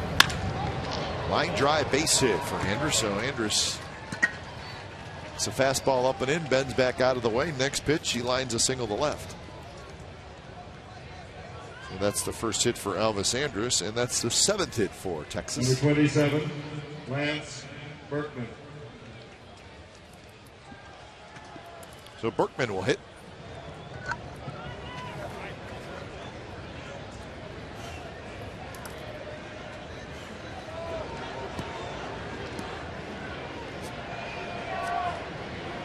[SPEAKER 1] Line drive base hit for Andrus. So Andrus, it's a fastball up and in, bends back out of the way. Next pitch, he lines a single to left. So that's the first hit for Elvis Andrus, and that's the 7th hit for Texas.
[SPEAKER 5] Number 27, Lance Berkman.
[SPEAKER 1] So Berkman will hit.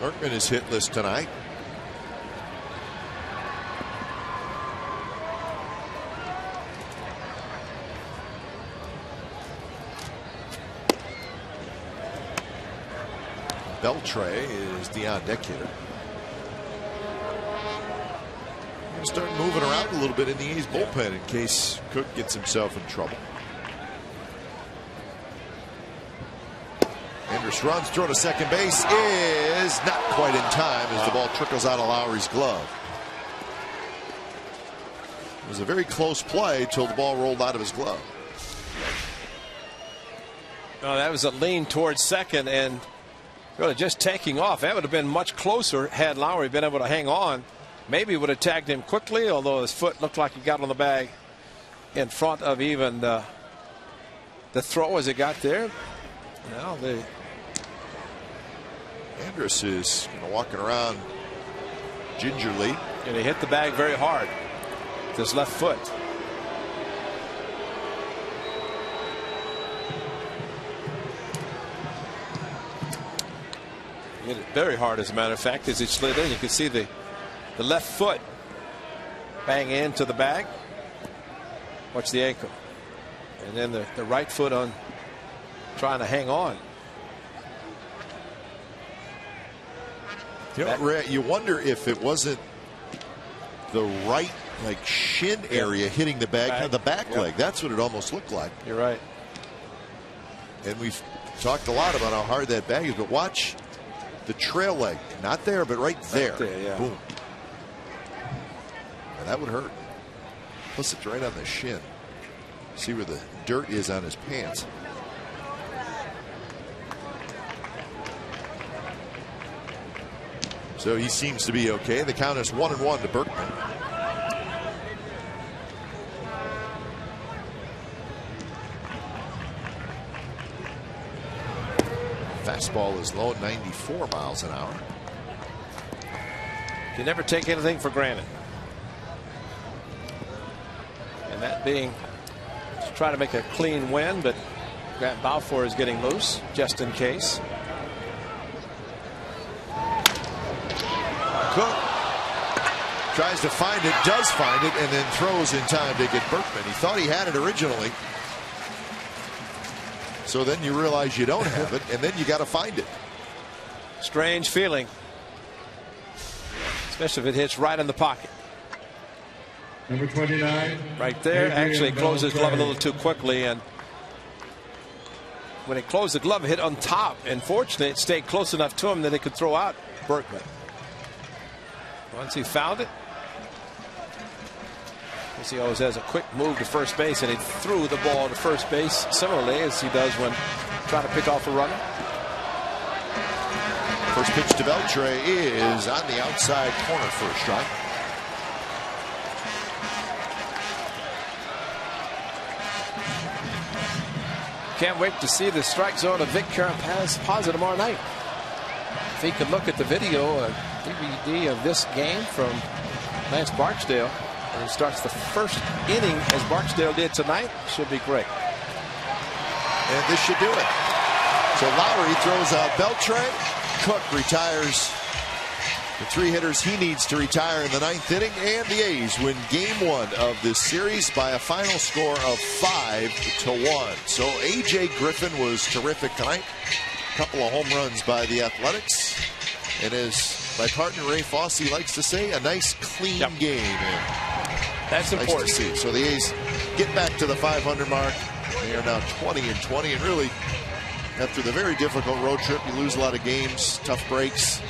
[SPEAKER 1] Berkman is hitless tonight. Beltre is the on-deck hitter. Start moving around a little bit in the A's bullpen in case Cook gets himself in trouble. Andrus runs, throw to second base is not quite in time as the ball trickles out of Lowry's glove. It was a very close play till the ball rolled out of his glove.
[SPEAKER 6] Oh, that was a lean towards second and really just taking off. That would have been much closer had Lowry been able to hang on. Maybe would have tagged him quickly, although his foot looked like he got on the bag in front of even the throw as it got there. Now
[SPEAKER 1] Andrus is walking around gingerly.
[SPEAKER 6] And he hit the bag very hard with his left foot. He hit it very hard, as a matter of fact, as he slid in. You could see the left foot bang into the bag. Watch the ankle. And then the right foot on trying to hang on.
[SPEAKER 1] You know, you wonder if it wasn't the right shin area hitting the bag, the back leg. That's what it almost looked like.
[SPEAKER 6] You're right.
[SPEAKER 1] And we've talked a lot about how hard that bag is, but watch the trail leg. Not there, but right there.
[SPEAKER 6] Right there, yeah.
[SPEAKER 1] Boom. And that would hurt. Plus it's right on the shin. See where the dirt is on his pants. So he seems to be okay. The count is 1-1 to Berkman. Fastball is low at 94 miles an hour.
[SPEAKER 6] You never take anything for granted. And that being to try to make a clean win, but Grant Balfour is getting loose just in case.
[SPEAKER 1] Cook tries to find it, does find it, and then throws in time to get Berkman. He thought he had it originally. So then you realize you don't have it, and then you got to find it.
[SPEAKER 6] Strange feeling, especially if it hits right in the pocket.
[SPEAKER 5] Number 29.
[SPEAKER 6] Right there. Actually closed his glove a little too quickly, and when it closed the glove, it hit on top. And fortunately, it stayed close enough to him that it could throw out Berkman. Once he found it, he always has a quick move to first base, and he threw the ball to first base similarly as he does when trying to pick off a runner.
[SPEAKER 1] First pitch to Beltre is on the outside corner for a strike.
[SPEAKER 6] Can't wait to see the strike zone of Vic Carapaz tomorrow night. If he could look at the video, DVD of this game from Lance Barksdale, and he starts the first inning as Barksdale did tonight, should be great.
[SPEAKER 1] And this should do it. So Lowry throws out Beltre. Cook retires the 3 hitters he needs to retire in the 9th inning, and the A's win Game 1 of this series by a final score of 5-1. So A.J. Griffin was terrific tonight. A couple of home runs by the Athletics. And as my partner Ray Fosse likes to say, a nice clean game. And
[SPEAKER 6] that's
[SPEAKER 1] nice
[SPEAKER 6] important
[SPEAKER 1] to see. So the A's get back to the 500 mark. They are now 20-20, and really, after the very difficult road trip, you lose a lot of games, tough breaks.